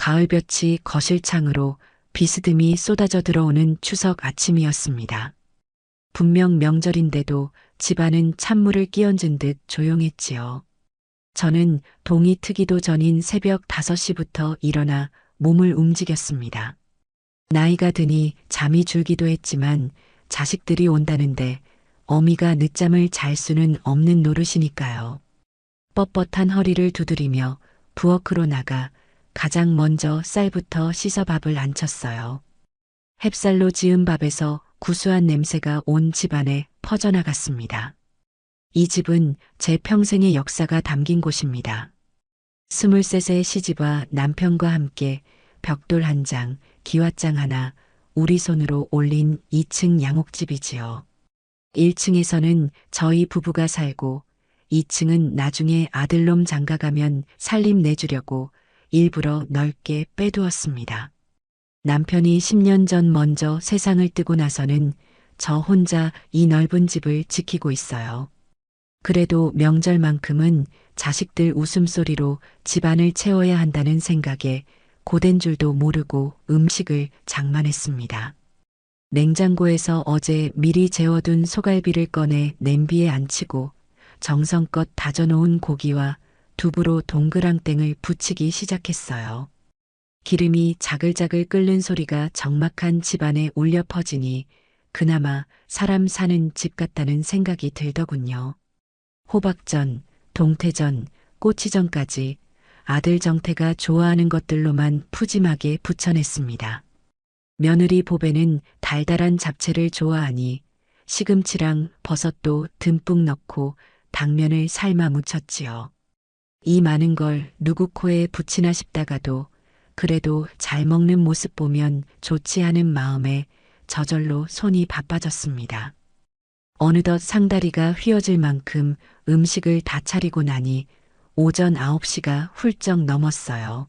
가을볕이 거실 창으로 비스듬히 쏟아져 들어오는 추석 아침이었습니다. 분명 명절인데도 집안은 찬물을 끼얹은 듯 조용했지요. 저는 동이 트기도 전인 새벽 5시부터 일어나 몸을 움직였습니다. 나이가 드니 잠이 줄기도 했지만 자식들이 온다는데 어미가 늦잠을 잘 수는 없는 노릇이니까요. 뻣뻣한 허리를 두드리며 부엌으로 나가 가장 먼저 쌀부터 씻어 밥을 안쳤어요. 햅쌀로 지은 밥에서 구수한 냄새가 온 집안에 퍼져나갔습니다. 이 집은 제 평생의 역사가 담긴 곳입니다. 23세 시집와 남편과 함께 벽돌 한 장, 기와장 하나, 우리 손으로 올린 2층 양옥집이지요. 1층에서는 저희 부부가 살고 2층은 나중에 아들놈 장가가면 살림 내주려고 일부러 넓게 빼두었습니다. 남편이 10년 전 먼저 세상을 뜨고 나서는 저 혼자 이 넓은 집을 지키고 있어요. 그래도 명절만큼은 자식들 웃음소리로 집안을 채워야 한다는 생각에 고된 줄도 모르고 음식을 장만했습니다. 냉장고에서 어제 미리 재워둔 소갈비를 꺼내 냄비에 안치고 정성껏 다져놓은 고기와 두부로 동그랑땡을 부치기 시작했어요. 기름이 자글자글 끓는 소리가 적막한 집안에 울려 퍼지니 그나마 사람 사는 집 같다는 생각이 들더군요. 호박전, 동태전, 꼬치전까지 아들 정태가 좋아하는 것들로만 푸짐하게 부쳐냈습니다. 며느리 보배는 달달한 잡채를 좋아하니 시금치랑 버섯도 듬뿍 넣고 당면을 삶아 무쳤지요. 이 많은 걸 누구 코에 붙이나 싶다가도 그래도 잘 먹는 모습 보면 좋지 않은 마음에 저절로 손이 바빠졌습니다. 어느덧 상다리가 휘어질 만큼 음식을 다 차리고 나니 오전 9시가 훌쩍 넘었어요.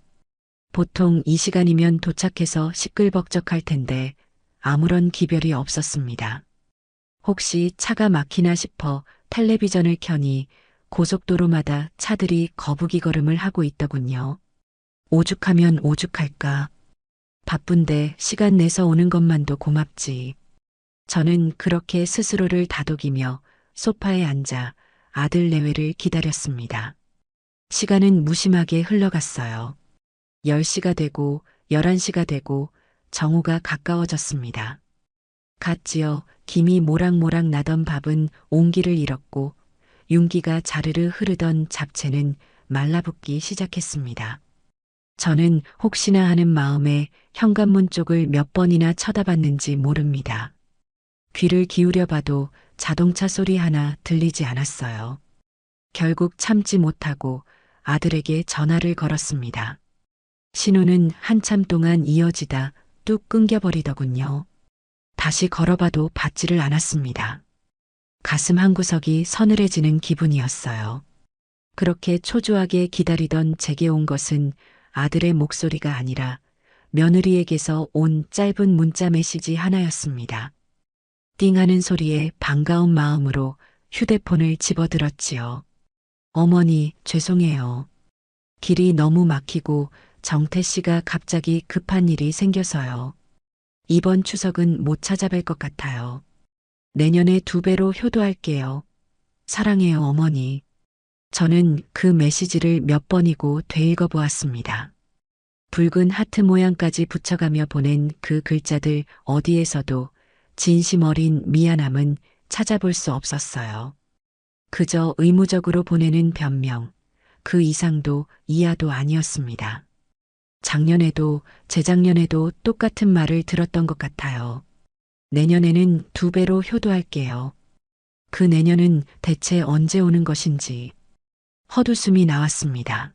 보통 이 시간이면 도착해서 시끌벅적할 텐데 아무런 기별이 없었습니다. 혹시 차가 막히나 싶어 텔레비전을 켜니 고속도로마다 차들이 거북이 걸음을 하고 있더군요. 오죽하면 오죽할까. 바쁜데 시간 내서 오는 것만도 고맙지. 저는 그렇게 스스로를 다독이며 소파에 앉아 아들 내외를 기다렸습니다. 시간은 무심하게 흘러갔어요. 10시가 되고 11시가 되고 정오가 가까워졌습니다. 갓 지어 김이 모락모락 나던 밥은 온기를 잃었고 윤기가 자르르 흐르던 잡채는 말라붙기 시작했습니다. 저는 혹시나 하는 마음에 현관문 쪽을 몇 번이나 쳐다봤는지 모릅니다. 귀를 기울여 봐도 자동차 소리 하나 들리지 않았어요. 결국 참지 못하고 아들에게 전화를 걸었습니다. 신호는 한참 동안 이어지다 뚝 끊겨버리더군요. 다시 걸어봐도 받지를 않았습니다. 가슴 한구석이 서늘해지는 기분이었어요. 그렇게 초조하게 기다리던 제게 온 것은 아들의 목소리가 아니라 며느리에게서 온 짧은 문자 메시지 하나였습니다. 띵하는 소리에 반가운 마음으로 휴대폰을 집어들었지요. 어머니, 죄송해요. 길이 너무 막히고 정태 씨가 갑자기 급한 일이 생겨서요. 이번 추석은 못 찾아뵐 것 같아요. 내년에 2배로 효도할게요. 사랑해요, 어머니. 저는 그 메시지를 몇 번이고 되읽어 보았습니다. 붉은 하트 모양까지 붙여가며 보낸 그 글자들 어디에서도 진심 어린 미안함은 찾아볼 수 없었어요. 그저 의무적으로 보내는 변명, 그 이상도 이하도 아니었습니다. 작년에도 재작년에도 똑같은 말을 들었던 것 같아요. 내년에는 2배로 효도할게요. 그 내년은 대체 언제 오는 것인지 헛웃음이 나왔습니다.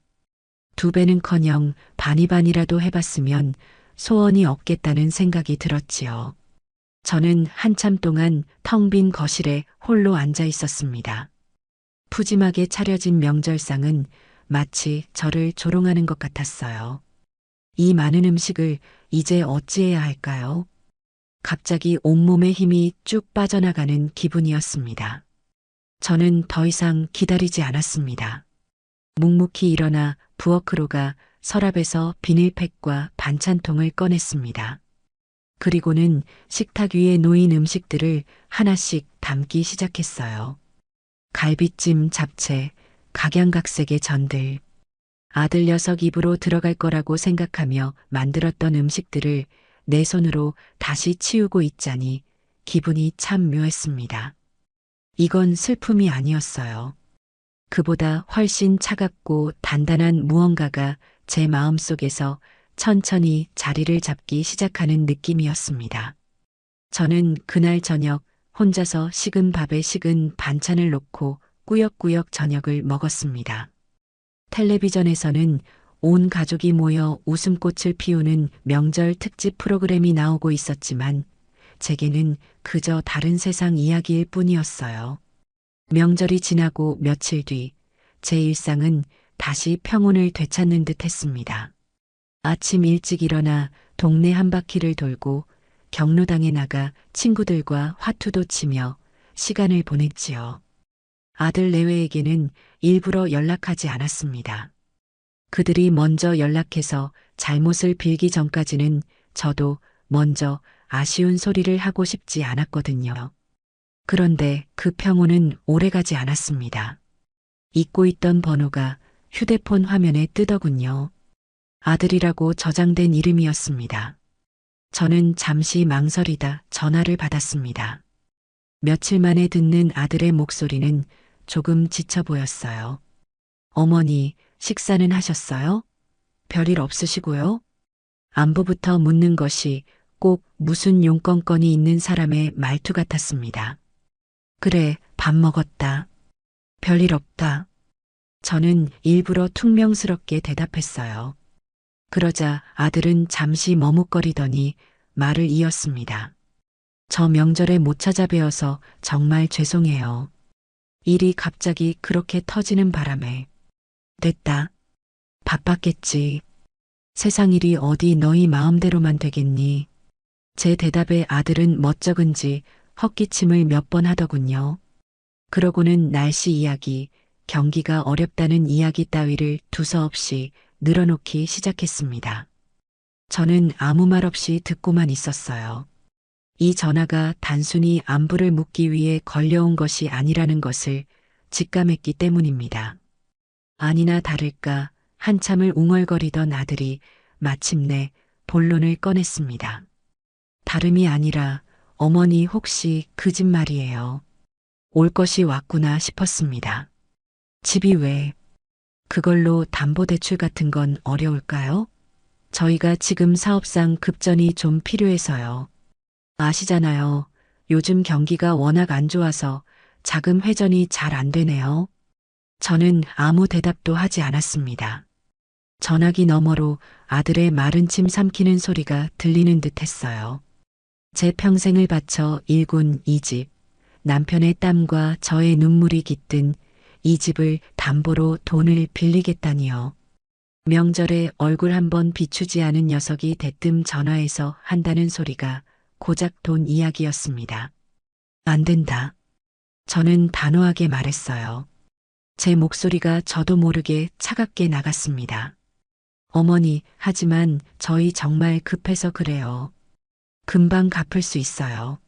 2배는커녕 반이반이라도 해봤으면 소원이 없겠다는 생각이 들었지요. 저는 한참 동안 텅 빈 거실에 홀로 앉아 있었습니다. 푸짐하게 차려진 명절상은 마치 저를 조롱하는 것 같았어요. 이 많은 음식을 이제 어찌해야 할까요? 갑자기 온몸에 힘이 쭉 빠져나가는 기분이었습니다. 저는 더 이상 기다리지 않았습니다. 묵묵히 일어나 부엌으로 가 서랍에서 비닐팩과 반찬통을 꺼냈습니다. 그리고는 식탁 위에 놓인 음식들을 하나씩 담기 시작했어요. 갈비찜, 잡채, 각양각색의 전들. 아들 녀석 입으로 들어갈 거라고 생각하며 만들었던 음식들을 내 손으로 다시 치우고 있자니 기분이 참 묘했습니다. 이건 슬픔이 아니었어요. 그보다 훨씬 차갑고 단단한 무언가가 제 마음속에서 천천히 자리를 잡기 시작하는 느낌이었습니다. 저는 그날 저녁 혼자서 식은 밥에 식은 반찬을 놓고 꾸역꾸역 저녁을 먹었습니다. 텔레비전에서는 온 가족이 모여 웃음꽃을 피우는 명절 특집 프로그램이 나오고 있었지만 제게는 그저 다른 세상 이야기일 뿐이었어요. 명절이 지나고 며칠 뒤 제 일상은 다시 평온을 되찾는 듯 했습니다. 아침 일찍 일어나 동네 한 바퀴를 돌고 경로당에 나가 친구들과 화투도 치며 시간을 보냈지요. 아들 내외에게는 일부러 연락하지 않았습니다. 그들이 먼저 연락해서 잘못을 빌기 전까지는 저도 먼저 아쉬운 소리를 하고 싶지 않았거든요. 그런데 그 평온은 오래가지 않았습니다. 잊고 있던 번호가 휴대폰 화면에 뜨더군요. 아들이라고 저장된 이름이었습니다. 저는 잠시 망설이다 전화를 받았습니다. 며칠 만에 듣는 아들의 목소리는 조금 지쳐 보였어요. 어머니, 식사는 하셨어요? 별일 없으시고요? 안부부터 묻는 것이 꼭 무슨 용건건이 있는 사람의 말투 같았습니다. 그래, 밥 먹었다. 별일 없다. 저는 일부러 퉁명스럽게 대답했어요. 그러자 아들은 잠시 머뭇거리더니 말을 이었습니다. 저 명절에 못 찾아뵈어서 정말 죄송해요. 일이 갑자기 그렇게 터지는 바람에. 됐다. 바빴겠지. 세상 일이 어디 너희 마음대로만 되겠니? 제 대답에 아들은 멋쩍은지 헛기침을 몇 번 하더군요. 그러고는 날씨 이야기, 경기가 어렵다는 이야기 따위를 두서없이 늘어놓기 시작했습니다. 저는 아무 말 없이 듣고만 있었어요. 이 전화가 단순히 안부를 묻기 위해 걸려온 것이 아니라는 것을 직감했기 때문입니다. 아니나 다를까 한참을 웅얼거리던 아들이 마침내 본론을 꺼냈습니다. 다름이 아니라 어머니 혹시 그 집 말이에요. 올 것이 왔구나 싶었습니다. 집이 왜? 그걸로 담보대출 같은 건 어려울까요? 저희가 지금 사업상 급전이 좀 필요해서요. 아시잖아요. 요즘 경기가 워낙 안 좋아서 자금 회전이 잘 안 되네요. 저는 아무 대답도 하지 않았습니다. 전화기 너머로 아들의 마른 침 삼키는 소리가 들리는 듯 했어요. 제 평생을 바쳐 일군 이 집, 남편의 땀과 저의 눈물이 깃든 이 집을 담보로 돈을 빌리겠다니요. 명절에 얼굴 한번 비추지 않은 녀석이 대뜸 전화해서 한다는 소리가 고작 돈 이야기였습니다. 안 된다. 저는 단호하게 말했어요. 제 목소리가 저도 모르게 차갑게 나갔습니다. 어머니, 하지만 저희 정말 급해서 그래요. 금방 갚을 수 있어요.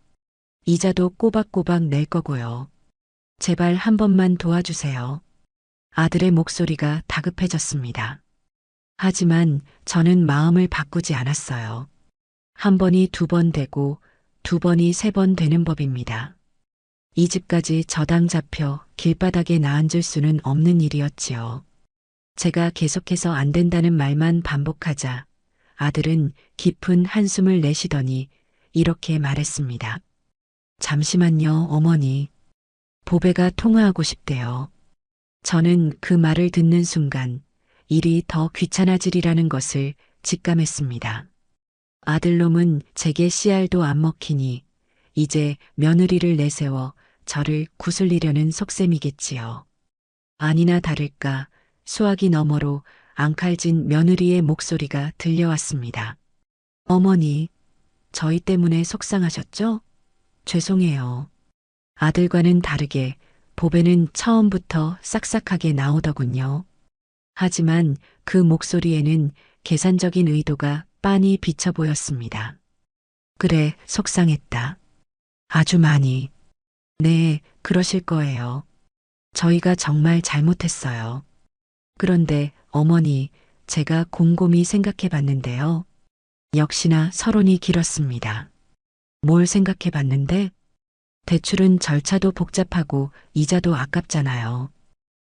이자도 꼬박꼬박 낼 거고요. 제발 한 번만 도와주세요. 아들의 목소리가 다급해졌습니다. 하지만 저는 마음을 바꾸지 않았어요. 한 번이 두 번 되고 두 번이 세 번 되는 법입니다. 이 집까지 저당 잡혀 길바닥에 나앉을 수는 없는 일이었지요. 제가 계속해서 안 된다는 말만 반복하자 아들은 깊은 한숨을 내쉬더니 이렇게 말했습니다. 잠시만요, 어머니. 보배가 통화하고 싶대요. 저는 그 말을 듣는 순간 일이 더 귀찮아지리라는 것을 직감했습니다. 아들놈은 제게 씨알도 안 먹히니 이제 며느리를 내세워 저를 구슬리려는 속셈이겠지요. 아니나 다를까 수화기 너머로 앙칼진 며느리의 목소리가 들려왔습니다. 어머니, 저희 때문에 속상하셨죠? 죄송해요. 아들과는 다르게 보배는 처음부터 싹싹하게 나오더군요. 하지만 그 목소리에는 계산적인 의도가 빤히 비쳐 보였습니다. 그래, 속상했다. 아주 많이. 네, 그러실 거예요. 저희가 정말 잘못했어요. 그런데 어머니, 제가 곰곰이 생각해 봤는데요. 역시나 서론이 길었습니다. 뭘 생각해 봤는데? 대출은 절차도 복잡하고 이자도 아깝잖아요.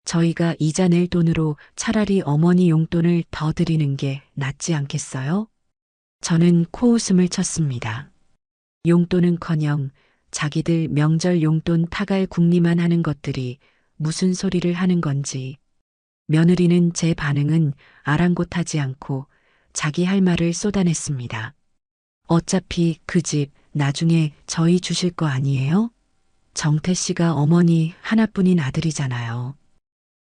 저희가 이자 낼 돈으로 차라리 어머니 용돈을 더 드리는 게 낫지 않겠어요? 저는 코웃음을 쳤습니다. 용돈은커녕 자기들 명절 용돈 타갈 궁리만 하는 것들이 무슨 소리를 하는 건지. 며느리는 제 반응은 아랑곳하지 않고 자기 할 말을 쏟아냈습니다. 어차피 그 집 나중에 저희 주실 거 아니에요? 정태 씨가 어머니 하나뿐인 아들이잖아요.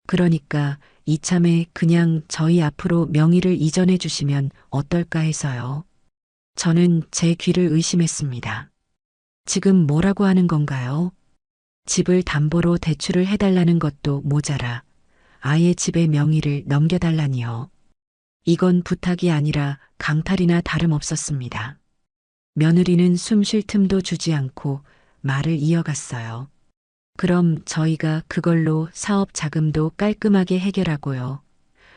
그러니까 이참에 그냥 저희 앞으로 명의를 이전해 주시면 어떨까 해서요. 저는 제 귀를 의심했습니다. 지금 뭐라고 하는 건가요? 집을 담보로 대출을 해달라는 것도 모자라 아예 집의 명의를 넘겨달라니요. 이건 부탁이 아니라 강탈이나 다름없었습니다. 며느리는 숨 쉴 틈도 주지 않고 말을 이어갔어요. 그럼 저희가 그걸로 사업 자금도 깔끔하게 해결하고요.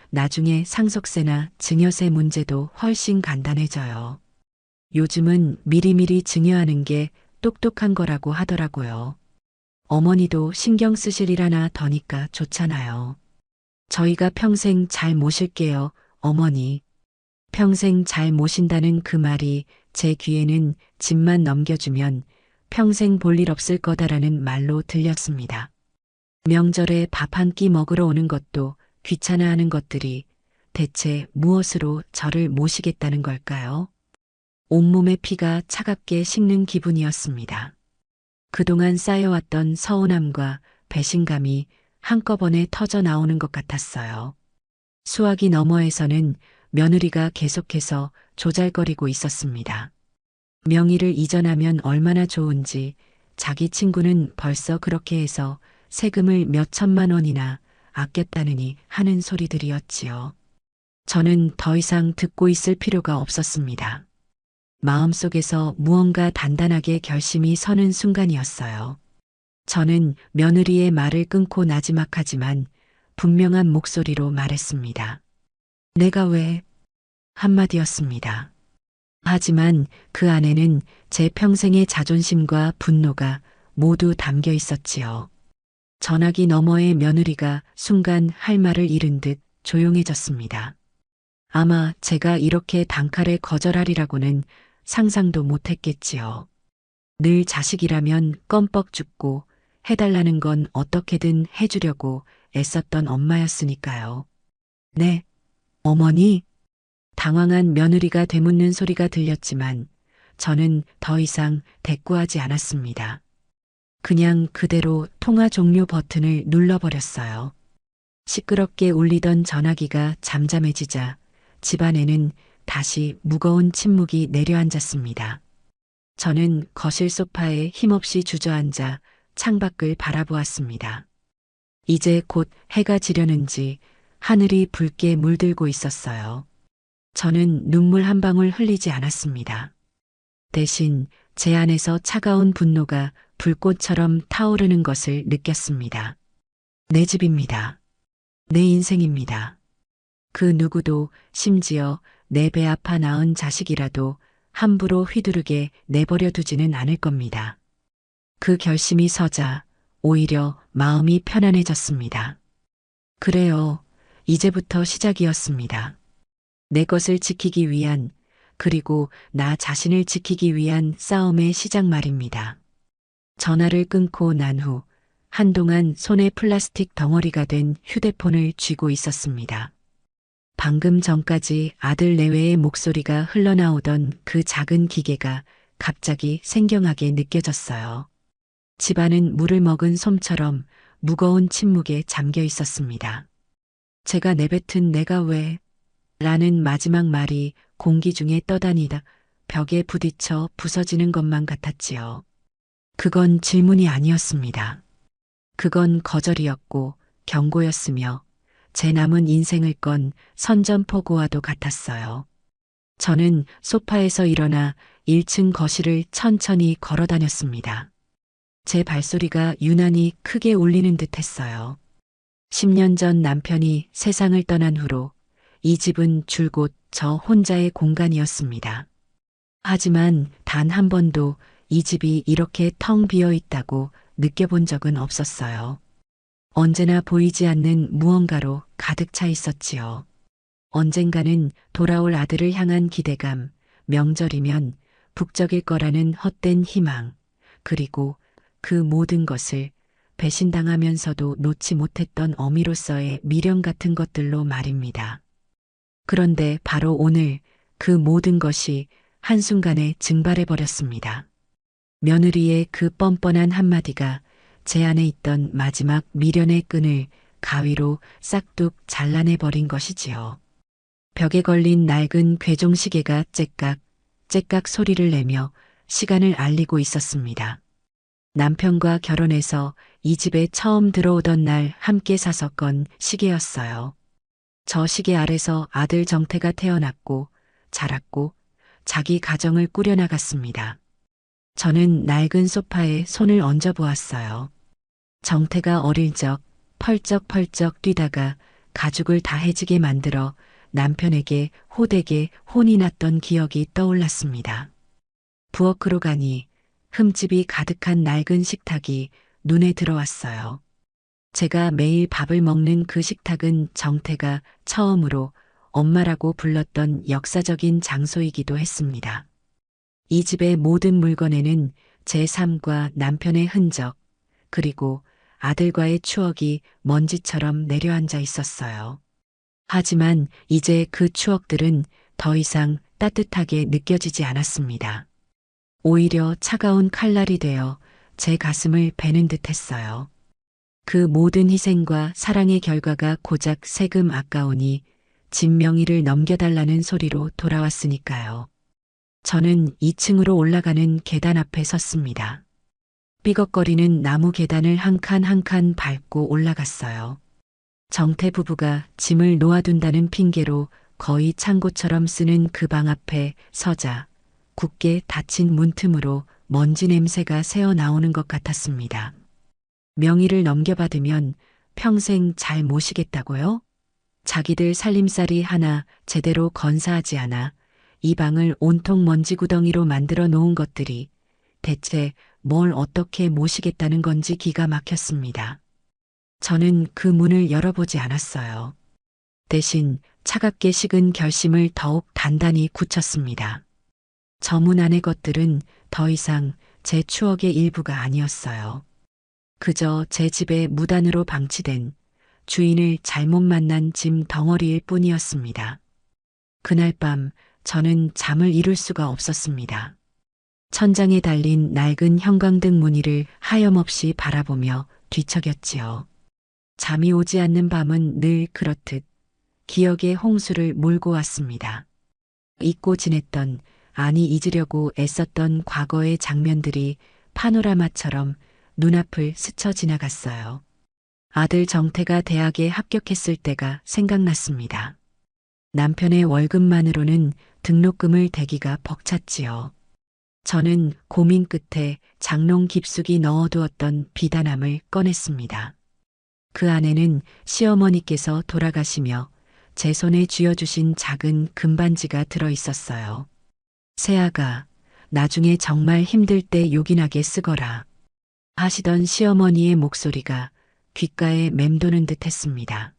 나중에 상속세나 증여세 문제도 훨씬 간단해져요. 요즘은 미리미리 증여하는 게 똑똑한 거라고 하더라고요. 어머니도 신경 쓰시리라나 더니까 좋잖아요. 저희가 평생 잘 모실게요, 어머니. 평생 잘 모신다는 그 말이 제 귀에는 집만 넘겨주면 평생 볼 일 없을 거다라는 말로 들렸습니다. 명절에 밥 한 끼 먹으러 오는 것도 귀찮아하는 것들이 대체 무엇으로 저를 모시겠다는 걸까요? 온몸의 피가 차갑게 식는 기분이었습니다. 그동안 쌓여왔던 서운함과 배신감이 한꺼번에 터져 나오는 것 같았어요. 수화기 너머에서는 며느리가 계속해서 조잘거리고 있었습니다. 명의를 이전하면 얼마나 좋은지 자기 친구는 벌써 그렇게 해서 세금을 몇 천만 원이나 아꼈다느니 하는 소리들이었지요. 저는 더 이상 듣고 있을 필요가 없었습니다. 마음속에서 무언가 단단하게 결심이 서는 순간이었어요. 저는 며느리의 말을 끊고 나지막하지만 분명한 목소리로 말했습니다. 내가 왜? 한마디였습니다. 하지만 그 안에는 제 평생의 자존심과 분노가 모두 담겨 있었지요. 전화기 너머의 며느리가 순간 할 말을 잃은 듯 조용해졌습니다. 아마 제가 이렇게 단칼에 거절하리라고는 상상도 못했겠지요. 늘 자식이라면 껌뻑 죽고 해달라는 건 어떻게든 해주려고 애썼던 엄마였으니까요. 네, 어머니? 당황한 며느리가 되묻는 소리가 들렸지만 저는 더 이상 대꾸하지 않았습니다. 그냥 그대로 통화 종료 버튼을 눌러버렸어요. 시끄럽게 울리던 전화기가 잠잠해지자 집안에는 다시 무거운 침묵이 내려앉았습니다. 저는 거실 소파에 힘없이 주저앉아 창밖을 바라보았습니다. 이제 곧 해가 지려는지 하늘이 붉게 물들고 있었어요. 저는 눈물 한 방울 흘리지 않았습니다. 대신 제 안에서 차가운 분노가 불꽃처럼 타오르는 것을 느꼈습니다. 내 집입니다. 내 인생입니다. 그 누구도 심지어 내 배 아파 낳은 자식이라도 함부로 휘두르게 내버려 두지는 않을 겁니다. 그 결심이 서자 오히려 마음이 편안해졌습니다. 그래요. 이제부터 시작이었습니다. 내 것을 지키기 위한, 그리고 나 자신을 지키기 위한 싸움의 시작 말입니다. 전화를 끊고 난 후 한동안 손에 플라스틱 덩어리가 된 휴대폰을 쥐고 있었습니다. 방금 전까지 아들 내외의 목소리가 흘러나오던 그 작은 기계가 갑자기 생경하게 느껴졌어요. 집안은 물을 먹은 솜처럼 무거운 침묵에 잠겨 있었습니다. 제가 내뱉은 내가 왜? 라는 마지막 말이 공기 중에 떠다니다 벽에 부딪혀 부서지는 것만 같았지요. 그건 질문이 아니었습니다. 그건 거절이었고 경고였으며 제 남은 인생을 건 선전포고와도 같았어요. 저는 소파에서 일어나 1층 거실을 천천히 걸어 다녔습니다. 제 발소리가 유난히 크게 울리는 듯 했어요. 10년 전 남편이 세상을 떠난 후로 이 집은 줄곧 저 혼자의 공간이었습니다. 하지만 단 한 번도 이 집이 이렇게 텅 비어 있다고 느껴본 적은 없었어요. 언제나 보이지 않는 무언가로 가득 차 있었지요. 언젠가는 돌아올 아들을 향한 기대감, 명절이면 북적일 거라는 헛된 희망, 그리고 그 모든 것을 배신당하면서도 놓지 못했던 어미로서의 미련 같은 것들로 말입니다. 그런데 바로 오늘 그 모든 것이 한순간에 증발해 버렸습니다. 며느리의 그 뻔뻔한 한마디가 제 안에 있던 마지막 미련의 끈을 가위로 싹둑 잘라내 버린 것이지요. 벽에 걸린 낡은 괴종시계가 째깍, 째깍 소리를 내며 시간을 알리고 있었습니다. 남편과 결혼해서 이 집에 처음 들어오던 날 함께 사서 건 시계였어요. 저 시계 아래서 아들 정태가 태어났고 자랐고 자기 가정을 꾸려나갔습니다. 저는 낡은 소파에 손을 얹어 보았어요. 정태가 어릴 적 펄쩍펄쩍 뛰다가 가죽을 다 해지게 만들어 남편에게 호되게 혼이 났던 기억이 떠올랐습니다. 부엌으로 가니 흠집이 가득한 낡은 식탁이 눈에 들어왔어요. 제가 매일 밥을 먹는 그 식탁은 정태가 처음으로 엄마라고 불렀던 역사적인 장소이기도 했습니다. 이 집의 모든 물건에는 제 삶과 남편의 흔적, 그리고 아들과의 추억이 먼지처럼 내려앉아 있었어요. 하지만 이제 그 추억들은 더 이상 따뜻하게 느껴지지 않았습니다. 오히려 차가운 칼날이 되어 제 가슴을 베는 듯 했어요. 그 모든 희생과 사랑의 결과가 고작 세금 아까우니 집 명의를 넘겨달라는 소리로 돌아왔으니까요. 저는 2층으로 올라가는 계단 앞에 섰습니다. 삐걱거리는 나무 계단을 한 칸 한 칸 밟고 올라갔어요. 정태 부부가 짐을 놓아둔다는 핑계로 거의 창고처럼 쓰는 그 방 앞에 서자 굳게 닫힌 문틈으로 먼지 냄새가 새어 나오는 것 같았습니다. 명의를 넘겨받으면 평생 잘 모시겠다고요? 자기들 살림살이 하나 제대로 건사하지 않아 이 방을 온통 먼지 구덩이로 만들어 놓은 것들이 대체 뭘 어떻게 모시겠다는 건지 기가 막혔습니다. 저는 그 문을 열어보지 않았어요. 대신 차갑게 식은 결심을 더욱 단단히 굳혔습니다. 저 문 안의 것들은 더 이상 제 추억의 일부가 아니었어요. 그저 제 집에 무단으로 방치된 주인을 잘못 만난 짐 덩어리일 뿐이었습니다. 그날 밤 저는 잠을 이룰 수가 없었습니다. 천장에 달린 낡은 형광등 무늬를 하염없이 바라보며 뒤척였지요. 잠이 오지 않는 밤은 늘 그렇듯 기억의 홍수를 몰고 왔습니다. 잊고 지냈던, 아니 잊으려고 애썼던 과거의 장면들이 파노라마처럼 눈앞을 스쳐 지나갔어요. 아들 정태가 대학에 합격했을 때가 생각났습니다. 남편의 월급만으로는 등록금을 대기가 벅찼지요. 저는 고민 끝에 장롱 깊숙이 넣어두었던 비단함을 꺼냈습니다. 그 안에는 시어머니께서 돌아가시며 제 손에 쥐어주신 작은 금반지가 들어 있었어요. 새아가 나중에 정말 힘들 때 요긴하게 쓰거라 하시던 시어머니의 목소리가 귓가에 맴도는 듯 했습니다.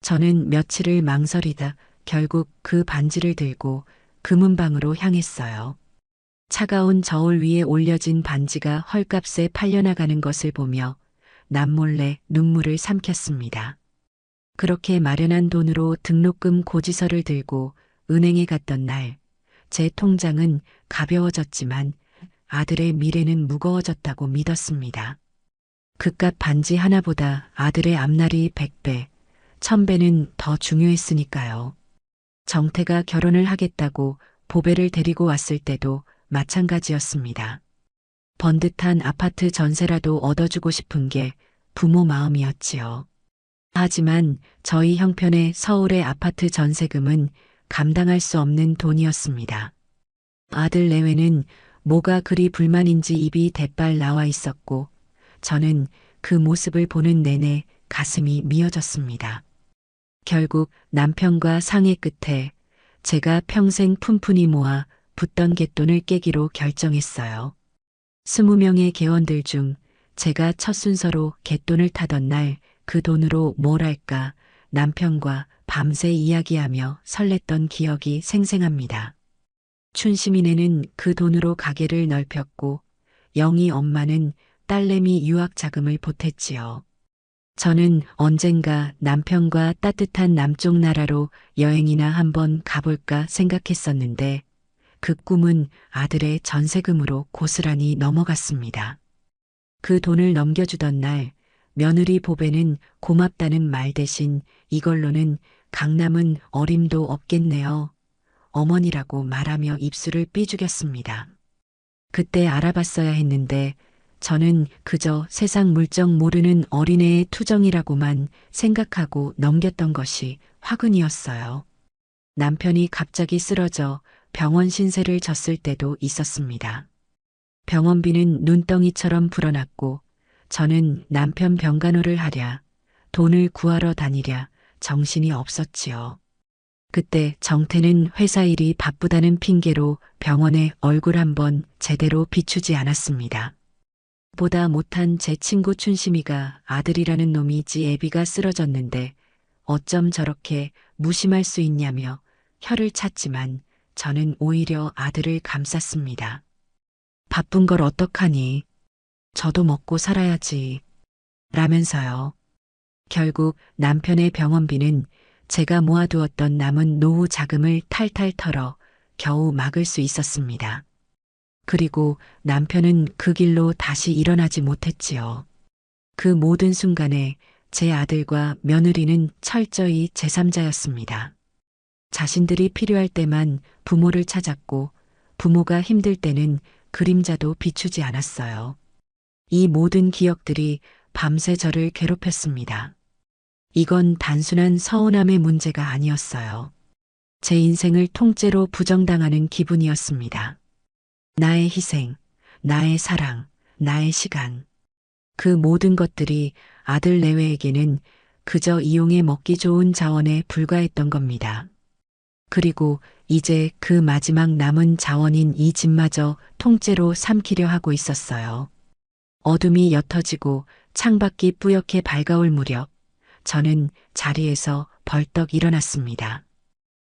저는 며칠을 망설이다 결국 그 반지를 들고 금은방으로 향했어요. 차가운 저울 위에 올려진 반지가 헐값에 팔려나가는 것을 보며 남몰래 눈물을 삼켰습니다. 그렇게 마련한 돈으로 등록금 고지서를 들고 은행에 갔던 날, 제 통장은 가벼워졌지만 아들의 미래는 무거워졌다고 믿었습니다. 그깟 반지 하나보다 아들의 앞날이 100배, 1000배는 더 중요했으니까요. 정태가 결혼을 하겠다고 보배를 데리고 왔을 때도 마찬가지였습니다. 번듯한 아파트 전세라도 얻어주고 싶은 게 부모 마음이었지요. 하지만 저희 형편의 서울의 아파트 전세금은 감당할 수 없는 돈이었습니다. 아들 내외는 뭐가 그리 불만인지 입이 대빨 나와 있었고 저는 그 모습을 보는 내내 가슴이 미어졌습니다. 결국 남편과 상의 끝에 제가 평생 푼푼히 모아 붓던 갯돈을 깨기로 결정했어요. 20명의 개원들 중 제가 첫 순서로 갯돈을 타던 날 그 돈으로 뭘 할까 남편과 밤새 이야기하며 설렜던 기억이 생생합니다. 춘심이네는 그 돈으로 가게를 넓혔고 영희 엄마는 딸내미 유학 자금을 보탰지요. 저는 언젠가 남편과 따뜻한 남쪽 나라로 여행이나 한번 가볼까 생각했었는데 그 꿈은 아들의 전세금으로 고스란히 넘어갔습니다. 그 돈을 넘겨주던 날 며느리 보배는 고맙다는 말 대신 이걸로는 강남은 어림도 없겠네요. 어머니라고 말하며 입술을 삐죽였습니다. 그때 알아봤어야 했는데 저는 그저 세상 물정 모르는 어린애의 투정이라고만 생각하고 넘겼던 것이 화근이었어요. 남편이 갑자기 쓰러져 병원 신세를 졌을 때도 있었습니다. 병원비는 눈덩이처럼 불어났고 저는 남편 병간호를 하랴 돈을 구하러 다니랴 정신이 없었지요. 그때 정태는 회사 일이 바쁘다는 핑계로 병원에 얼굴 한번 제대로 비추지 않았습니다. 보다 못한 제 친구 춘심이가 아들이라는 놈이 지 애비가 쓰러졌는데 어쩜 저렇게 무심할 수 있냐며 혀를 찼지만 저는 오히려 아들을 감쌌습니다. 바쁜 걸 어떡하니? 저도 먹고 살아야지. 라면서요. 결국 남편의 병원비는 제가 모아두었던 남은 노후 자금을 탈탈 털어 겨우 막을 수 있었습니다. 그리고 남편은 그 길로 다시 일어나지 못했지요. 그 모든 순간에 제 아들과 며느리는 철저히 제3자였습니다. 자신들이 필요할 때만 부모를 찾았고 부모가 힘들 때는 그림자도 비추지 않았어요. 이 모든 기억들이 밤새 저를 괴롭혔습니다. 이건 단순한 서운함의 문제가 아니었어요. 제 인생을 통째로 부정당하는 기분이었습니다. 나의 희생, 나의 사랑, 나의 시간. 그 모든 것들이 아들 내외에게는 그저 이용해 먹기 좋은 자원에 불과했던 겁니다. 그리고 이제 그 마지막 남은 자원인 이 집마저 통째로 삼키려 하고 있었어요. 어둠이 옅어지고 창밖이 뿌옇게 밝아올 무렵 저는 자리에서 벌떡 일어났습니다.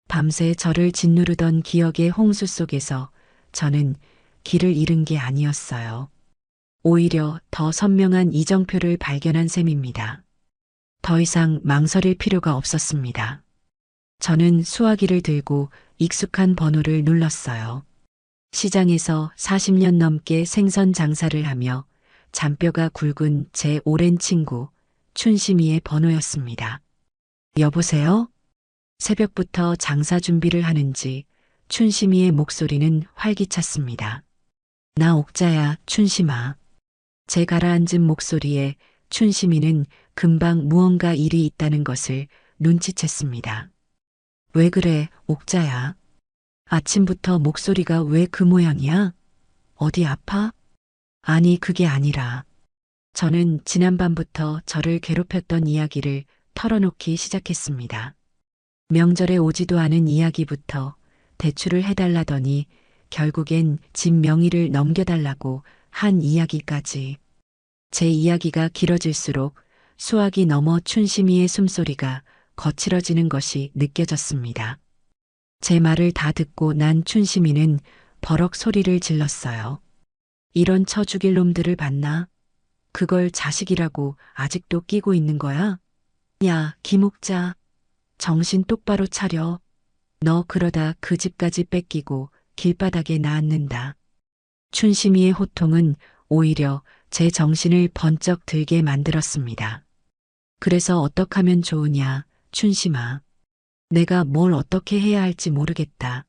밤새 저를 짓누르던 기억의 홍수 속에서 저는 길을 잃은 게 아니었어요. 오히려 더 선명한 이정표를 발견한 셈입니다. 더 이상 망설일 필요가 없었습니다. 저는 수화기를 들고 익숙한 번호를 눌렀어요. 시장에서 40년 넘게 생선 장사를 하며 잔뼈가 굵은 제 오랜 친구 춘심이의 번호였습니다. 여보세요? 새벽부터 장사 준비를 하는지 춘심이의 목소리는 활기찼습니다. 나 옥자야, 춘심아. 제 가라앉은 목소리에 춘심이는 금방 무언가 일이 있다는 것을 눈치챘습니다. 왜 그래, 옥자야? 아침부터 목소리가 왜 그 모양이야? 어디 아파? 아니, 그게 아니라. 저는 지난밤부터 저를 괴롭혔던 이야기를 털어놓기 시작했습니다. 명절에 오지도 않은 이야기부터 대출을 해달라더니 결국엔 집 명의를 넘겨달라고 한 이야기까지. 제 이야기가 길어질수록 수학이 넘어 춘심이의 숨소리가 거칠어지는 것이 느껴졌습니다. 제 말을 다 듣고 난 춘심이는 버럭 소리를 질렀어요. 이런 쳐 죽일 놈들을 봤나? 그걸 자식이라고 아직도 끼고 있는 거야? 야, 김옥자. 정신 똑바로 차려. 너 그러다 그 집까지 뺏기고 길바닥에 놔앉는다. 춘심이의 호통은 오히려 제 정신을 번쩍 들게 만들었습니다. 그래서 어떡 하면 좋으냐, 춘심아. 내가 뭘 어떻게 해야 할지 모르겠다.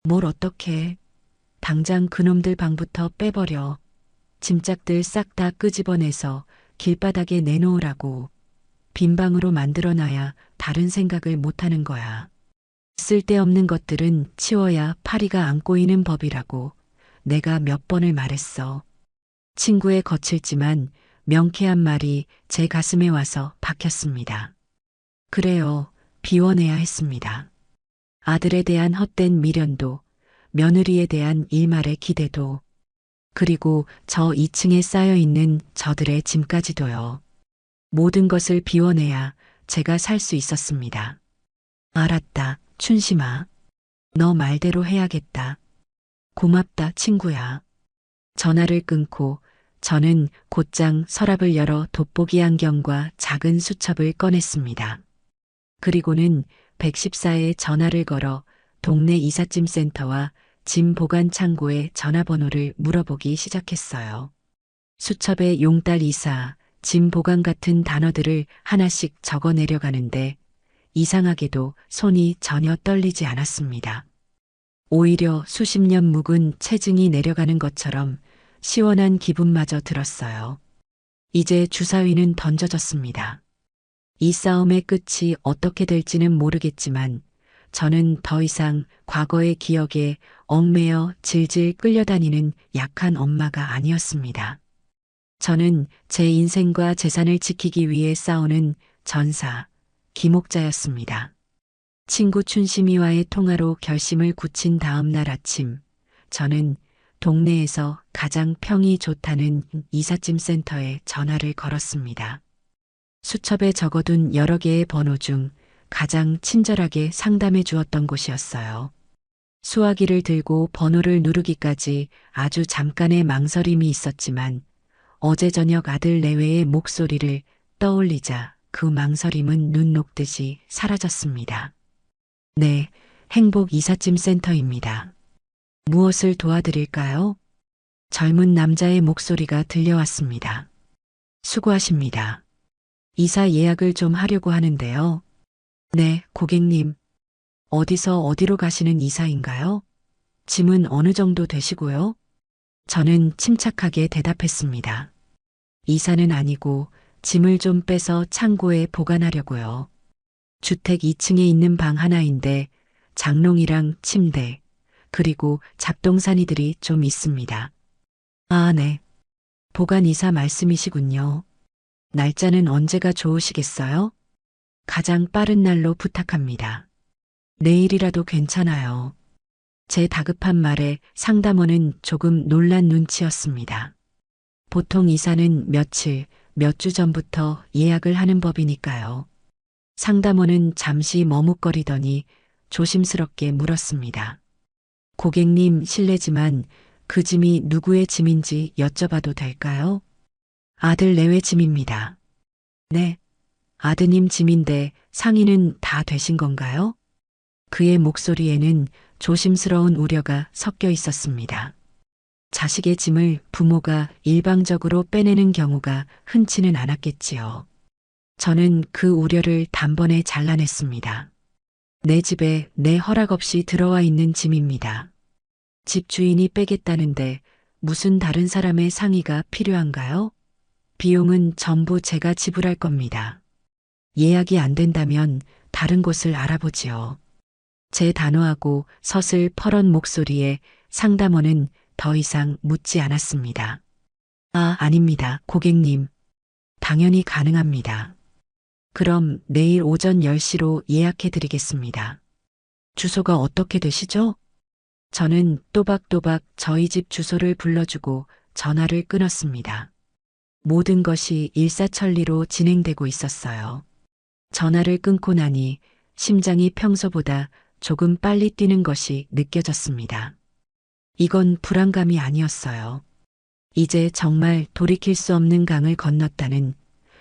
뭘 어떻게. 당장 그놈들 방부터 빼버려. 짐짝들 싹 다 끄집어내서 길바닥에 내놓으라고. 빈 방으로 만들어놔야 다른 생각을 못하는 거야. 쓸데없는 것들은 치워야 파리가 안 꼬이는 법이라고 내가 몇 번을 말했어. 친구의 거칠지만 명쾌한 말이 제 가슴에 와서 박혔습니다. 그래요. 비워내야 했습니다. 아들에 대한 헛된 미련도, 며느리에 대한 일말의 기대도, 그리고 저 2층에 쌓여있는 저들의 짐까지도요. 모든 것을 비워내야 제가 살 수 있었습니다. 알았다, 춘심아. 너 말대로 해야겠다. 고맙다, 친구야. 전화를 끊고 저는 곧장 서랍을 열어 돋보기 안경과 작은 수첩을 꺼냈습니다. 그리고는 114에 전화를 걸어 동네 이삿짐 센터와 짐 보관 창고의 전화번호를 물어보기 시작했어요. 수첩에 용달 이사, 짐 보관 같은 단어들을 하나씩 적어 내려가는데 이상하게도 손이 전혀 떨리지 않았습니다. 오히려 수십 년 묵은 체증이 내려가는 것처럼 시원한 기분마저 들었어요. 이제 주사위는 던져졌습니다. 이 싸움의 끝이 어떻게 될지는 모르겠지만 저는 더 이상 과거의 기억에 얽매여 질질 끌려다니는 약한 엄마가 아니었습니다. 저는 제 인생과 재산을 지키기 위해 싸우는 전사, 김옥자였습니다. 친구 춘심이와의 통화로 결심을 굳힌 다음 날 아침, 저는 동네에서 가장 평이 좋다는 이삿짐 센터에 전화를 걸었습니다. 수첩에 적어둔 여러 개의 번호 중 가장 친절하게 상담해 주었던 곳이었어요. 수화기를 들고 번호를 누르기까지 아주 잠깐의 망설임이 있었지만 어제 저녁 아들 내외의 목소리를 떠올리자 그 망설임은 눈 녹듯이 사라졌습니다. 네, 행복 이삿짐 센터입니다. 무엇을 도와드릴까요? 젊은 남자의 목소리가 들려왔습니다. 수고하십니다. 이사 예약을 좀 하려고 하는데요. 네, 고객님. 어디서 어디로 가시는 이사인가요? 짐은 어느 정도 되시고요? 저는 침착하게 대답했습니다. 이사는 아니고 짐을 좀 빼서 창고에 보관하려고요. 주택 2층에 있는 방 하나인데 장롱이랑 침대, 그리고 잡동사니들이 좀 있습니다. 아, 네. 보관 이사 말씀이시군요. 날짜는 언제가 좋으시겠어요? 가장 빠른 날로 부탁합니다. 내일이라도 괜찮아요. 제 다급한 말에 상담원은 조금 놀란 눈치였습니다. 보통 이사는 며칠, 몇 주 전부터 예약을 하는 법이니까요. 상담원은 잠시 머뭇거리더니 조심스럽게 물었습니다. 고객님 실례지만 그 짐이 누구의 짐인지 여쭤봐도 될까요? 아들 내외 짐입니다. 네, 아드님 짐인데 상의는 다 되신 건가요? 그의 목소리에는 조심스러운 우려가 섞여 있었습니다. 자식의 짐을 부모가 일방적으로 빼내는 경우가 흔치는 않았겠지요. 저는 그 우려를 단번에 잘라냈습니다. 내 집에 내 허락 없이 들어와 있는 짐입니다. 집 주인이 빼겠다는데 무슨 다른 사람의 상의가 필요한가요? 비용은 전부 제가 지불할 겁니다. 예약이 안 된다면 다른 곳을 알아보지요. 제 단호하고 서슬퍼런 목소리에 상담원은 더 이상 묻지 않았습니다. 아, 아닙니다, 고객님. 당연히 가능합니다. 그럼 내일 오전 10시로 예약해 드리겠습니다. 주소가 어떻게 되시죠? 저는 또박또박 저희 집 주소를 불러주고 전화를 끊었습니다. 모든 것이 일사천리로 진행되고 있었어요. 전화를 끊고 나니 심장이 평소보다 조금 빨리 뛰는 것이 느껴졌습니다. 이건 불안감이 아니었어요. 이제 정말 돌이킬 수 없는 강을 건넜다는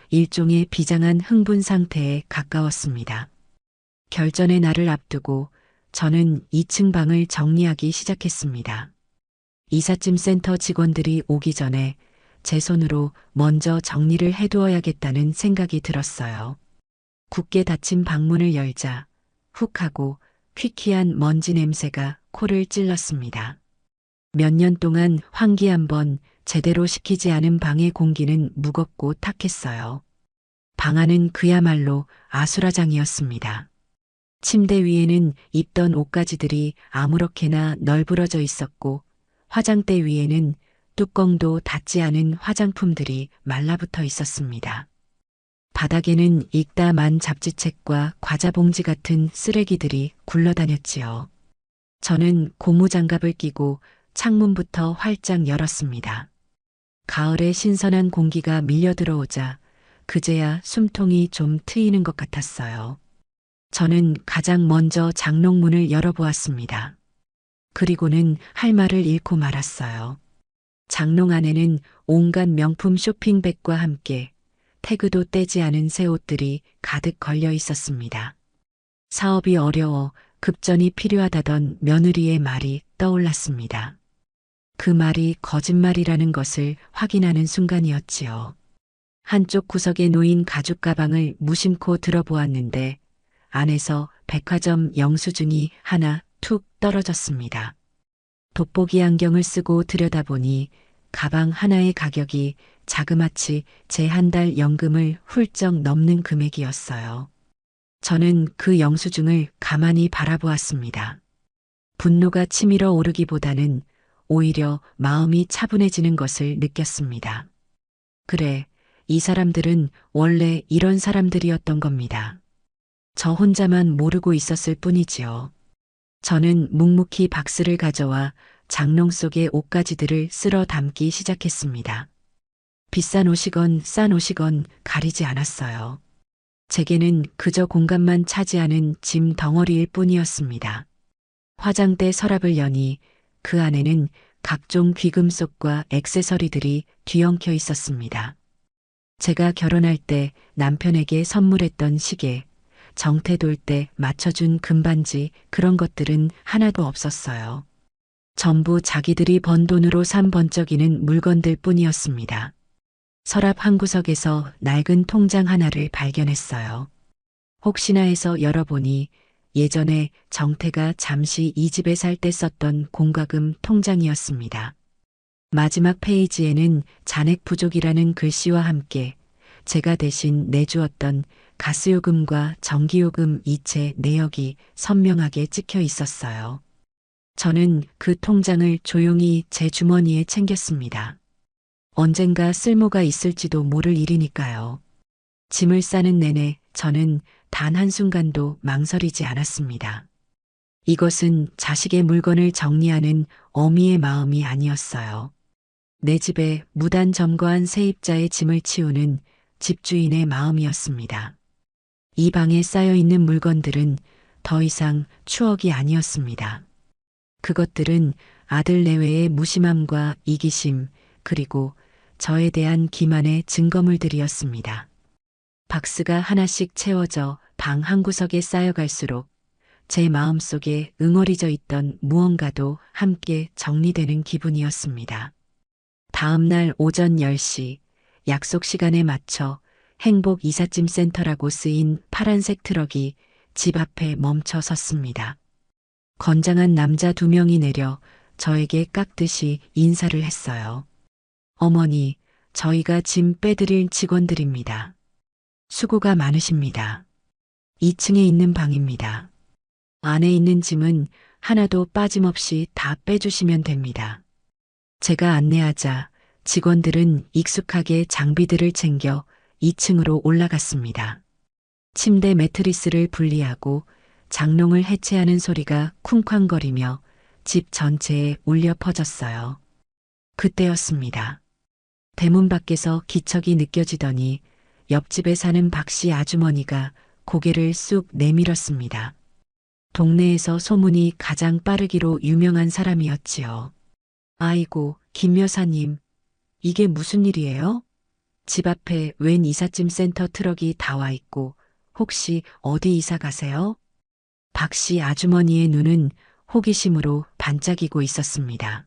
일종의 비장한 흥분 상태에 가까웠습니다. 결전의 날을 앞두고 저는 2층 방을 정리하기 시작했습니다. 이삿짐 센터 직원들이 오기 전에 제 손으로 먼저 정리를 해두어야겠다는 생각이 들었어요. 굳게 닫힌 방문을 열자 훅 하고 퀴퀴한 먼지 냄새가 코를 찔렀습니다. 몇 년 동안 환기 한번 제대로 시키지 않은 방의 공기는 무겁고 탁했어요. 방 안은 그야말로 아수라장이었습니다. 침대 위에는 입던 옷가지들이 아무렇게나 널브러져 있었고 화장대 위에는 뚜껑도 닫지 않은 화장품들이 말라붙어 있었습니다. 바닥에는 읽다 만 잡지책과 과자 봉지 같은 쓰레기들이 굴러다녔지요. 저는 고무장갑을 끼고 창문부터 활짝 열었습니다. 가을의 신선한 공기가 밀려 들어오자 그제야 숨통이 좀 트이는 것 같았어요. 저는 가장 먼저 장롱문을 열어보았습니다. 그리고는 할 말을 잃고 말았어요. 장롱 안에는 온갖 명품 쇼핑백과 함께 태그도 떼지 않은 새 옷들이 가득 걸려 있었습니다. 사업이 어려워 급전이 필요하다던 며느리의 말이 떠올랐습니다. 그 말이 거짓말이라는 것을 확인하는 순간이었지요. 한쪽 구석에 놓인 가죽 가방을 무심코 들어보았는데 안에서 백화점 영수증이 하나 툭 떨어졌습니다. 돋보기 안경을 쓰고 들여다보니 가방 하나의 가격이 자그마치 제 한 달 연금을 훌쩍 넘는 금액이었어요. 저는 그 영수증을 가만히 바라보았습니다. 분노가 치밀어 오르기보다는 오히려 마음이 차분해지는 것을 느꼈습니다. 그래, 이 사람들은 원래 이런 사람들이었던 겁니다. 저 혼자만 모르고 있었을 뿐이지요. 저는 묵묵히 박스를 가져와 장롱 속의 옷가지들을 쓸어 담기 시작했습니다. 비싼 옷이건 싼 옷이건 가리지 않았어요. 제게는 그저 공간만 차지하는 짐 덩어리일 뿐이었습니다. 화장대 서랍을 여니 그 안에는 각종 귀금속과 액세서리들이 뒤엉켜 있었습니다. 제가 결혼할 때 남편에게 선물했던 시계, 정태 돌 때 맞춰준 금반지 그런 것들은 하나도 없었어요. 전부 자기들이 번 돈으로 산 번쩍이는 물건들 뿐이었습니다. 서랍 한 구석에서 낡은 통장 하나를 발견했어요. 혹시나 해서 열어보니 예전에 정태가 잠시 이 집에 살 때 썼던 공과금 통장이었습니다. 마지막 페이지에는 잔액 부족이라는 글씨와 함께 제가 대신 내주었던 가스요금과 전기요금 이체 내역이 선명하게 찍혀 있었어요. 저는 그 통장을 조용히 제 주머니에 챙겼습니다. 언젠가 쓸모가 있을지도 모를 일이니까요. 짐을 싸는 내내 저는 단 한순간도 망설이지 않았습니다. 이것은 자식의 물건을 정리하는 어미의 마음이 아니었어요. 내 집에 무단 점거한 세입자의 짐을 치우는 집주인의 마음이었습니다. 이 방에 쌓여있는 물건들은 더 이상 추억이 아니었습니다. 그것들은 아들 내외의 무심함과 이기심, 그리고 저에 대한 기만의 증거물들이었습니다. 박스가 하나씩 채워져 방 한 구석에 쌓여갈수록 제 마음속에 응어리져 있던 무언가도 함께 정리되는 기분이었습니다. 다음 날 오전 10시 약속 시간에 맞춰 행복 이삿짐 센터라고 쓰인 파란색 트럭이 집 앞에 멈춰 섰습니다. 건장한 남자 2명이 내려 저에게 깍듯이 인사를 했어요. 어머니, 저희가 짐 빼드릴 직원들입니다. 수고가 많으십니다. 2층에 있는 방입니다. 안에 있는 짐은 하나도 빠짐없이 다 빼주시면 됩니다. 제가 안내하자 직원들은 익숙하게 장비들을 챙겨 2층으로 올라갔습니다. 침대 매트리스를 분리하고 장롱을 해체하는 소리가 쿵쾅거리며 집 전체에 울려 퍼졌어요. 그때였습니다. 대문 밖에서 기척이 느껴지더니 옆집에 사는 박씨 아주머니가 고개를 쑥 내밀었습니다. 동네에서 소문이 가장 빠르기로 유명한 사람이었지요. 아이고, 김 여사님, 이게 무슨 일이에요? 집 앞에 웬 이삿짐 센터 트럭이 다 와 있고 혹시 어디 이사 가세요? 박씨 아주머니의 눈은 호기심으로 반짝이고 있었습니다.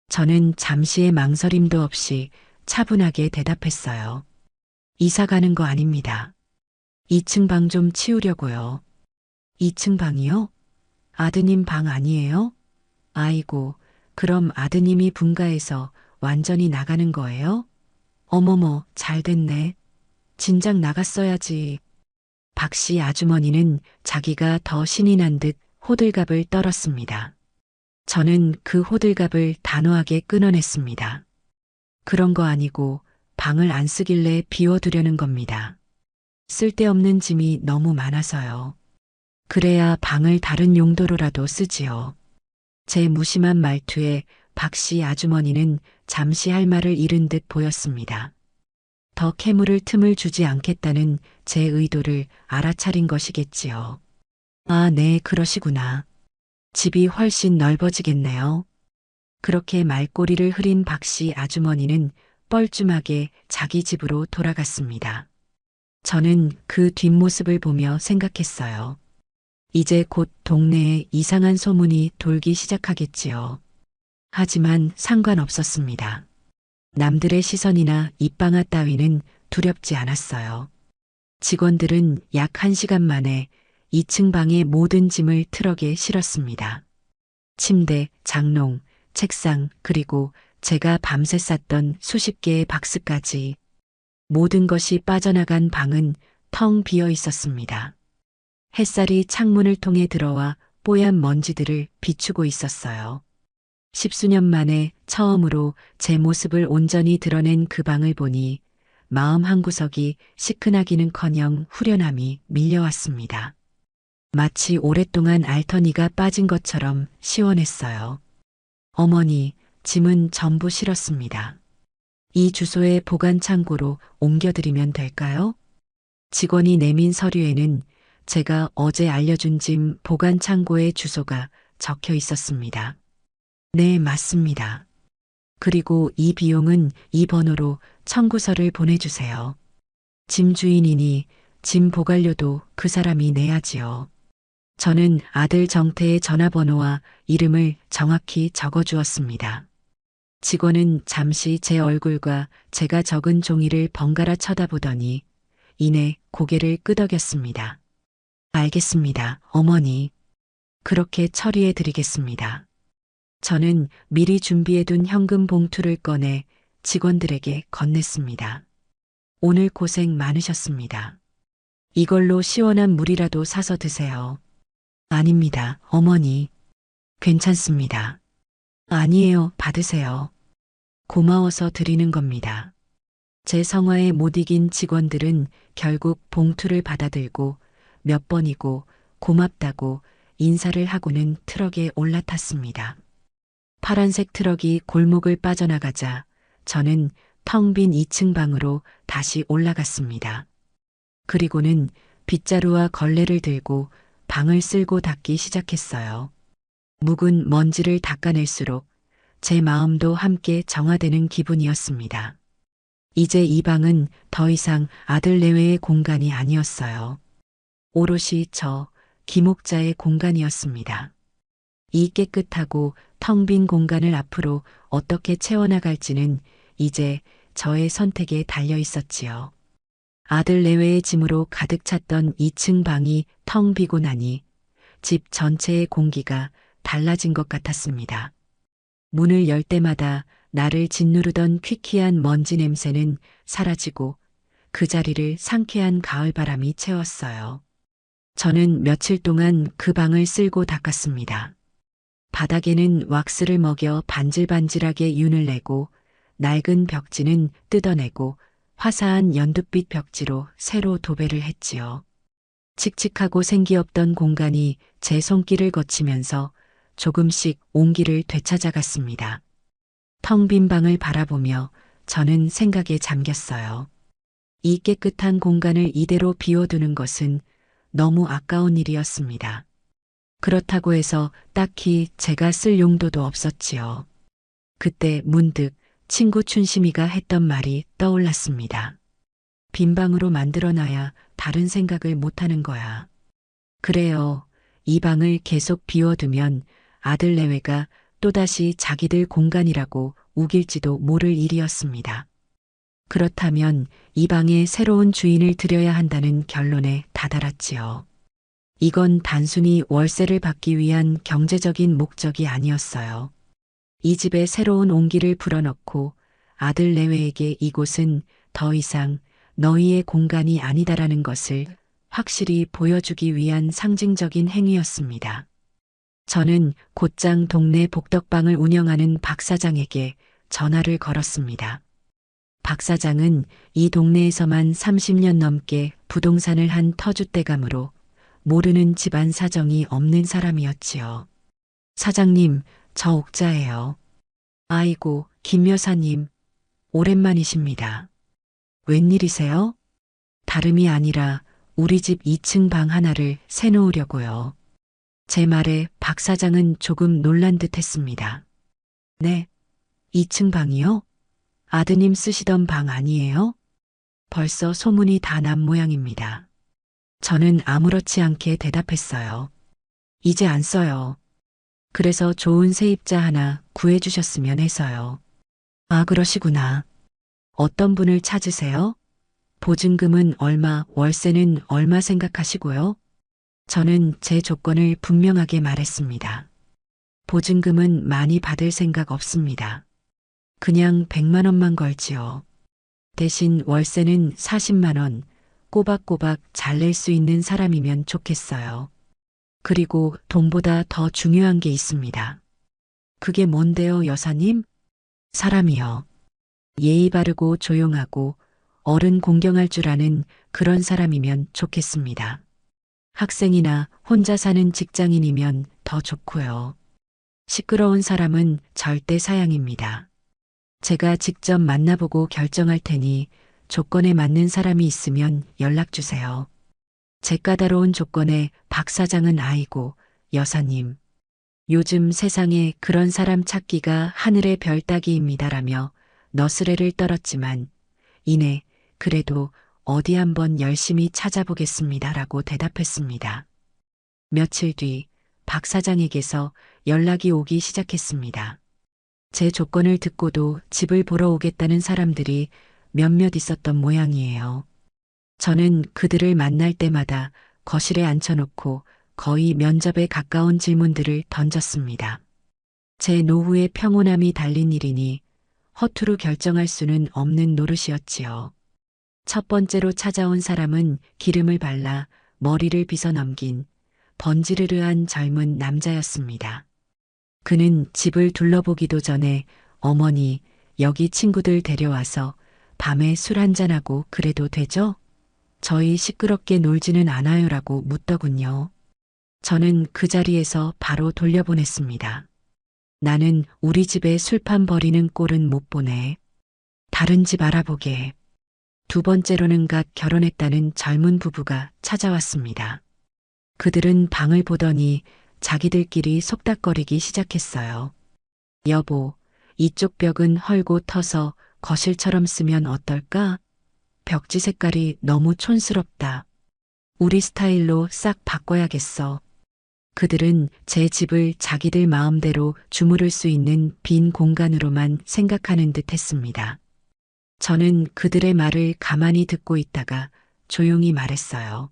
저는 잠시의 망설임도 없이 차분하게 대답했어요. 이사 가는 거 아닙니다. 2층 방 좀 치우려고요. 2층 방이요? 아드님 방 아니에요? 아이고, 그럼 아드님이 분가해서 완전히 나가는 거예요? 어머머, 잘 됐네. 진작 나갔어야지. 박 씨 아주머니는 자기가 더 신이 난 듯 호들갑을 떨었습니다. 저는 그 호들갑을 단호하게 끊어냈습니다. 그런 거 아니고 방을 안 쓰길래 비워두려는 겁니다. 쓸데없는 짐이 너무 많아서요. 그래야 방을 다른 용도로라도 쓰지요. 제 무심한 말투에 박 씨 아주머니는 잠시 할 말을 잃은 듯 보였습니다. 더 캐물을 틈을 주지 않겠다는 제 의도를 알아차린 것이겠지요. 아, 네, 그러시구나. 집이 훨씬 넓어지겠네요. 그렇게 말꼬리를 흐린 박 씨 아주머니는 뻘쭘하게 자기 집으로 돌아갔습니다. 저는 그 뒷모습을 보며 생각했어요. 이제 곧 동네에 이상한 소문이 돌기 시작하겠지요. 하지만 상관없었습니다. 남들의 시선이나 입방아 따위는 두렵지 않았어요. 직원들은 약 1시간 만에 2층 방의 모든 짐을 트럭에 실었습니다. 침대, 장롱, 책상, 그리고 제가 밤새 쌌던 수십 개의 박스까지 모든 것이 빠져나간 방은 텅 비어 있었습니다. 햇살이 창문을 통해 들어와 뽀얀 먼지들을 비추고 있었어요. 10수년 만에 처음으로 제 모습을 온전히 드러낸 그 방을 보니 마음 한구석이 시큰하기는커녕 후련함이 밀려왔습니다. 마치 오랫동안 앓더니가 빠진 것처럼 시원했어요. 어머니, 짐은 전부 실었습니다. 이 주소의 보관 창고로 옮겨드리면 될까요? 직원이 내민 서류에는 제가 어제 알려준 짐 보관 창고의 주소가 적혀 있었습니다. 네, 맞습니다. 그리고 이 비용은 이 번호로 청구서를 보내주세요. 짐 주인이니 짐 보관료도 그 사람이 내야지요. 저는 아들 정태의 전화번호와 이름을 정확히 적어주었습니다. 직원은 잠시 제 얼굴과 제가 적은 종이를 번갈아 쳐다보더니 이내 고개를 끄덕였습니다. 알겠습니다, 어머니. 그렇게 처리해 드리겠습니다. 저는 미리 준비해둔 현금 봉투를 꺼내 직원들에게 건넸습니다. 오늘 고생 많으셨습니다. 이걸로 시원한 물이라도 사서 드세요. 아닙니다, 어머니. 괜찮습니다. 아니에요, 받으세요. 고마워서 드리는 겁니다. 제 성화에 못 이긴 직원들은 결국 봉투를 받아들고 몇 번이고 고맙다고 인사를 하고는 트럭에 올라탔습니다. 파란색 트럭이 골목을 빠져나가자 저는 텅 빈 2층 방으로 다시 올라갔습니다. 그리고는 빗자루와 걸레를 들고 방을 쓸고 닦기 시작했어요. 묵은 먼지를 닦아낼수록 제 마음도 함께 정화되는 기분이었습니다. 이제 이 방은 더 이상 아들 내외의 공간이 아니었어요. 오롯이 저 김옥자의 공간이었습니다. 이 깨끗하고 텅 빈 공간을 앞으로 어떻게 채워나갈지는 이제 저의 선택에 달려 있었지요. 아들 내외의 짐으로 가득 찼던 2층 방이 텅 비고 나니 집 전체의 공기가 달라진 것 같았습니다. 문을 열 때마다 나를 짓누르던 퀴퀴한 먼지 냄새는 사라지고 그 자리를 상쾌한 가을바람이 채웠어요. 저는 며칠 동안 그 방을 쓸고 닦았습니다. 바닥에는 왁스를 먹여 반질반질하게 윤을 내고 낡은 벽지는 뜯어내고 화사한 연두빛 벽지로 새로 도배를 했지요. 칙칙하고 생기 없던 공간이 제 손길을 거치면서 조금씩 온기를 되찾아갔습니다. 텅 빈 방을 바라보며 저는 생각에 잠겼어요. 이 깨끗한 공간을 이대로 비워두는 것은 너무 아까운 일이었습니다. 그렇다고 해서 딱히 제가 쓸 용도도 없었지요. 그때 문득 친구 춘심이가 했던 말이 떠올랐습니다. 빈 방으로 만들어놔야 다른 생각을 못하는 거야. 그래요. 이 방을 계속 비워두면 아들 내외가 또다시 자기들 공간이라고 우길지도 모를 일이었습니다. 그렇다면 이 방에 새로운 주인을 들여야 한다는 결론에 다다랐지요. 이건 단순히 월세를 받기 위한 경제적인 목적이 아니었어요. 이 집에 새로운 온기를 불어넣고 아들 내외에게 이곳은 더 이상 너희의 공간이 아니다라는 것을 확실히 보여주기 위한 상징적인 행위였습니다. 저는 곧장 동네 복덕방을 운영하는 박 사장에게 전화를 걸었습니다. 박 사장은 이 동네에서만 30년 넘게 부동산을 한 터줏대감으로 모르는 집안 사정이 없는 사람이었지요. 사장님, 저 옥자예요. 아이고, 김 여사님, 오랜만이십니다. 웬일이세요? 다름이 아니라 우리 집 2층 방 하나를 새놓으려고요. 제 말에 박 사장은 조금 놀란 듯 했습니다. 네, 2층 방이요? 아드님 쓰시던 방 아니에요? 벌써 소문이 다 난 모양입니다. 저는 아무렇지 않게 대답했어요. 이제 안 써요. 그래서 좋은 세입자 하나 구해주셨으면 해서요. 아, 그러시구나. 어떤 분을 찾으세요? 보증금은 얼마, 월세는 얼마 생각하시고요? 저는 제 조건을 분명하게 말했습니다. 보증금은 많이 받을 생각 없습니다. 그냥 100만 원만 걸지요. 대신 월세는 40만 원 꼬박꼬박 잘 낼 수 있는 사람이면 좋겠어요. 그리고 돈보다 더 중요한 게 있습니다. 그게 뭔데요, 여사님? 사람이요. 예의 바르고 조용하고 어른 공경할 줄 아는 그런 사람이면 좋겠습니다. 학생이나 혼자 사는 직장인이면 더 좋고요. 시끄러운 사람은 절대 사양입니다. 제가 직접 만나보고 결정할 테니 조건에 맞는 사람이 있으면 연락 주세요. 제 까다로운 조건에 박 사장은 아이고, 여사님. 요즘 세상에 그런 사람 찾기가 하늘의 별 따기입니다라며 너스레를 떨었지만 이내 그래도 어디 한번 열심히 찾아보겠습니다라고 대답했습니다. 며칠 뒤 박 사장에게서 연락이 오기 시작했습니다. 제 조건을 듣고도 집을 보러 오겠다는 사람들이 몇몇 있었던 모양이에요. 저는 그들을 만날 때마다 거실에 앉혀놓고 거의 면접에 가까운 질문들을 던졌습니다. 제 노후의 평온함이 달린 일이니 허투루 결정할 수는 없는 노릇이었지요. 첫 번째로 찾아온 사람은 기름을 발라 머리를 빗어 넘긴 번지르르한 젊은 남자였습니다. 그는 집을 둘러보기도 전에 어머니, 여기 친구들 데려와서 밤에 술 한잔하고 그래도 되죠? 저희 시끄럽게 놀지는 않아요라고 묻더군요. 저는 그 자리에서 바로 돌려보냈습니다. 나는 우리 집에 술판 버리는 꼴은 못 보네. 다른 집 알아보게. 두 번째로는 갓 결혼했다는 젊은 부부가 찾아왔습니다. 그들은 방을 보더니 자기들끼리 속닥거리기 시작했어요. 여보, 이쪽 벽은 헐고 터서 거실처럼 쓰면 어떨까? 벽지 색깔이 너무 촌스럽다. 우리 스타일로 싹 바꿔야겠어. 그들은 제 집을 자기들 마음대로 주무를 수 있는 빈 공간으로만 생각하는 듯 했습니다. 저는 그들의 말을 가만히 듣고 있다가 조용히 말했어요.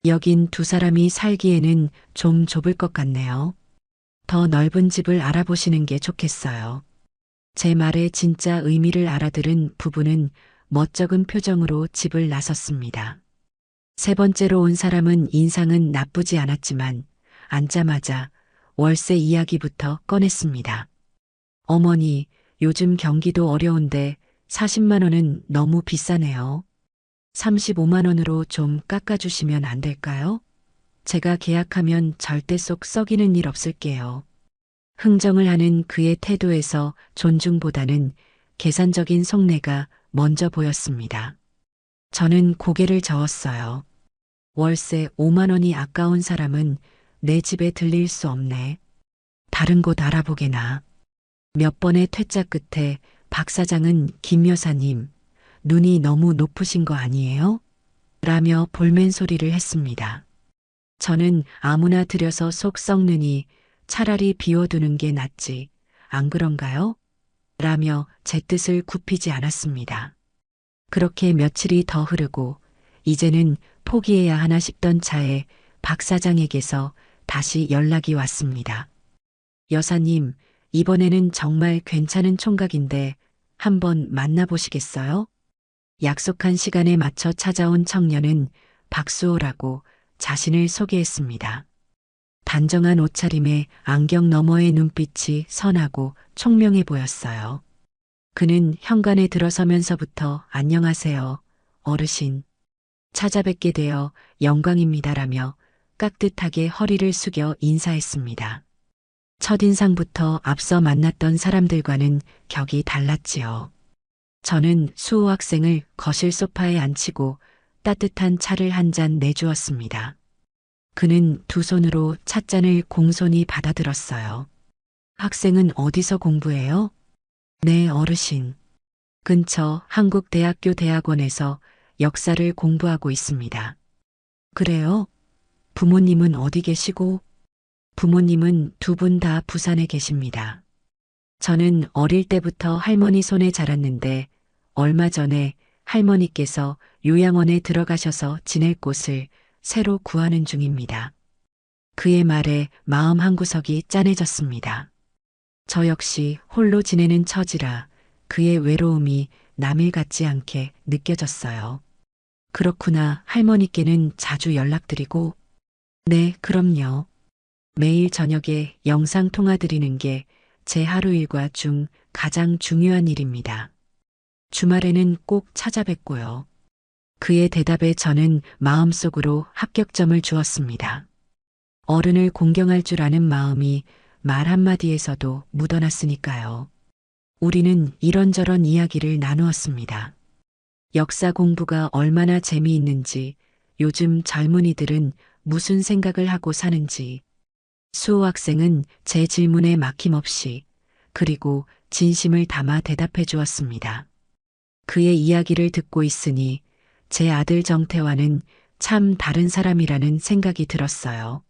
여긴 두 사람이 살기에는 좀 좁을 것 같네요. 더 넓은 집을 알아보시는 게 좋겠어요. 제 말의 진짜 의미를 알아들은 부부는 멋쩍은 표정으로 집을 나섰습니다. 세 번째로 온 사람은 인상은 나쁘지 않았지만 앉자마자 월세 이야기부터 꺼냈습니다. 어머니, 요즘 경기도 어려운데 40만 원은 너무 비싸네요. 35만 원으로 좀 깎아주시면 안 될까요? 제가 계약하면 절대 속 썩이는 일 없을게요. 흥정을 하는 그의 태도에서 존중보다는 계산적인 속내가 먼저 보였습니다. 저는 고개를 저었어요. 월세 5만 원이 아까운 사람은 내 집에 들릴 수 없네. 다른 곳 알아보게나. 몇 번의 퇴짜 끝에 박 사장은 김 여사님, 눈이 너무 높으신 거 아니에요? 라며 볼멘 소리를 했습니다. 저는 아무나 들여서 속 썩느니 차라리 비워두는 게 낫지, 안 그런가요? 라며 제 뜻을 굽히지 않았습니다. 그렇게 며칠이 더 흐르고 이제는 포기해야 하나 싶던 차에 박 사장에게서 다시 연락이 왔습니다. 여사님, 이번에는 정말 괜찮은 총각인데 한번 만나보시겠어요? 약속한 시간에 맞춰 찾아온 청년은 박수호라고 자신을 소개했습니다. 단정한 옷차림에 안경 너머의 눈빛이 선하고 총명해 보였어요. 그는 현관에 들어서면서부터 안녕하세요, 어르신. 찾아뵙게 되어 영광입니다라며 깍듯하게 허리를 숙여 인사했습니다. 첫인상부터 앞서 만났던 사람들과는 격이 달랐지요. 저는 수호 학생을 거실 소파에 앉히고 따뜻한 차를 한 잔 내주었습니다. 그는 두 손으로 찻잔을 공손히 받아들었어요. 학생은 어디서 공부해요? 네, 어르신. 근처 한국대학교 대학원에서 역사를 공부하고 있습니다. 그래요? 부모님은 어디 계시고? 부모님은 두 분 다 부산에 계십니다. 저는 어릴 때부터 할머니 손에 자랐는데 얼마 전에 할머니께서 요양원에 들어가셔서 지낼 곳을 새로 구하는 중입니다. 그의 말에 마음 한구석이 짠해졌습니다. 저 역시 홀로 지내는 처지라 그의 외로움이 남일 같지 않게 느껴졌어요. 그렇구나. 할머니께는 자주 연락드리고? 네, 그럼요. 매일 저녁에 영상 통화 드리는 게 제 하루 일과 중 가장 중요한 일입니다. 주말에는 꼭 찾아뵙고요. 그의 대답에 저는 마음속으로 합격점을 주었습니다. 어른을 공경할 줄 아는 마음이 말 한마디에서도 묻어났으니까요. 우리는 이런저런 이야기를 나누었습니다. 역사 공부가 얼마나 재미있는지, 요즘 젊은이들은 무슨 생각을 하고 사는지, 수호 학생은 제 질문에 막힘없이 그리고 진심을 담아 대답해 주었습니다. 그의 이야기를 듣고 있으니 제 아들 정태와는 참 다른 사람이라는 생각이 들었어요.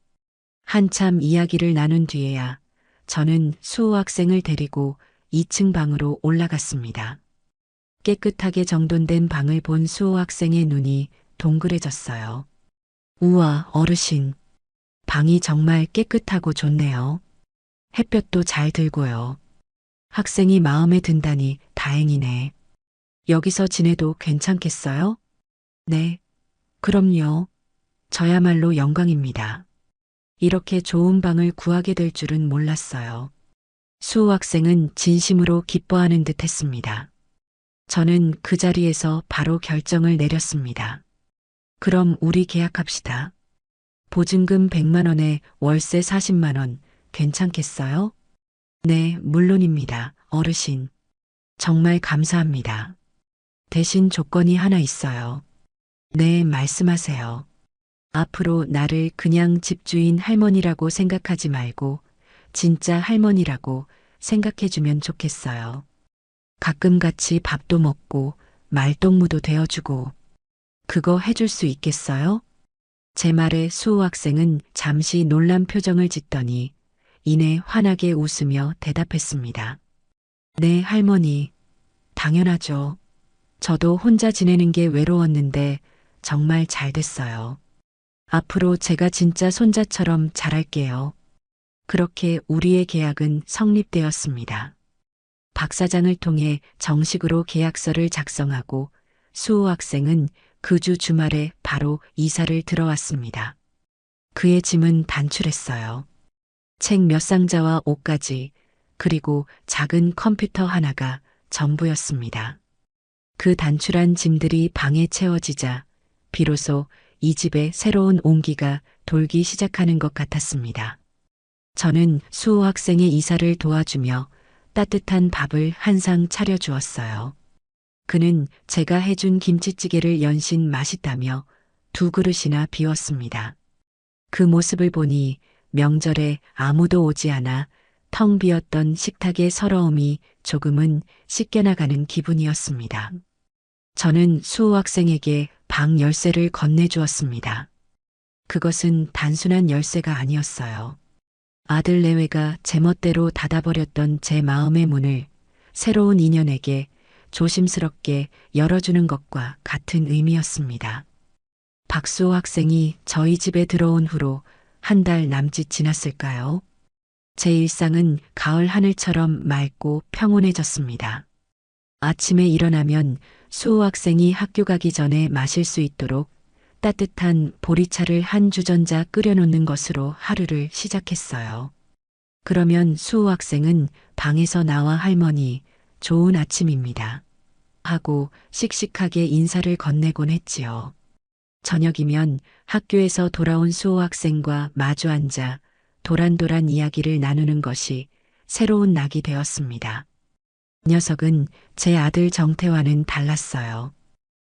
한참 이야기를 나눈 뒤에야 저는 수호 학생을 데리고 2층 방으로 올라갔습니다. 깨끗하게 정돈된 방을 본 수호 학생의 눈이 동그래졌어요. 우와, 어르신. 방이 정말 깨끗하고 좋네요. 햇볕도 잘 들고요. 학생이 마음에 든다니 다행이네. 여기서 지내도 괜찮겠어요? 네, 그럼요. 저야말로 영광입니다. 이렇게 좋은 방을 구하게 될 줄은 몰랐어요. 수호 학생은 진심으로 기뻐하는 듯 했습니다. 저는 그 자리에서 바로 결정을 내렸습니다. 그럼 우리 계약합시다. 보증금 100만 원에 월세 40만 원 괜찮겠어요? 네, 물론입니다, 어르신. 정말 감사합니다. 대신 조건이 하나 있어요. 네, 말씀하세요. 앞으로 나를 그냥 집주인 할머니라고 생각하지 말고 진짜 할머니라고 생각해주면 좋겠어요. 가끔 같이 밥도 먹고 말동무도 되어주고. 그거 해줄 수 있겠어요? 제 말에 수호 학생은 잠시 놀란 표정을 짓더니 이내 환하게 웃으며 대답했습니다. 네, 할머니. 당연하죠. 저도 혼자 지내는 게 외로웠는데 정말 잘 됐어요. 앞으로 제가 진짜 손자처럼 잘할게요. 그렇게 우리의 계약은 성립되었습니다. 박 사장을 통해 정식으로 계약서를 작성하고 수호 학생은 그 주 주말에 바로 이사를 들어왔습니다. 그의 짐은 단출했어요. 책 몇 상자와 옷가지, 그리고 작은 컴퓨터 하나가 전부였습니다. 그 단출한 짐들이 방에 채워지자 비로소 이 집에 새로운 온기가 돌기 시작하는 것 같았습니다. 저는 수호 학생의 이사를 도와주며 따뜻한 밥을 한 상 차려주었어요. 그는 제가 해준 김치찌개를 연신 맛있다며 두 그릇이나 비웠습니다. 그 모습을 보니 명절에 아무도 오지 않아 텅 비었던 식탁의 서러움이 조금은 씻겨나가는 기분이었습니다. 저는 수호 학생에게 방 열쇠를 건네주었습니다. 그것은 단순한 열쇠가 아니었어요. 아들 내외가 제멋대로 닫아버렸던 제 마음의 문을 새로운 인연에게 조심스럽게 열어주는 것과 같은 의미였습니다. 박수호 학생이 저희 집에 들어온 후로 한 달 남짓 지났을까요? 제 일상은 가을 하늘처럼 맑고 평온해졌습니다. 아침에 일어나면 수호 학생이 학교 가기 전에 마실 수 있도록 따뜻한 보리차를 한 주전자 끓여놓는 것으로 하루를 시작했어요. 그러면 수호 학생은 방에서 나와 할머니, 좋은 아침입니다. 하고 씩씩하게 인사를 건네곤 했지요. 저녁이면 학교에서 돌아온 수호 학생과 마주 앉아 도란도란 이야기를 나누는 것이 새로운 낙이 되었습니다. 이 녀석은 제 아들 정태와는 달랐어요.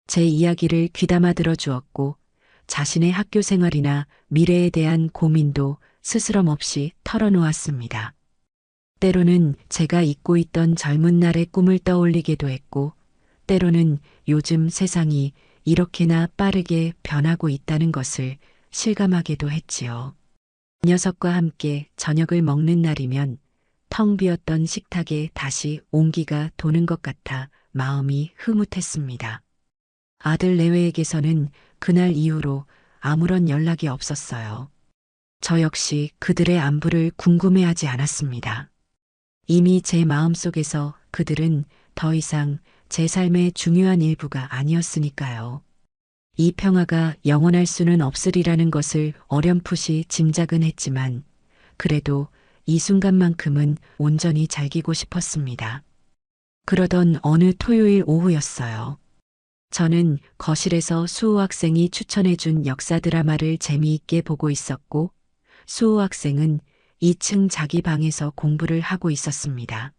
제 이야기를 귀담아 들어주었고 자신의 학교 생활이나 미래에 대한 고민도 스스럼 없이 털어놓았습니다. 때로는 제가 잊고 있던 젊은 날의 꿈을 떠올리기도 했고 때로는 요즘 세상이 이렇게나 빠르게 변하고 있다는 것을 실감하기도 했지요. 이 녀석과 함께 저녁을 먹는 날이면 텅 비었던 식탁에 다시 온기가 도는 것 같아 마음이 흐뭇했습니다. 아들 내외에게서는 그날 이후로 아무런 연락이 없었어요. 저 역시 그들의 안부를 궁금해하지 않았습니다. 이미 제 마음속에서 그들은 더 이상 제 삶의 중요한 일부가 아니었으니까요. 이 평화가 영원할 수는 없으리라는 것을 어렴풋이 짐작은 했지만 그래도 이 순간만큼은 온전히 즐기고 싶었습니다. 그러던 어느 토요일 오후였어요. 저는 거실에서 수호 학생이 추천해준 역사 드라마를 재미있게 보고 있었고 수호 학생은 2층 자기 방에서 공부를 하고 있었습니다.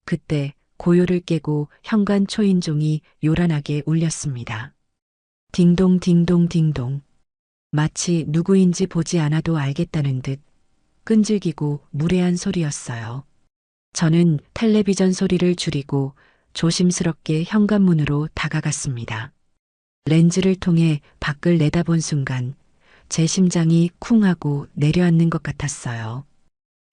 그때 고요를 깨고 현관 초인종이 요란하게 울렸습니다. 딩동 딩동 딩동. 마치 누구인지 보지 않아도 알겠다는 듯 끈질기고 무례한 소리였어요. 저는 텔레비전 소리를 줄이고 조심스럽게 현관문으로 다가갔습니다. 렌즈를 통해 밖을 내다본 순간 제 심장이 쿵 하고 내려앉는 것 같았어요.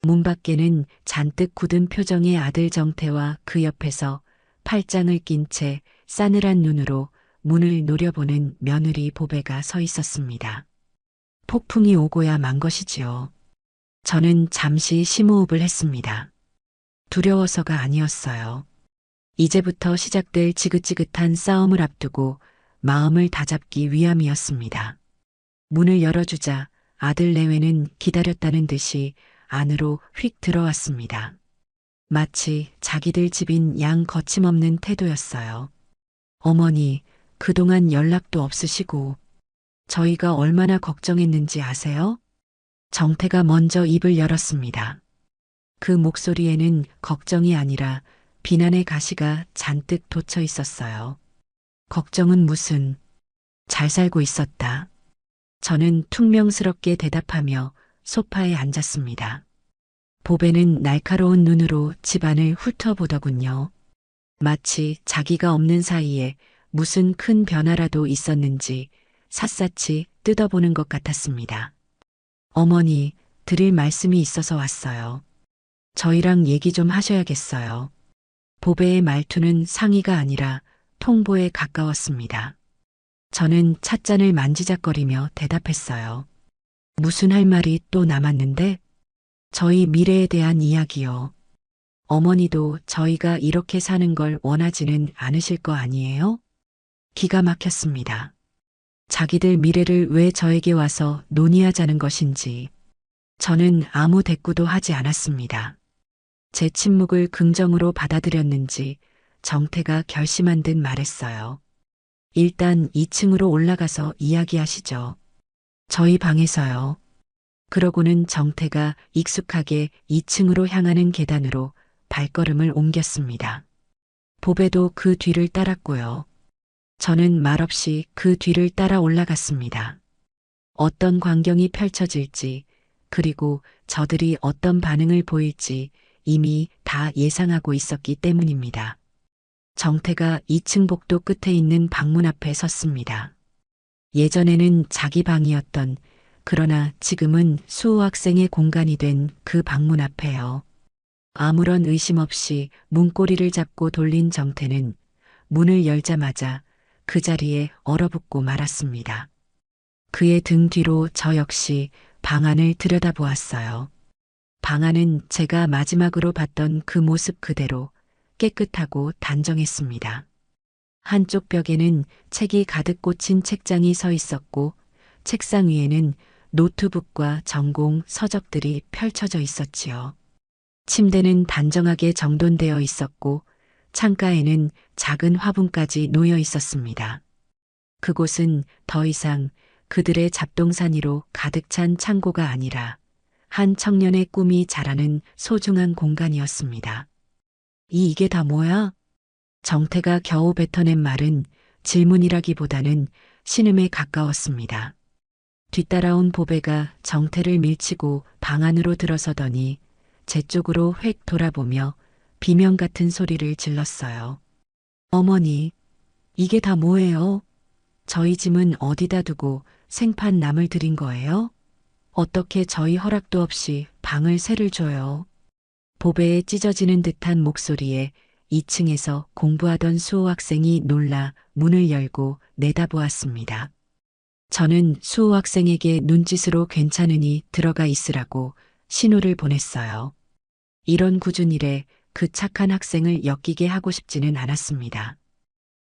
문 밖에는 잔뜩 굳은 표정의 아들 정태와 그 옆에서 팔짱을 낀 채 싸늘한 눈으로 문을 노려보는 며느리 보배가 서 있었습니다. 폭풍이 오고야 만 것이지요. 저는 잠시 심호흡을 했습니다. 두려워서가 아니었어요. 이제부터 시작될 지긋지긋한 싸움을 앞두고 마음을 다잡기 위함이었습니다. 문을 열어주자 아들 내외는 기다렸다는 듯이 안으로 휙 들어왔습니다. 마치 자기들 집인 양 거침없는 태도였어요. 어머니, 그동안 연락도 없으시고 저희가 얼마나 걱정했는지 아세요? 정태가 먼저 입을 열었습니다. 그 목소리에는 걱정이 아니라 비난의 가시가 잔뜩 돋쳐 있었어요. 걱정은 무슨, 잘 살고 있었다. 저는 퉁명스럽게 대답하며 소파에 앉았습니다. 보배는 날카로운 눈으로 집안을 훑어보더군요. 마치 자기가 없는 사이에 무슨 큰 변화라도 있었는지 샅샅이 뜯어보는 것 같았습니다. 어머니, 드릴 말씀이 있어서 왔어요. 저희랑 얘기 좀 하셔야겠어요. 보배의 말투는 상의가 아니라 통보에 가까웠습니다. 저는 찻잔을 만지작거리며 대답했어요. 무슨 할 말이 또 남았는데? 저희 미래에 대한 이야기요. 어머니도 저희가 이렇게 사는 걸 원하지는 않으실 거 아니에요? 기가 막혔습니다. 자기들 미래를 왜 저에게 와서 논의하자는 것인지. 저는 아무 대꾸도 하지 않았습니다. 제 침묵을 긍정으로 받아들였는지 정태가 결심한 듯 말했어요. 일단 2층으로 올라가서 이야기하시죠. 저희 방에서요. 그러고는 정태가 익숙하게 2층으로 향하는 계단으로 발걸음을 옮겼습니다. 보배도 그 뒤를 따랐고요. 저는 말없이 그 뒤를 따라 올라갔습니다. 어떤 광경이 펼쳐질지, 그리고 저들이 어떤 반응을 보일지 이미 다 예상하고 있었기 때문입니다. 정태가 2층 복도 끝에 있는 방문 앞에 섰습니다. 예전에는 자기 방이었던, 그러나 지금은 수호 학생의 공간이 된 그 방문 앞에요. 아무런 의심 없이 문고리를 잡고 돌린 정태는 문을 열자마자 그 자리에 얼어붙고 말았습니다. 그의 등 뒤로 저 역시 방 안을 들여다보았어요. 방 안은 제가 마지막으로 봤던 그 모습 그대로 깨끗하고 단정했습니다. 한쪽 벽에는 책이 가득 꽂힌 책장이 서 있었고 책상 위에는 노트북과 전공 서적들이 펼쳐져 있었지요. 침대는 단정하게 정돈되어 있었고 창가에는 작은 화분까지 놓여 있었습니다. 그곳은 더 이상 그들의 잡동사니로 가득 찬 창고가 아니라 한 청년의 꿈이 자라는 소중한 공간이었습니다. 이게 다 뭐야? 정태가 겨우 뱉어낸 말은 질문이라기보다는 신음에 가까웠습니다. 뒤따라온 보배가 정태를 밀치고 방 안으로 들어서더니 제 쪽으로 획 돌아보며 비명 같은 소리를 질렀어요. 어머니, 이게 다 뭐예요? 저희 짐은 어디다 두고 생판 남을 들인 거예요? 어떻게 저희 허락도 없이 방을 새를 줘요? 보배에 찢어지는 듯한 목소리에 2층에서 공부하던 수호 학생이 놀라 문을 열고 내다보았습니다. 저는 수호 학생에게 눈짓으로 괜찮으니 들어가 있으라고 신호를 보냈어요. 이런 굳은 일에 그 착한 학생을 엮이게 하고 싶지는 않았습니다.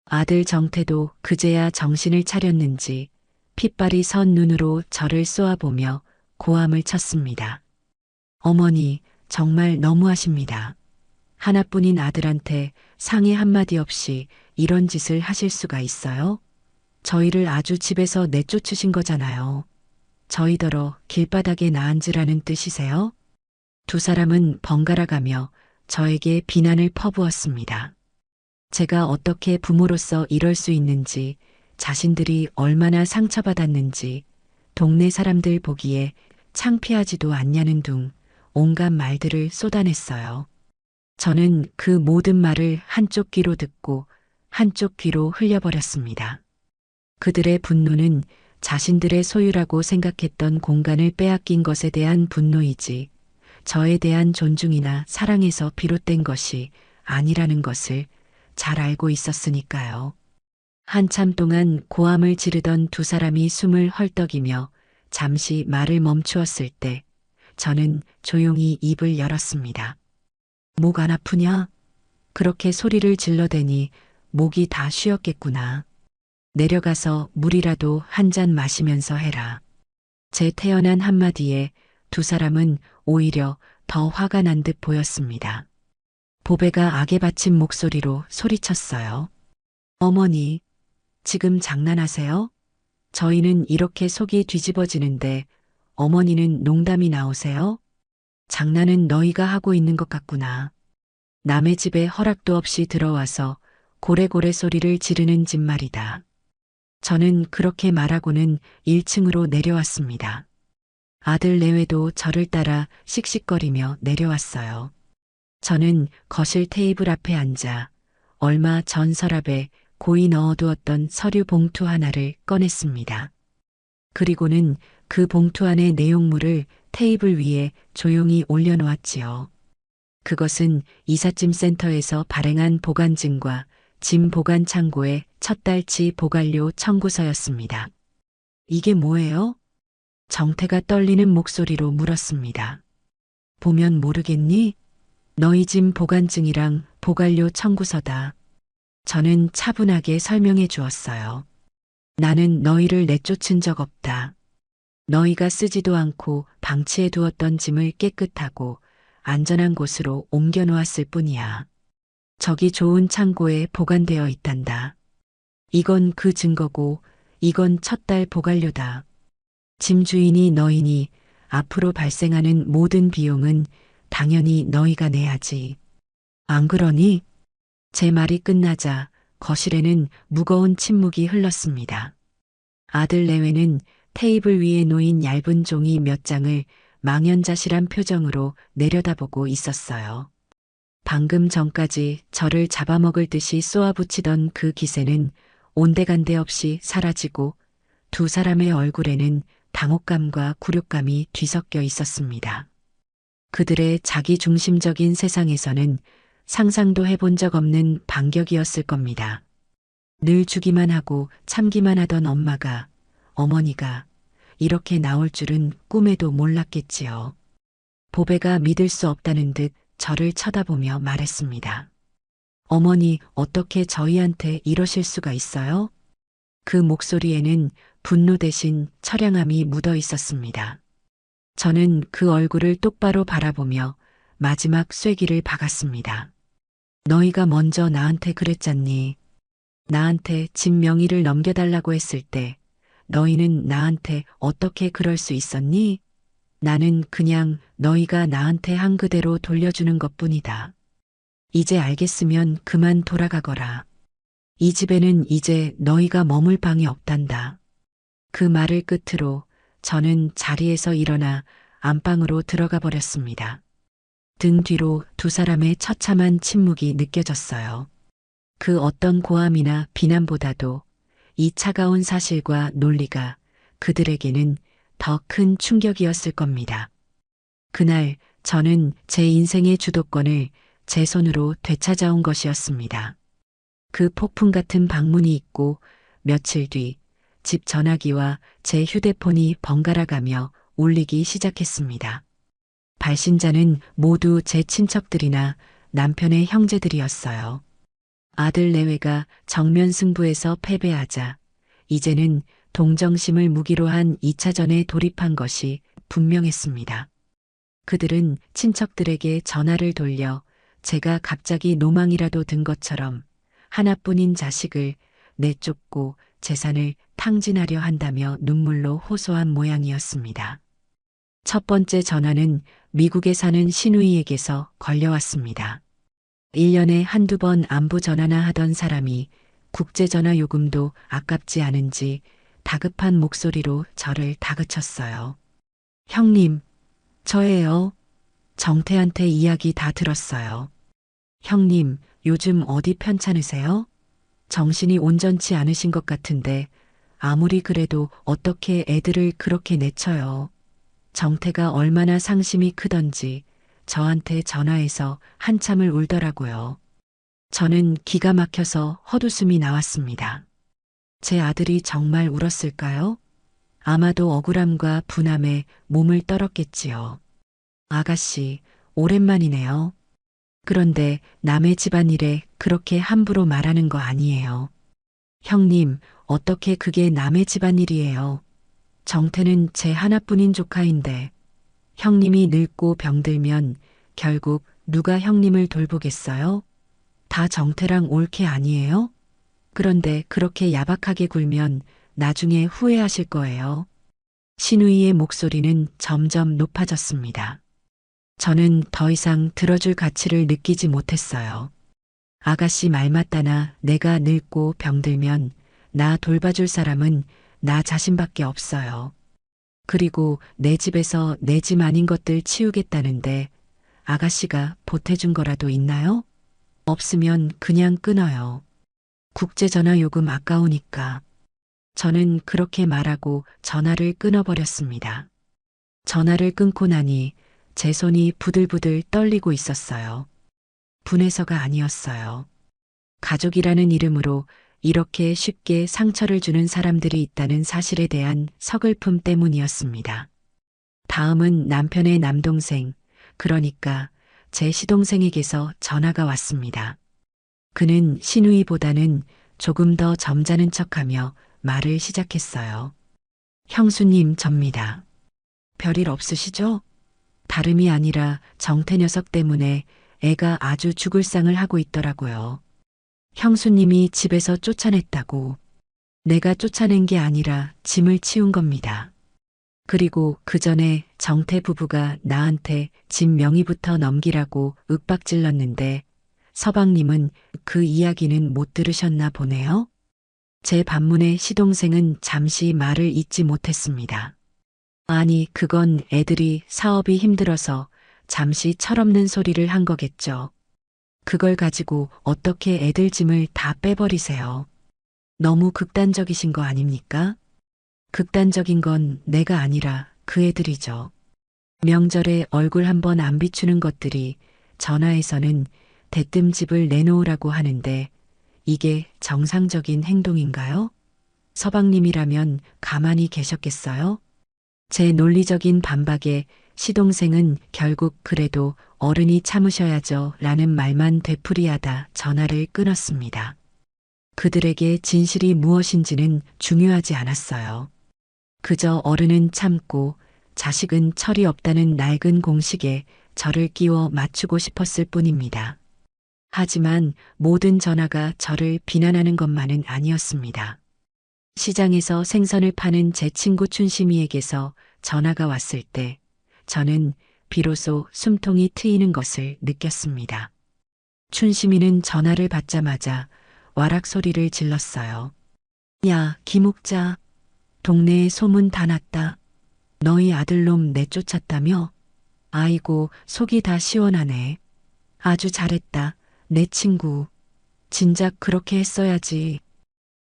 아들 정태도 그제야 정신을 차렸는지 핏발이 선 눈으로 저를 쏘아보며 고함을 쳤습니다. 어머니, 정말 너무하십니다. 하나뿐인 아들한테 상의 한마디 없이 이런 짓을 하실 수가 있어요? 저희를 아주 집에서 내쫓으신 거잖아요. 저희더러 길바닥에 나앉으라는 뜻이세요? 두 사람은 번갈아 가며 저에게 비난을 퍼부었습니다. 제가 어떻게 부모로서 이럴 수 있는지, 자신들이 얼마나 상처받았는지, 동네 사람들 보기에 창피하지도 않냐는 둥 온갖 말들을 쏟아냈어요. 저는 그 모든 말을 한쪽 귀로 듣고 한쪽 귀로 흘려버렸습니다. 그들의 분노는 자신들의 소유라고 생각했던 공간을 빼앗긴 것에 대한 분노이지 저에 대한 존중이나 사랑에서 비롯된 것이 아니라는 것을 잘 알고 있었으니까요. 한참 동안 고함을 지르던 두 사람이 숨을 헐떡이며 잠시 말을 멈추었을 때 저는 조용히 입을 열었습니다. 목 안 아프냐? 그렇게 소리를 질러대니 목이 다 쉬었겠구나. 내려가서 물이라도 한 잔 마시면서 해라. 제 태연한 한마디에 두 사람은 오히려 더 화가 난 듯 보였습니다. 보배가 악에 받친 목소리로 소리쳤어요. 어머니, 지금 장난하세요? 저희는 이렇게 속이 뒤집어지는데 어머니는 농담이 나오세요? 장난은 너희가 하고 있는 것 같구나. 남의 집에 허락도 없이 들어와서 고래고래 소리를 지르는 짓 말이다. 저는 그렇게 말하고는 1층으로 내려왔습니다. 아들 내외도 저를 따라 씩씩거리며 내려왔어요. 저는 거실 테이블 앞에 앉아 얼마 전 서랍에 고이 넣어두었던 서류 봉투 하나를 꺼냈습니다. 그리고는 그 봉투 안의 내용물을 테이블 위에 조용히 올려놓았지요. 그것은 이삿짐 센터에서 발행한 보관증과 짐 보관 창고의 첫 달치 보관료 청구서였습니다. 이게 뭐예요? 정태가 떨리는 목소리로 물었습니다. 보면 모르겠니? 너희 짐 보관증이랑 보관료 청구서다. 저는 차분하게 설명해 주었어요. 나는 너희를 내쫓은 적 없다. 너희가 쓰지도 않고 방치해 두었던 짐을 깨끗하고 안전한 곳으로 옮겨 놓았을 뿐이야. 저기 좋은 창고에 보관되어 있단다. 이건 그 증거고 이건 첫 달 보관료다. 짐 주인이 너희니 앞으로 발생하는 모든 비용은 당연히 너희가 내야지. 안 그러니? 제 말이 끝나자 거실에는 무거운 침묵이 흘렀습니다. 아들 내외는 테이블 위에 놓인 얇은 종이 몇 장을 망연자실한 표정으로 내려다보고 있었어요. 방금 전까지 저를 잡아먹을 듯이 쏘아붙이던 그 기세는 온데간데 없이 사라지고 두 사람의 얼굴에는 당혹감과 굴욕감이 뒤섞여 있었습니다. 그들의 자기중심적인 세상에서는 상상도 해본 적 없는 반격이었을 겁니다. 늘 주기만 하고 참기만 하던 엄마가, 어머니가 이렇게 나올 줄은 꿈에도 몰랐겠지요. 보배가 믿을 수 없다는 듯 저를 쳐다보며 말했습니다. 어머니, 어떻게 저희한테 이러실 수가 있어요? 그 목소리에는 분노 대신 처량함이 묻어 있었습니다. 저는 그 얼굴을 똑바로 바라보며 마지막 쐐기를 박았습니다. 너희가 먼저 나한테 그랬잖니. 나한테 집 명의를 넘겨달라고 했을 때 너희는 나한테 어떻게 그럴 수 있었니? 나는 그냥 너희가 나한테 한 그대로 돌려주는 것뿐이다. 이제 알겠으면 그만 돌아가거라. 이 집에는 이제 너희가 머물 방이 없단다. 그 말을 끝으로 저는 자리에서 일어나 안방으로 들어가 버렸습니다. 등 뒤로 두 사람의 처참한 침묵이 느껴졌어요. 그 어떤 고함이나 비난보다도 이 차가운 사실과 논리가 그들에게는 더 큰 충격이었을 겁니다. 그날 저는 제 인생의 주도권을 제 손으로 되찾아온 것이었습니다. 그 폭풍 같은 방문이 있고 며칠 뒤 집 전화기와 제 휴대폰이 번갈아 가며 울리기 시작했습니다. 발신자는 모두 제 친척들이나 남편의 형제들이었어요. 아들 내외가 정면 승부에서 패배하자 이제는 동정심을 무기로 한 2차전에 돌입한 것이 분명했습니다. 그들은 친척들에게 전화를 돌려 제가 갑자기 노망이라도 든 것처럼 하나뿐인 자식을 내쫓고 재산을 탕진하려 한다며 눈물로 호소한 모양이었습니다. 첫 번째 전화는 미국에 사는 시누이에게서 걸려왔습니다. 1년에 한두 번 안부 전화나 하던 사람이 국제전화 요금도 아깝지 않은지 다급한 목소리로 저를 다그쳤어요. 형님, 저예요. 정태한테 이야기 다 들었어요. 형님, 요즘 어디 편찮으세요? 정신이 온전치 않으신 것 같은데 아무리 그래도 어떻게 애들을 그렇게 내쳐요. 정태가 얼마나 상심이 크던지 저한테 전화해서 한참을 울더라고요. 저는 기가 막혀서 헛웃음이 나왔습니다. 제 아들이 정말 울었을까요? 아마도 억울함과 분함에 몸을 떨었겠지요. 아가씨, 오랜만이네요. 그런데 남의 집안일에 그렇게 함부로 말하는 거 아니에요. 형님, 어떻게 그게 남의 집안일이에요? 정태는 제 하나뿐인 조카인데 형님이 늙고 병들면 결국 누가 형님을 돌보겠어요? 다 정태랑 옳게 아니에요? 그런데 그렇게 야박하게 굴면 나중에 후회하실 거예요. 신우이의 목소리는 점점 높아졌습니다. 저는 더 이상 들어줄 가치를 느끼지 못했어요. 아가씨 말 맞다나 내가 늙고 병들면 나 돌봐줄 사람은 나 자신밖에 없어요. 그리고 내 집에서 내 집 아닌 것들 치우겠다는데 아가씨가 보태준 거라도 있나요? 없으면 그냥 끊어요. 국제전화 요금 아까우니까. 저는 그렇게 말하고 전화를 끊어버렸습니다. 전화를 끊고 나니 제 손이 부들부들 떨리고 있었어요. 분해서가 아니었어요. 가족이라는 이름으로 이렇게 쉽게 상처를 주는 사람들이 있다는 사실에 대한 서글픔 때문이었습니다. 다음은 남편의 남동생, 그러니까 제 시동생에게서 전화가 왔습니다. 그는 시누이보다는 조금 더 점잖은 척하며 말을 시작했어요. 형수님 접니다. 별일 없으시죠? 다름이 아니라 정태 녀석 때문에 애가 아주 죽을 상을 하고 있더라고요. 형수님이 집에서 쫓아냈다고. 내가 쫓아낸 게 아니라 짐을 치운 겁니다. 그리고 그 전에 정태 부부가 나한테 집 명의부터 넘기라고 윽박질렀는데 서방님은 그 이야기는 못 들으셨나 보네요. 제 반문에 시동생은 잠시 말을 잇지 못했습니다. 아니, 그건 애들이 사업이 힘들어서 잠시 철없는 소리를 한 거겠죠. 그걸 가지고 어떻게 애들 짐을 다 빼버리세요. 너무 극단적이신 거 아닙니까? 극단적인 건 내가 아니라 그 애들이죠. 명절에 얼굴 한번 안 비추는 것들이 전화에서는 대뜸 집을 내놓으라고 하는데 이게 정상적인 행동인가요? 서방님이라면 가만히 계셨겠어요? 제 논리적인 반박에 시동생은 결국 그래도 어른이 참으셔야죠 라는 말만 되풀이하다 전화를 끊었습니다. 그들에게 진실이 무엇인지는 중요하지 않았어요. 그저 어른은 참고 자식은 철이 없다는 낡은 공식에 저를 끼워 맞추고 싶었을 뿐입니다. 하지만 모든 전화가 저를 비난하는 것만은 아니었습니다. 시장에서 생선을 파는 제 친구 춘심이에게서 전화가 왔을 때 저는 비로소 숨통이 트이는 것을 느꼈습니다. 춘심이는 전화를 받자마자 와락 소리를 질렀어요. 야, 김옥자. 동네에 소문 다 났다. 너희 아들놈 내쫓았다며? 아이고, 속이 다 시원하네. 아주 잘했다. 내 친구. 진작 그렇게 했어야지.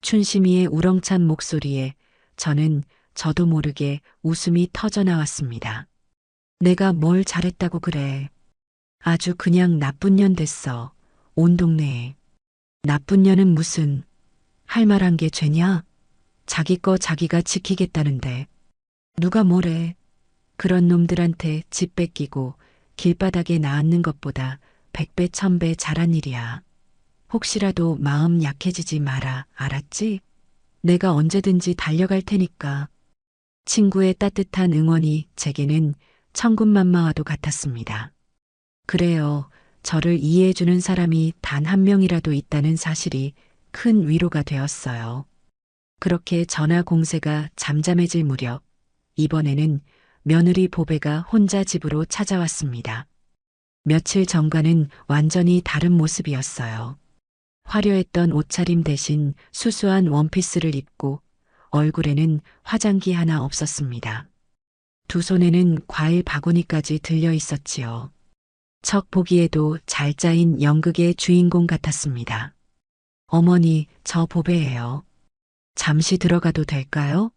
춘심이의 우렁찬 목소리에 저는 저도 모르게 웃음이 터져 나왔습니다. 내가 뭘 잘했다고 그래. 아주 그냥 나쁜 년 됐어. 온 동네에. 나쁜 년은 무슨, 할 만한 게 죄냐? 자기 거 자기가 지키겠다는데. 누가 뭐래. 그런 놈들한테 집 뺏기고 길바닥에 나앉는 것보다 100배 1000배 잘한 일이야. 혹시라도 마음 약해지지 마라. 알았지? 내가 언제든지 달려갈 테니까. 친구의 따뜻한 응원이 제게는 천군만마와도 같았습니다. 그래요. 저를 이해해주는 사람이 단 한 명이라도 있다는 사실이 큰 위로가 되었어요. 그렇게 전화 공세가 잠잠해질 무렵 이번에는 며느리 보배가 혼자 집으로 찾아왔습니다. 며칠 전과는 완전히 다른 모습이었어요. 화려했던 옷차림 대신 수수한 원피스를 입고 얼굴에는 화장기 하나 없었습니다. 두 손에는 과일 바구니까지 들려 있었지요. 척 보기에도 잘 짜인 연극의 주인공 같았습니다. 어머니, 저 보배예요. 잠시 들어가도 될까요?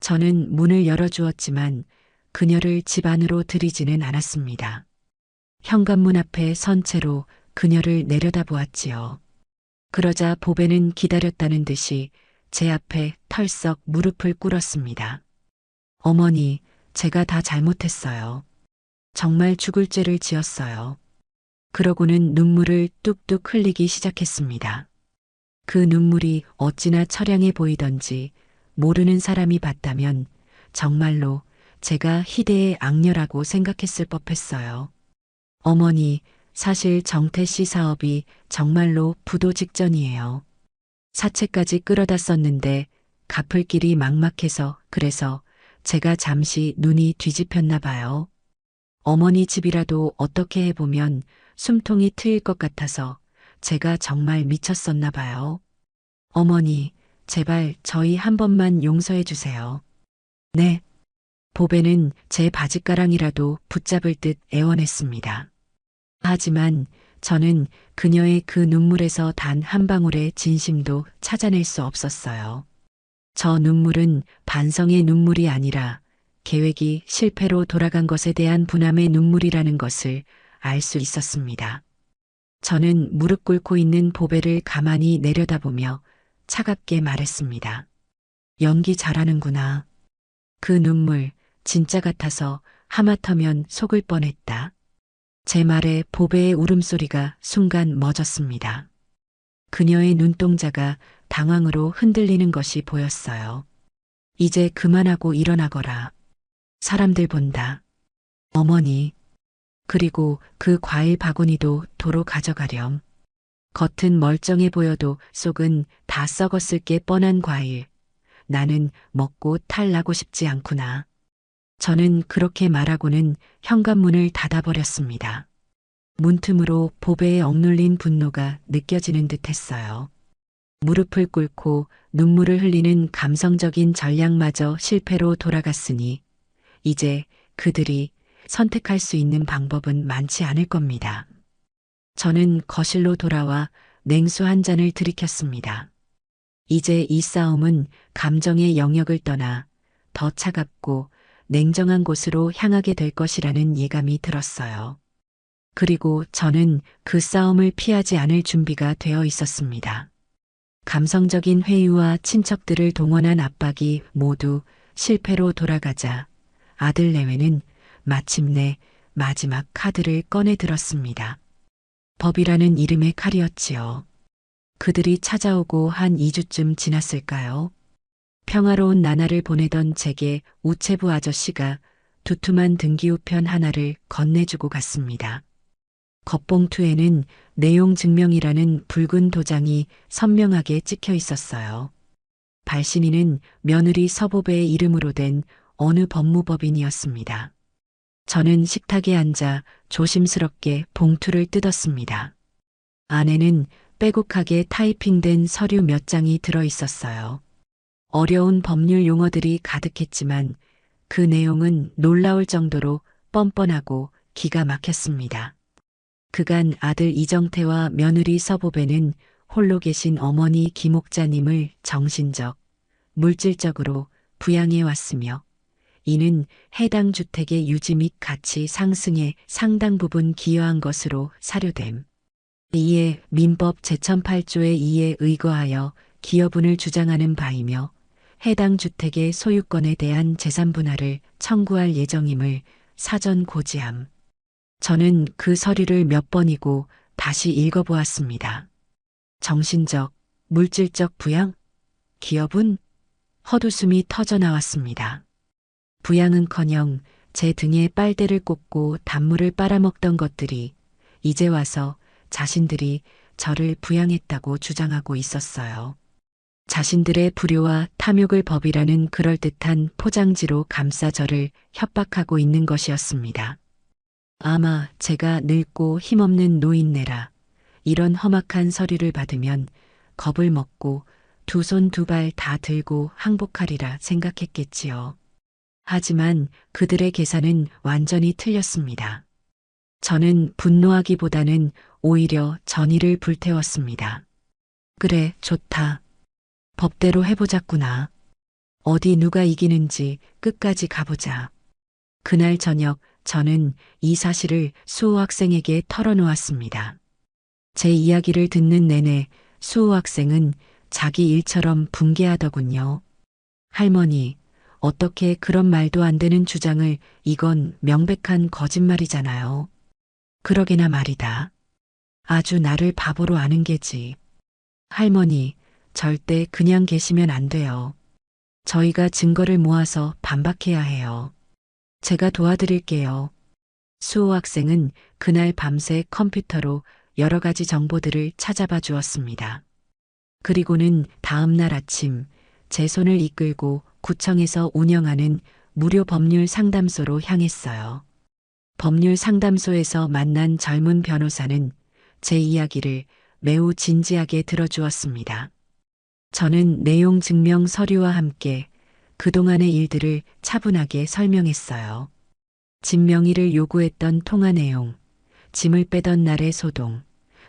저는 문을 열어주었지만 그녀를 집 안으로 들이지는 않았습니다. 현관문 앞에 선 채로 그녀를 내려다보았지요. 그러자 보배는 기다렸다는 듯이 제 앞에 털썩 무릎을 꿇었습니다. 어머니, 제가 다 잘못했어요. 정말 죽을 죄를 지었어요. 그러고는 눈물을 뚝뚝 흘리기 시작했습니다. 그 눈물이 어찌나 처량해 보이던지 모르는 사람이 봤다면 정말로 제가 희대의 악녀라고 생각했을 법했어요. 어머니, 사실 정태 씨 사업이 정말로 부도 직전이에요. 사채까지 끌어다 썼는데 갚을 길이 막막해서 그래서 제가 잠시 눈이 뒤집혔나 봐요. 어머니 집이라도 어떻게 해보면 숨통이 트일 것 같아서 제가 정말 미쳤었나 봐요. 어머니, 제발 저희 한 번만 용서해 주세요. 네. 보배는 제 바짓가랑이라도 붙잡을 듯 애원했습니다. 하지만 저는 그녀의 그 눈물에서 단 한 방울의 진심도 찾아낼 수 없었어요. 저 눈물은 반성의 눈물이 아니라 계획이 실패로 돌아간 것에 대한 분함의 눈물이라는 것을 알 수 있었습니다. 저는 무릎 꿇고 있는 보배를 가만히 내려다보며 차갑게 말했습니다. 연기 잘하는구나. 그 눈물 진짜 같아서 하마터면 속을 뻔했다. 제 말에 보배의 울음소리가 순간 멎었습니다. 그녀의 눈동자가 당황으로 흔들리는 것이 보였어요. 이제 그만하고 일어나거라. 사람들 본다. 어머니. 그리고 그 과일 바구니도 도로 가져가렴. 겉은 멀쩡해 보여도 속은 다 썩었을 게 뻔한 과일. 나는 먹고 탈나고 싶지 않구나. 저는 그렇게 말하고는 현관문을 닫아버렸습니다. 문틈으로 보배에 억눌린 분노가 느껴지는 듯 했어요. 무릎을 꿇고 눈물을 흘리는 감성적인 전략마저 실패로 돌아갔으니 이제 그들이 선택할 수 있는 방법은 많지 않을 겁니다. 저는 거실로 돌아와 냉수 한 잔을 들이켰습니다. 이제 이 싸움은 감정의 영역을 떠나 더 차갑고 냉정한 곳으로 향하게 될 것이라는 예감이 들었어요. 그리고 저는 그 싸움을 피하지 않을 준비가 되어 있었습니다. 감성적인 회유와 친척들을 동원한 압박이 모두 실패로 돌아가자 아들 내외는 마침내 마지막 카드를 꺼내 들었습니다. 법이라는 이름의 칼이었지요. 그들이 찾아오고 한 2주쯤 지났을까요? 평화로운 나날을 보내던 제게 우체부 아저씨가 두툼한 등기우편 하나를 건네주고 갔습니다. 겉봉투에는 내용 증명이라는 붉은 도장이 선명하게 찍혀 있었어요. 발신인은 며느리 서보배의 이름으로 된 어느 법무법인이었습니다. 저는 식탁에 앉아 조심스럽게 봉투를 뜯었습니다. 안에는 빼곡하게 타이핑된 서류 몇 장이 들어 있었어요. 어려운 법률 용어들이 가득했지만 그 내용은 놀라울 정도로 뻔뻔하고 기가 막혔습니다. 그간 아들 이정태와 며느리 서보배는 홀로 계신 어머니 김옥자님을 정신적, 물질적으로 부양해 왔으며 이는 해당 주택의 유지 및 가치 상승에 상당 부분 기여한 것으로 사료됨. 이에 민법 제1008조의 2에 의거하여 기여분을 주장하는 바이며 해당 주택의 소유권에 대한 재산 분할을 청구할 예정임을 사전 고지함. 저는 그 서류를 몇 번이고 다시 읽어보았습니다. 정신적, 물질적 부양? 기여분? 헛웃음이 터져나왔습니다. 부양은커녕 제 등에 빨대를 꽂고 단물을 빨아먹던 것들이 이제 와서 자신들이 저를 부양했다고 주장하고 있었어요. 자신들의 불효와 탐욕을 법이라는 그럴듯한 포장지로 감싸 저를 협박하고 있는 것이었습니다. 아마 제가 늙고 힘없는 노인네라 이런 험악한 서류를 받으면 겁을 먹고 두 손 두 발 다 들고 항복하리라 생각했겠지요. 하지만 그들의 계산은 완전히 틀렸습니다. 저는 분노하기보다는 오히려 전의를 불태웠습니다. 그래, 좋다. 법대로 해보자꾸나. 어디 누가 이기는지 끝까지 가보자. 그날 저녁 저는 이 사실을 수호 학생에게 털어놓았습니다. 제 이야기를 듣는 내내 수호 학생은 자기 일처럼 분개하더군요. 할머니, 어떻게 그런 말도 안 되는 주장을, 이건 명백한 거짓말이잖아요. 그러게나 말이다. 아주 나를 바보로 아는 게지. 할머니, 절대 그냥 계시면 안 돼요. 저희가 증거를 모아서 반박해야 해요. 제가 도와드릴게요. 수호 학생은 그날 밤새 컴퓨터로 여러 가지 정보들을 찾아봐 주었습니다. 그리고는 다음 날 아침 제 손을 이끌고 구청에서 운영하는 무료 법률 상담소로 향했어요. 법률 상담소에서 만난 젊은 변호사는 제 이야기를 매우 진지하게 들어주었습니다. 저는 내용 증명 서류와 함께 그동안의 일들을 차분하게 설명했어요. 집 명의를 요구했던 통화 내용, 짐을 빼던 날의 소동,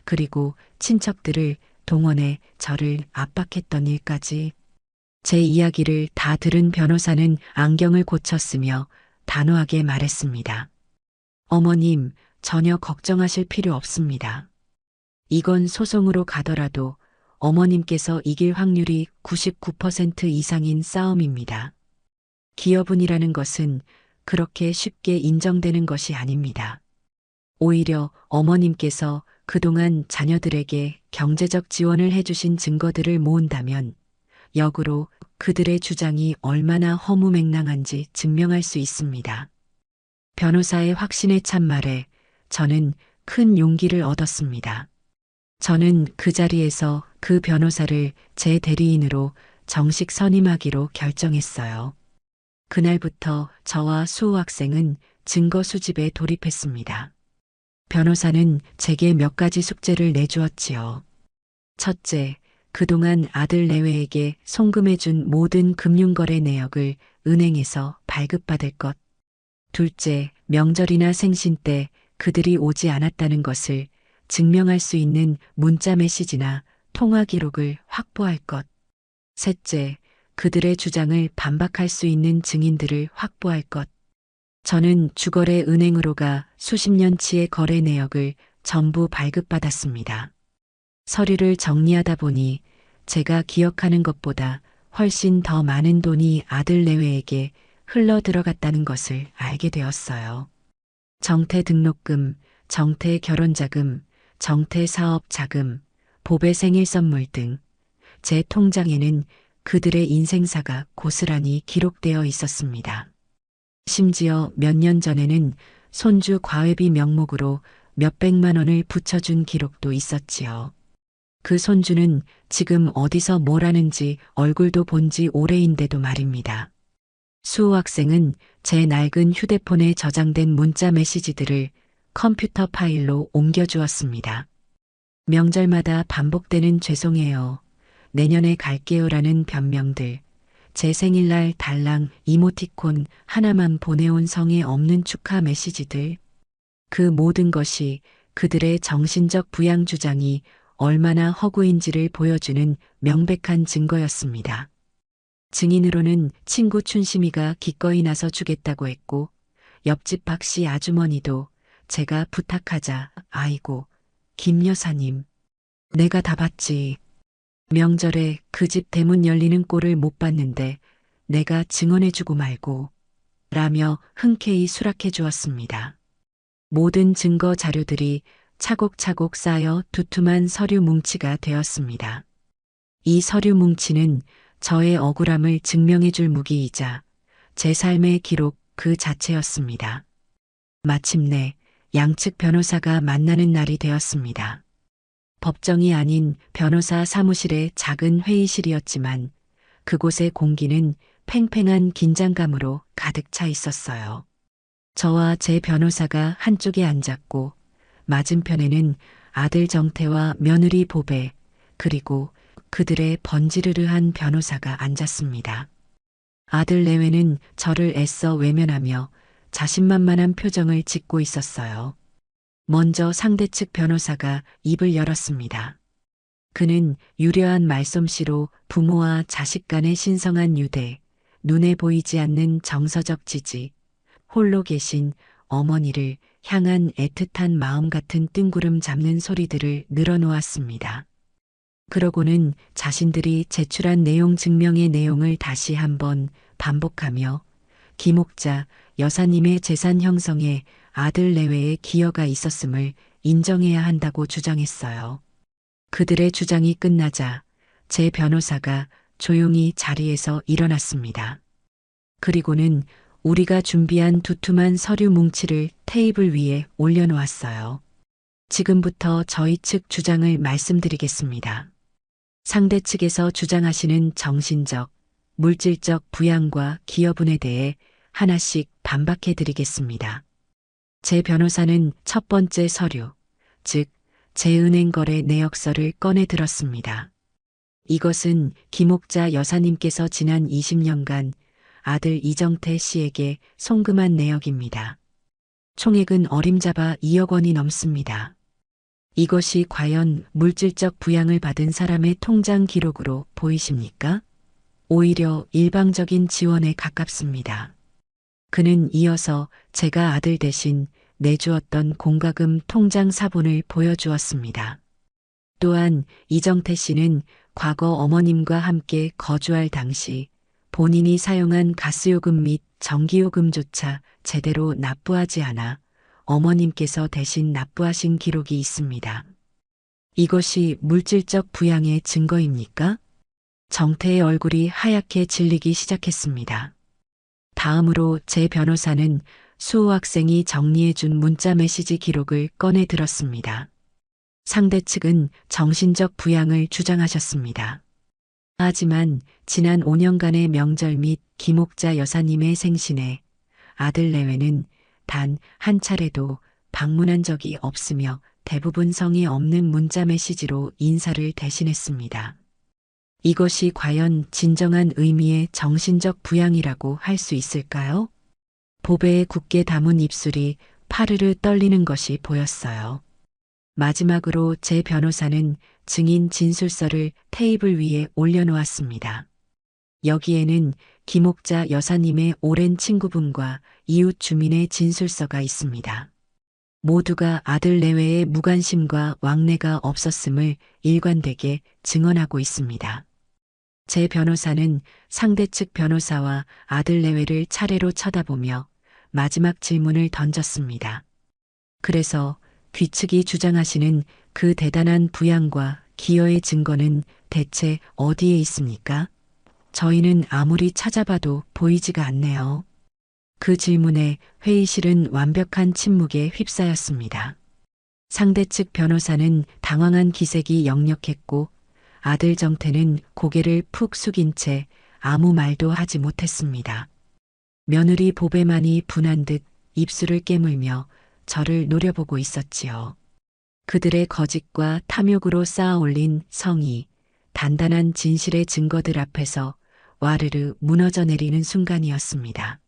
그리고 친척들을 동원해 저를 압박했던 일까지. 제 이야기를 다 들은 변호사는 안경을 고쳤으며 단호하게 말했습니다. 어머님, 전혀 걱정하실 필요 없습니다. 이건 소송으로 가더라도 어머님께서 이길 확률이 99% 이상인 싸움입니다. 기여분이라는 것은 그렇게 쉽게 인정되는 것이 아닙니다. 오히려 어머님께서 그동안 자녀들에게 경제적 지원을 해주신 증거들을 모은다면 역으로 그들의 주장이 얼마나 허무맹랑한지 증명할 수 있습니다. 변호사의 확신에 찬 말에 저는 큰 용기를 얻었습니다. 저는 그 자리에서 그 변호사를 제 대리인으로 정식 선임하기로 결정했어요. 그날부터 저와 수호 학생은 증거 수집에 돌입했습니다. 변호사는 제게 몇 가지 숙제를 내주었지요. 첫째, 그동안 아들 내외에게 송금해준 모든 금융거래 내역을 은행에서 발급받을 것. 둘째, 명절이나 생신 때 그들이 오지 않았다는 것을 증명할 수 있는 문자 메시지나 통화 기록을 확보할 것. 셋째, 그들의 주장을 반박할 수 있는 증인들을 확보할 것. 저는 주거래 은행으로 가 수십 년치의 거래 내역을 전부 발급받았습니다. 서류를 정리하다 보니 제가 기억하는 것보다 훨씬 더 많은 돈이 아들 내외에게 흘러 들어갔다는 것을 알게 되었어요. 정태 등록금, 정태 결혼자금, 정태 사업 자금, 보배 생일 선물 등 제 통장에는 그들의 인생사가 고스란히 기록되어 있었습니다. 심지어 몇 년 전에는 손주 과외비 명목으로 몇백만 원을 붙여준 기록도 있었지요. 그 손주는 지금 어디서 뭘 하는지 얼굴도 본지 오래인데도 말입니다. 수호 학생은 제 낡은 휴대폰에 저장된 문자 메시지들을 컴퓨터 파일로 옮겨주었습니다. 명절마다 반복되는 죄송해요, 내년에 갈게요라는 변명들, 제 생일날 달랑 이모티콘 하나만 보내온 성에 없는 축하 메시지들, 그 모든 것이 그들의 정신적 부양 주장이 얼마나 허구인지를 보여주는 명백한 증거였습니다. 증인으로는 친구 춘심이가 기꺼이 나서 주겠다고 했고, 옆집 박씨 아주머니도 제가 부탁하자, 아이고, 김 여사님, 내가 다 받지. 명절에 그 집 대문 열리는 꼴을 못 봤는데 내가 증언해주고 말고, 라며 흔쾌히 수락해 주었습니다. 모든 증거 자료들이 차곡차곡 쌓여 두툼한 서류 뭉치가 되었습니다. 이 서류 뭉치는 저의 억울함을 증명해 줄 무기이자 제 삶의 기록 그 자체였습니다. 마침내 양측 변호사가 만나는 날이 되었습니다. 법정이 아닌 변호사 사무실의 작은 회의실이었지만 그곳의 공기는 팽팽한 긴장감으로 가득 차 있었어요. 저와 제 변호사가 한쪽에 앉았고 맞은편에는 아들 정태와 며느리 보배, 그리고 그들의 번지르르한 변호사가 앉았습니다. 아들 내외는 저를 애써 외면하며 자신만만한 표정을 짓고 있었어요. 먼저 상대 측 변호사가 입을 열었습니다. 그는 유려한 말솜씨로 부모와 자식 간의 신성한 유대, 눈에 보이지 않는 정서적 지지, 홀로 계신 어머니를 향한 애틋한 마음 같은 뜬구름 잡는 소리들을 늘어놓았습니다. 그러고는 자신들이 제출한 내용 증명의 내용을 다시 한번 반복하며 김옥자 여사님의 재산 형성에 아들 내외의 기여가 있었음을 인정해야 한다고 주장했어요. 그들의 주장이 끝나자 제 변호사가 조용히 자리에서 일어났습니다. 그리고는 우리가 준비한 두툼한 서류 뭉치를 테이블 위에 올려놓았어요. 지금부터 저희 측 주장을 말씀드리겠습니다. 상대 측에서 주장하시는 정신적, 물질적 부양과 기여분에 대해 하나씩 반박해 드리겠습니다. 제 변호사는 첫 번째 서류, 즉 제 은행 거래 내역서를 꺼내 들었습니다. 이것은 김옥자 여사님께서 지난 20년간 아들 이정태 씨에게 송금한 내역입니다. 총액은 어림잡아 2억 원이 넘습니다. 이것이 과연 물질적 부양을 받은 사람의 통장 기록으로 보이십니까? 오히려 일방적인 지원에 가깝습니다. 그는 이어서 제가 아들 대신 내주었던 공과금 통장 사본을 보여주었습니다. 또한 이정태 씨는 과거 어머님과 함께 거주할 당시 본인이 사용한 가스요금 및 전기요금조차 제대로 납부하지 않아 어머님께서 대신 납부하신 기록이 있습니다. 이것이 물질적 부양의 증거입니까? 정태의 얼굴이 하얗게 질리기 시작했습니다. 다음으로 제 변호사는 수호 학생이 정리해준 문자 메시지 기록을 꺼내 들었습니다. 상대 측은 정신적 부양을 주장하셨습니다. 하지만 지난 5년간의 명절 및 김옥자 여사님의 생신에 아들 내외는 단 한 차례도 방문한 적이 없으며 대부분 성이 없는 문자 메시지로 인사를 대신했습니다. 이것이 과연 진정한 의미의 정신적 부양이라고 할 수 있을까요? 보배에 굳게 담은 입술이 파르르 떨리는 것이 보였어요. 마지막으로 제 변호사는 증인 진술서를 테이블 위에 올려놓았습니다. 여기에는 김옥자 여사님의 오랜 친구분과 이웃 주민의 진술서가 있습니다. 모두가 아들 내외의 무관심과 왕래가 없었음을 일관되게 증언하고 있습니다. 제 변호사는 상대 측 변호사와 아들 내외를 차례로 쳐다보며 마지막 질문을 던졌습니다. 그래서 귀측이 주장하시는 그 대단한 부양과 기여의 증거는 대체 어디에 있습니까? 저희는 아무리 찾아봐도 보이지가 않네요. 그 질문에 회의실은 완벽한 침묵에 휩싸였습니다. 상대 측 변호사는 당황한 기색이 역력했고 아들 정태는 고개를 푹 숙인 채 아무 말도 하지 못했습니다. 며느리 보배만이 분한 듯 입술을 깨물며 저를 노려보고 있었지요. 그들의 거짓과 탐욕으로 쌓아 올린 성의, 단단한 진실의 증거들 앞에서 와르르 무너져 내리는 순간이었습니다.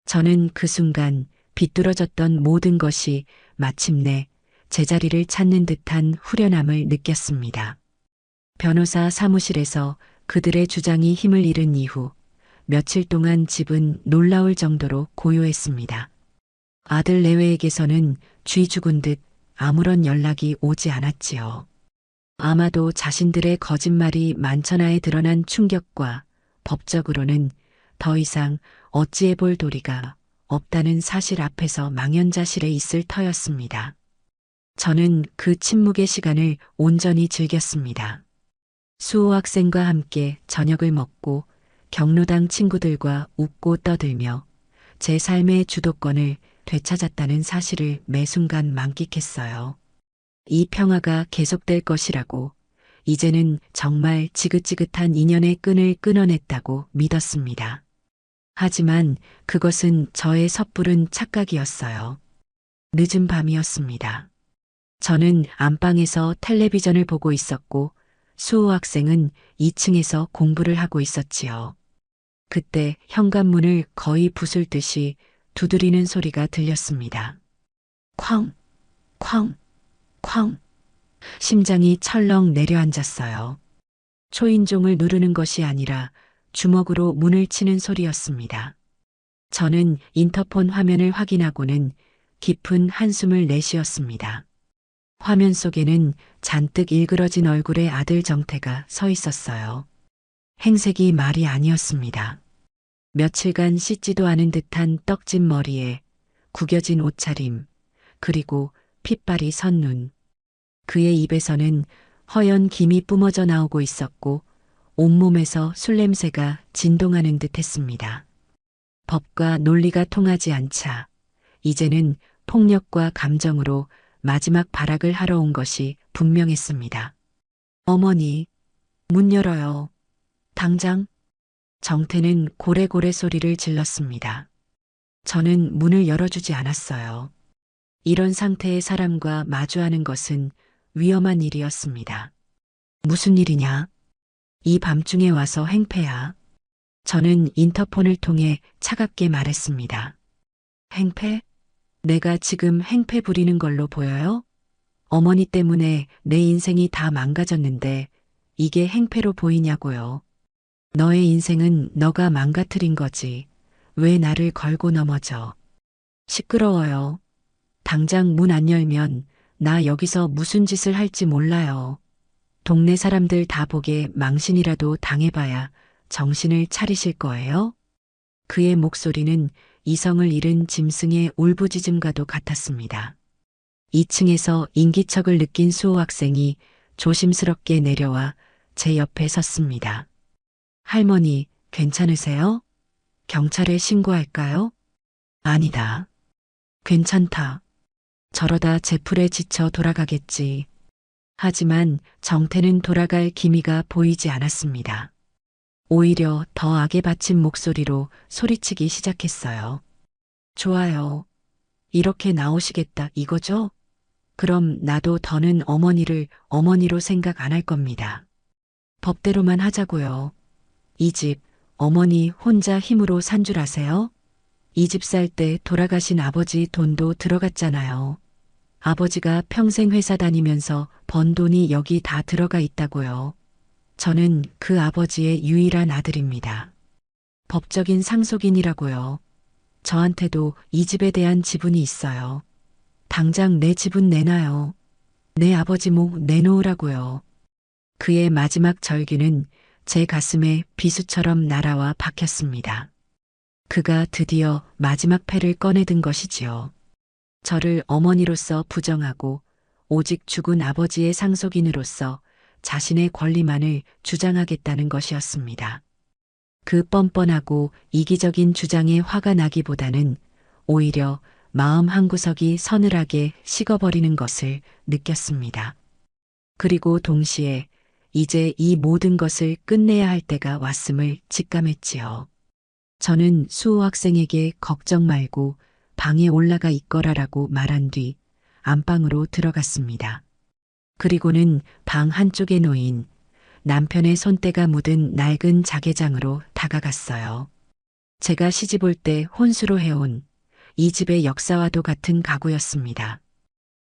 저는 그 순간 비뚤어졌던 모든 것이 마침내 제자리를 찾는 듯한 후련함을 느꼈습니다. 변호사 사무실에서 그들의 주장이 힘을 잃은 이후 며칠 동안 집은 놀라울 정도로 고요했습니다. 아들 내외에게서는 쥐 죽은 듯 아무런 연락이 오지 않았지요. 아마도 자신들의 거짓말이 만천하에 드러난 충격과 법적으로는 더 이상 어찌해 볼 도리가 없다는 사실 앞에서 망연자실해 있을 터였습니다. 저는 그 침묵의 시간을 온전히 즐겼습니다. 수호 학생과 함께 저녁을 먹고 경로당 친구들과 웃고 떠들며 제 삶의 주도권을 되찾았다는 사실을 매 순간 만끽했어요. 이 평화가 계속될 것이라고, 이제는 정말 지긋지긋한 인연의 끈을 끊어냈다고 믿었습니다. 하지만 그것은 저의 섣부른 착각이었어요. 늦은 밤이었습니다. 저는 안방에서 텔레비전을 보고 있었고 수호 학생은 2층에서 공부를 하고 있었지요. 그때 현관문을 거의 부술 듯이 두드리는 소리가 들렸습니다. 쾅, 쾅, 쾅. 심장이 철렁 내려앉았어요. 초인종을 누르는 것이 아니라 주먹으로 문을 치는 소리였습니다. 저는 인터폰 화면을 확인하고는 깊은 한숨을 내쉬었습니다. 화면 속에는 잔뜩 일그러진 얼굴의 아들 정태가 서 있었어요. 행색이 말이 아니었습니다. 며칠간 씻지도 않은 듯한 떡진 머리에 구겨진 옷차림, 그리고 핏발이 선 눈. 그의 입에서는 허연 김이 뿜어져 나오고 있었고 온몸에서 술 냄새가 진동하는 듯 했습니다. 법과 논리가 통하지 않자 이제는 폭력과 감정으로 마지막 발악을 하러 온 것이 분명했습니다. 어머니, 문 열어요. 당장. 정태는 고래고래 소리를 질렀습니다. 저는 문을 열어주지 않았어요. 이런 상태의 사람과 마주하는 것은 위험한 일이었습니다. 무슨 일이냐? 이 밤중에 와서 행패야. 저는 인터폰을 통해 차갑게 말했습니다. 행패? 내가 지금 행패 부리는 걸로 보여요? 어머니 때문에 내 인생이 다 망가졌는데 이게 행패로 보이냐고요. 너의 인생은 너가 망가뜨린 거지. 왜 나를 걸고 넘어져? 시끄러워요. 당장 문 안 열면 나 여기서 무슨 짓을 할지 몰라요. 동네 사람들 다 보게 망신이라도 당해봐야 정신을 차리실 거예요? 그의 목소리는 이성을 잃은 짐승의 울부짖음과도 같았습니다. 2층에서 인기척을 느낀 수호 학생이 조심스럽게 내려와 제 옆에 섰습니다. 할머니, 괜찮으세요? 경찰에 신고할까요? 아니다. 괜찮다. 저러다 제풀에 지쳐 돌아가겠지. 하지만 정태는 돌아갈 기미가 보이지 않았습니다. 오히려 더 악에 받친 목소리로 소리치기 시작했어요. 좋아요. 이렇게 나오시겠다 이거죠? 그럼 나도 더는 어머니를 어머니로 생각 안 할 겁니다. 법대로만 하자고요. 이 집 어머니 혼자 힘으로 산 줄 아세요? 이 집 살 때 돌아가신 아버지 돈도 들어갔잖아요. 아버지가 평생 회사 다니면서 번 돈이 여기 다 들어가 있다고요. 저는 그 아버지의 유일한 아들입니다. 법적인 상속인이라고요. 저한테도 이 집에 대한 지분이 있어요. 당장 내 지분 내놔요. 내 아버지 목 내놓으라고요. 그의 마지막 절규는 제 가슴에 비수처럼 날아와 박혔습니다. 그가 드디어 마지막 패를 꺼내든 것이지요. 저를 어머니로서 부정하고 오직 죽은 아버지의 상속인으로서 자신의 권리만을 주장하겠다는 것이었습니다. 그 뻔뻔하고 이기적인 주장에 화가 나기보다는 오히려 마음 한구석이 서늘하게 식어버리는 것을 느꼈습니다. 그리고 동시에 이제 이 모든 것을 끝내야 할 때가 왔음을 직감했지요. 저는 수호 학생에게 걱정 말고 방에 올라가 있거라라고 말한 뒤 안방으로 들어갔습니다. 그리고는 방 한쪽에 놓인 남편의 손때가 묻은 낡은 자개장으로 다가갔어요. 제가 시집올 때 혼수로 해온 이 집의 역사와도 같은 가구였습니다.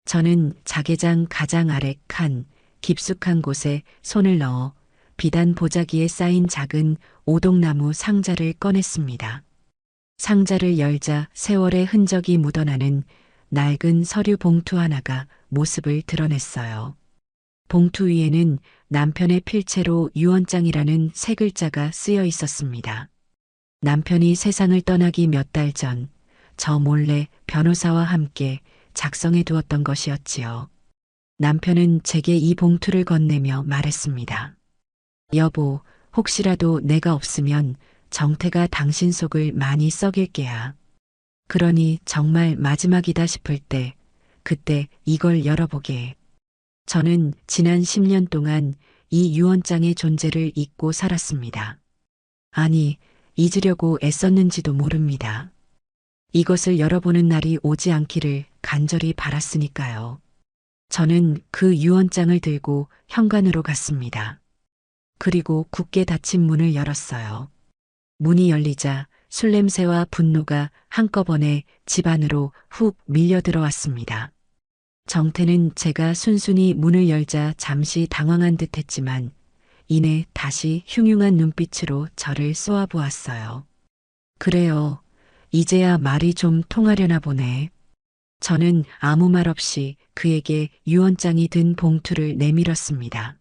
저는 자개장 가장 아래 칸 깊숙한 곳에 손을 넣어 비단 보자기에 쌓인 작은 오동나무 상자를 꺼냈습니다. 상자를 열자 세월의 흔적이 묻어나는 낡은 서류 봉투 하나가 모습을 드러냈어요. 봉투 위에는 남편의 필체로 유언장이라는 세 글자가 쓰여 있었습니다. 남편이 세상을 떠나기 몇 달 전, 저 몰래 변호사와 함께 작성해 두었던 것이었지요. 남편은 제게 이 봉투를 건네며 말했습니다. 여보, 혹시라도 내가 없으면 정태가 당신 속을 많이 썩일 게야. 그러니 정말 마지막이다 싶을 때, 그때 이걸 열어보게. 저는 지난 10년 동안 이 유언장의 존재를 잊고 살았습니다. 아니, 잊으려고 애썼는지도 모릅니다. 이것을 열어보는 날이 오지 않기를 간절히 바랐으니까요. 저는 그 유언장을 들고 현관으로 갔습니다. 그리고 굳게 닫힌 문을 열었어요. 문이 열리자 술냄새와 분노가 한꺼번에 집 안으로 훅 밀려 들어왔습니다. 정태는 제가 순순히 문을 열자 잠시 당황한 듯 했지만 이내 다시 흉흉한 눈빛으로 저를 쏘아보았어요. 그래요. 이제야 말이 좀 통하려나 보네. 저는 아무 말 없이 그에게 유언장이 든 봉투를 내밀었습니다.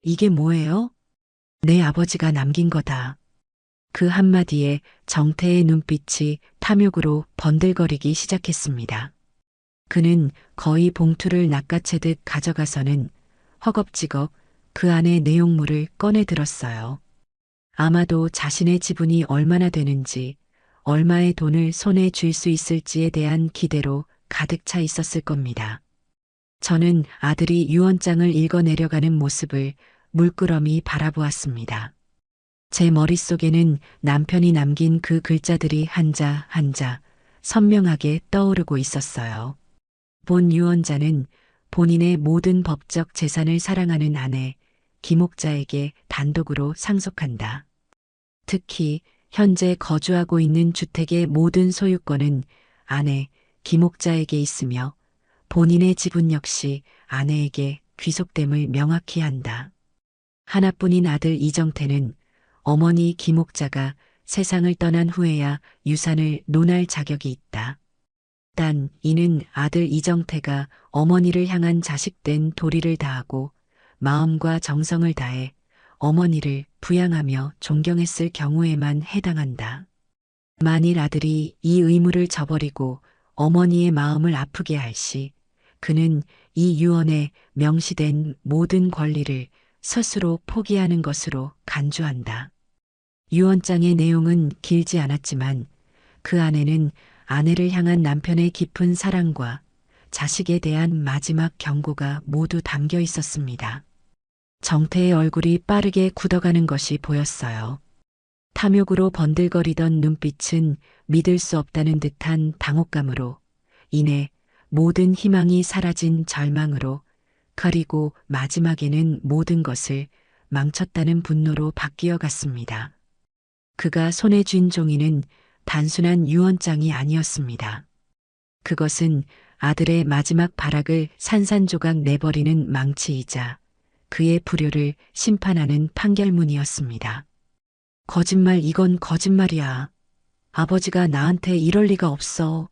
이게 뭐예요? 내 아버지가 남긴 거다. 그 한마디에 정태의 눈빛이 탐욕으로 번들거리기 시작했습니다. 그는 거의 봉투를 낚아채듯 가져가서는 허겁지겁 그 안의 내용물을 꺼내 들었어요. 아마도 자신의 지분이 얼마나 되는지, 얼마의 돈을 손에 쥘 수 있을지에 대한 기대로 가득 차 있었을 겁니다. 저는 아들이 유언장을 읽어내려가는 모습을 물끄러미 바라보았습니다. 제 머릿속에는 남편이 남긴 그 글자들이 한자 한자 선명하게 떠오르고 있었어요. 본 유언자는 본인의 모든 법적 재산을 사랑하는 아내 김옥자에게 단독으로 상속한다. 특히 현재 거주하고 있는 주택의 모든 소유권은 아내 김옥자에게 있으며 본인의 지분 역시 아내에게 귀속됨을 명확히 한다. 하나뿐인 아들 이정태는 어머니 김옥자가 세상을 떠난 후에야 유산을 논할 자격이 있다. 단 이는 아들 이정태가 어머니를 향한 자식된 도리를 다하고 마음과 정성을 다해 어머니를 부양하며 존경했을 경우에만 해당한다. 만일 아들이 이 의무를 저버리고 어머니의 마음을 아프게 할 시, 그는 이 유언에 명시된 모든 권리를 스스로 포기하는 것으로 간주한다. 유언장의 내용은 길지 않았지만 그 안에는 아내를 향한 남편의 깊은 사랑과 자식에 대한 마지막 경고가 모두 담겨 있었습니다. 정태의 얼굴이 빠르게 굳어가는 것이 보였어요. 탐욕으로 번들거리던 눈빛은 믿을 수 없다는 듯한 당혹감으로 이내 모든 희망이 사라진 절망으로 그리고 마지막에는 모든 것을 망쳤다는 분노로 바뀌어 갔습니다. 그가 손에 쥔 종이는 단순한 유언장이 아니었습니다. 그것은 아들의 마지막 발악을 산산조각 내버리는 망치이자 그의 불효를 심판하는 판결문이었습니다. 거짓말, 이건 거짓말이야. 아버지가 나한테 이럴 리가 없어.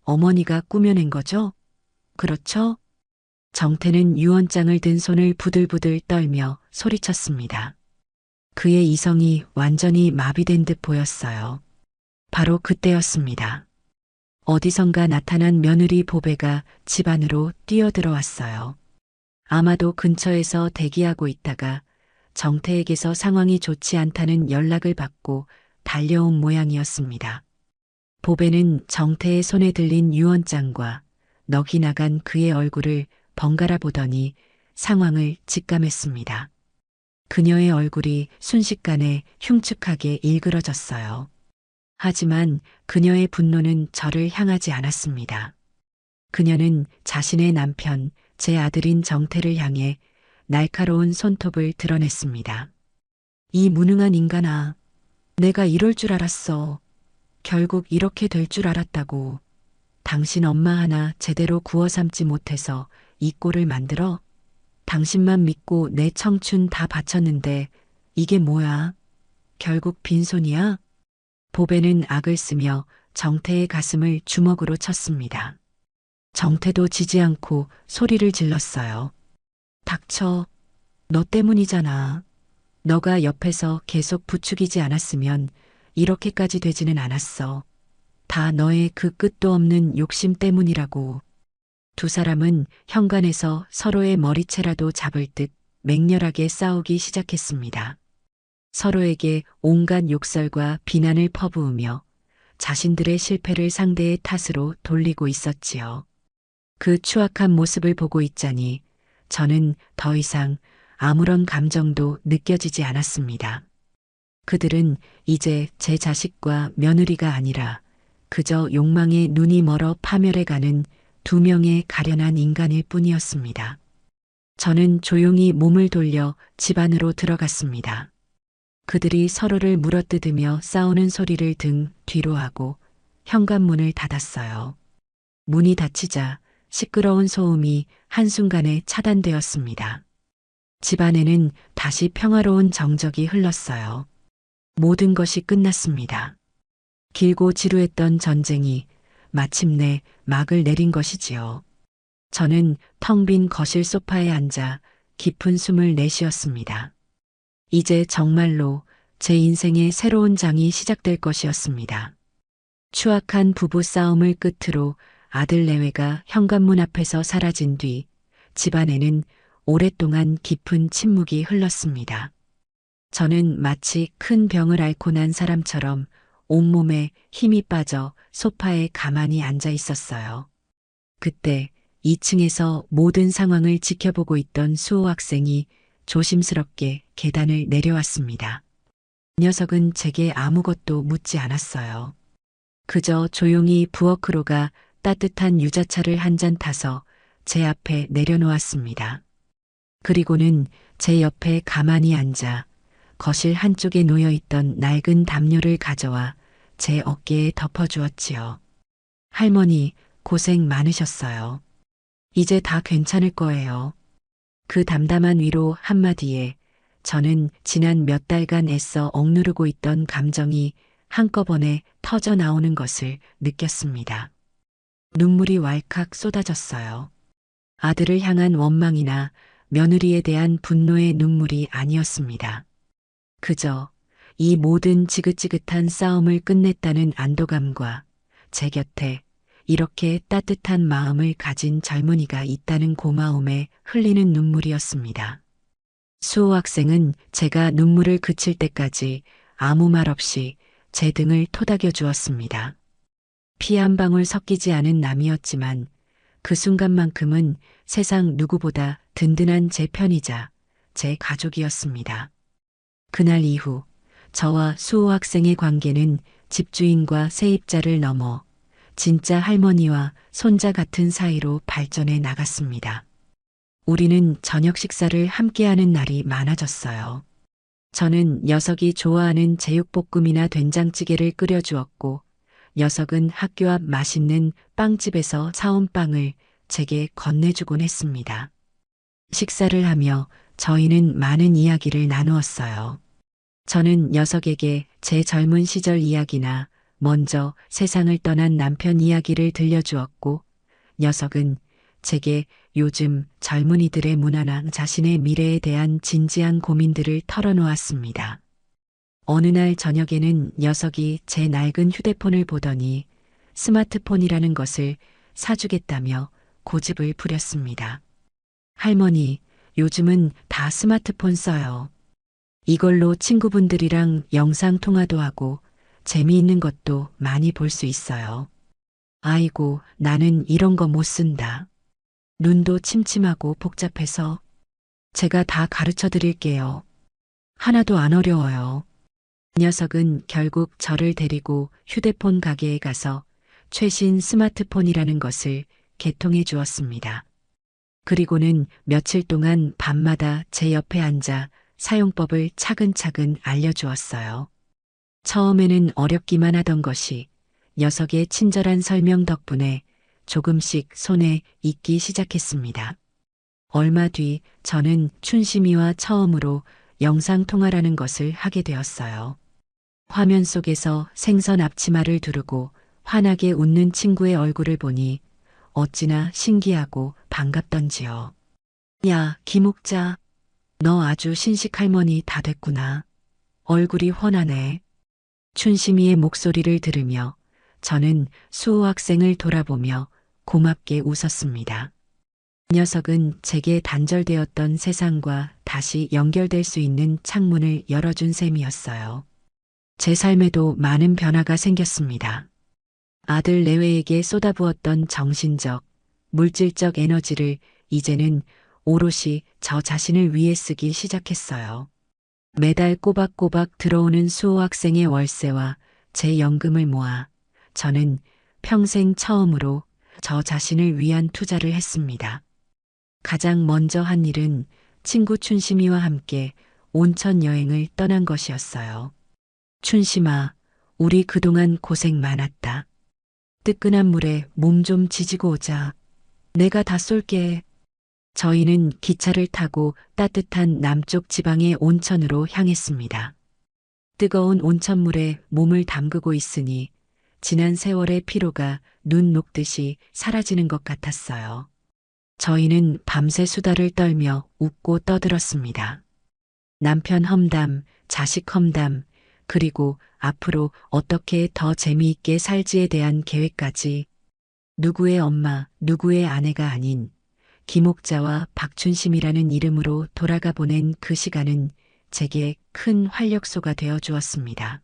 어머니가 꾸며낸 거죠? 그렇죠? 정태는 유언장을 든 손을 부들부들 떨며 소리쳤습니다. 그의 이성이 완전히 마비된 듯 보였어요. 바로 그때였습니다. 어디선가 나타난 며느리 보배가 집 안으로 뛰어들어왔어요. 아마도 근처에서 대기하고 있다가 정태에게서 상황이 좋지 않다는 연락을 받고 달려온 모양이었습니다. 보배는 정태의 손에 들린 유언장과 넋이 나간 그의 얼굴을 번갈아 보더니 상황을 직감했습니다. 그녀의 얼굴이 순식간에 흉측하게 일그러졌어요. 하지만 그녀의 분노는 저를 향하지 않았습니다. 그녀는 자신의 남편, 제 아들인 정태를 향해 날카로운 손톱을 드러냈습니다. 이 무능한 인간아, 내가 이럴 줄 알았어. 결국 이렇게 될 줄 알았다고. 당신 엄마 하나 제대로 구워 삶지 못해서 이 꼴을 만들어? 당신만 믿고 내 청춘 다 바쳤는데 이게 뭐야? 결국 빈손이야? 보배는 악을 쓰며 정태의 가슴을 주먹으로 쳤습니다. 정태도 지지 않고 소리를 질렀어요. 닥쳐. 너 때문이잖아. 너가 옆에서 계속 부추기지 않았으면 이렇게까지 되지는 않았어. 다 너의 그 끝도 없는 욕심 때문이라고. 두 사람은 현관에서 서로의 머리채라도 잡을 듯 맹렬하게 싸우기 시작했습니다. 서로에게 온갖 욕설과 비난을 퍼부으며 자신들의 실패를 상대의 탓으로 돌리고 있었지요. 그 추악한 모습을 보고 있자니 저는 더 이상 아무런 감정도 느껴지지 않았습니다. 그들은 이제 제 자식과 며느리가 아니라 그저 욕망에 눈이 멀어 파멸해가는 두 명의 가련한 인간일 뿐이었습니다. 저는 조용히 몸을 돌려 집 안으로 들어갔습니다. 그들이 서로를 물어뜯으며 싸우는 소리를 등 뒤로 하고 현관문을 닫았어요. 문이 닫히자 시끄러운 소음이 한순간에 차단되었습니다. 집 안에는 다시 평화로운 정적이 흘렀어요. 모든 것이 끝났습니다. 길고 지루했던 전쟁이 마침내 막을 내린 것이지요. 저는 텅 빈 거실 소파에 앉아 깊은 숨을 내쉬었습니다. 이제 정말로 제 인생의 새로운 장이 시작될 것이었습니다. 추악한 부부 싸움을 끝으로 아들 내외가 현관문 앞에서 사라진 뒤 집안에는 오랫동안 깊은 침묵이 흘렀습니다. 저는 마치 큰 병을 앓고 난 사람처럼 온몸에 힘이 빠져 소파에 가만히 앉아 있었어요. 그때 2층에서 모든 상황을 지켜보고 있던 수호 학생이 조심스럽게 계단을 내려왔습니다. 그 녀석은 제게 아무것도 묻지 않았어요. 그저 조용히 부엌으로 가 따뜻한 유자차를 한 잔 타서 제 앞에 내려놓았습니다. 그리고는 제 옆에 가만히 앉아 거실 한쪽에 놓여있던 낡은 담요를 가져와 제 어깨에 덮어주었지요. 할머니, 고생 많으셨어요. 이제 다 괜찮을 거예요. 그 담담한 위로 한마디에 저는 지난 몇 달간 애써 억누르고 있던 감정이 한꺼번에 터져 나오는 것을 느꼈습니다. 눈물이 왈칵 쏟아졌어요. 아들을 향한 원망이나 며느리에 대한 분노의 눈물이 아니었습니다. 그저 이 모든 지긋지긋한 싸움을 끝냈다는 안도감과 제 곁에 이렇게 따뜻한 마음을 가진 젊은이가 있다는 고마움에 흘리는 눈물이었습니다. 수호 학생은 제가 눈물을 그칠 때까지 아무 말 없이 제 등을 토닥여 주었습니다. 피 한 방울 섞이지 않은 남이었지만 그 순간만큼은 세상 누구보다 든든한 제 편이자 제 가족이었습니다. 그날 이후 저와 수호 학생의 관계는 집주인과 세입자를 넘어 진짜 할머니와 손자 같은 사이로 발전해 나갔습니다. 우리는 저녁 식사를 함께하는 날이 많아졌어요. 저는 녀석이 좋아하는 제육볶음이나 된장찌개를 끓여주었고 녀석은 학교 앞 맛있는 빵집에서 사온 빵을 제게 건네주곤 했습니다. 식사를 하며 저희는 많은 이야기를 나누었어요. 저는 녀석에게 제 젊은 시절 이야기나 먼저 세상을 떠난 남편 이야기를 들려주었고 녀석은 제게 요즘 젊은이들의 문화나 자신의 미래에 대한 진지한 고민들을 털어놓았습니다. 어느 날 저녁에는 녀석이 제 낡은 휴대폰을 보더니 스마트폰이라는 것을 사주겠다며 고집을 부렸습니다. 할머니, 요즘은 다 스마트폰 써요. 이걸로 친구분들이랑 영상통화도 하고 재미있는 것도 많이 볼 수 있어요. 아이고, 나는 이런 거 못 쓴다. 눈도 침침하고 복잡해서 제가 다 가르쳐 드릴게요. 하나도 안 어려워요. 이 녀석은 결국 저를 데리고 휴대폰 가게에 가서 최신 스마트폰이라는 것을 개통해 주었습니다. 그리고는 며칠 동안 밤마다 제 옆에 앉아 사용법을 차근차근 알려주었어요. 처음에는 어렵기만 하던 것이 녀석의 친절한 설명 덕분에 조금씩 손에 익기 시작했습니다. 얼마 뒤 저는 춘심이와 처음으로 영상통화라는 것을 하게 되었어요. 화면 속에서 생선 앞치마를 두르고 환하게 웃는 친구의 얼굴을 보니 어찌나 신기하고 반갑던지요. 야, 김옥자, 너 아주 신식 할머니 다 됐구나. 얼굴이 훤하네. 춘심이의 목소리를 들으며 저는 수호 학생을 돌아보며 고맙게 웃었습니다. 이 녀석은 제게 단절되었던 세상과 다시 연결될 수 있는 창문을 열어준 셈이었어요. 제 삶에도 많은 변화가 생겼습니다. 아들 내외에게 쏟아부었던 정신적, 물질적 에너지를 이제는 오롯이 저 자신을 위해 쓰기 시작했어요. 매달 꼬박꼬박 들어오는 수호 학생의 월세와 제 연금을 모아 저는 평생 처음으로 저 자신을 위한 투자를 했습니다. 가장 먼저 한 일은 친구 춘심이와 함께 온천 여행을 떠난 것이었어요. 춘심아, 우리 그동안 고생 많았다. 뜨끈한 물에 몸 좀 지지고 오자. 내가 다 쏠게. 저희는 기차를 타고 따뜻한 남쪽 지방의 온천으로 향했습니다. 뜨거운 온천물에 몸을 담그고 있으니 지난 세월의 피로가 눈 녹듯이 사라지는 것 같았어요. 저희는 밤새 수다를 떨며 웃고 떠들었습니다. 남편 험담, 자식 험담, 그리고 앞으로 어떻게 더 재미있게 살지에 대한 계획까지 누구의 엄마, 누구의 아내가 아닌 김옥자와 박춘심이라는 이름으로 돌아가 보낸 그 시간은 제게 큰 활력소가 되어 주었습니다.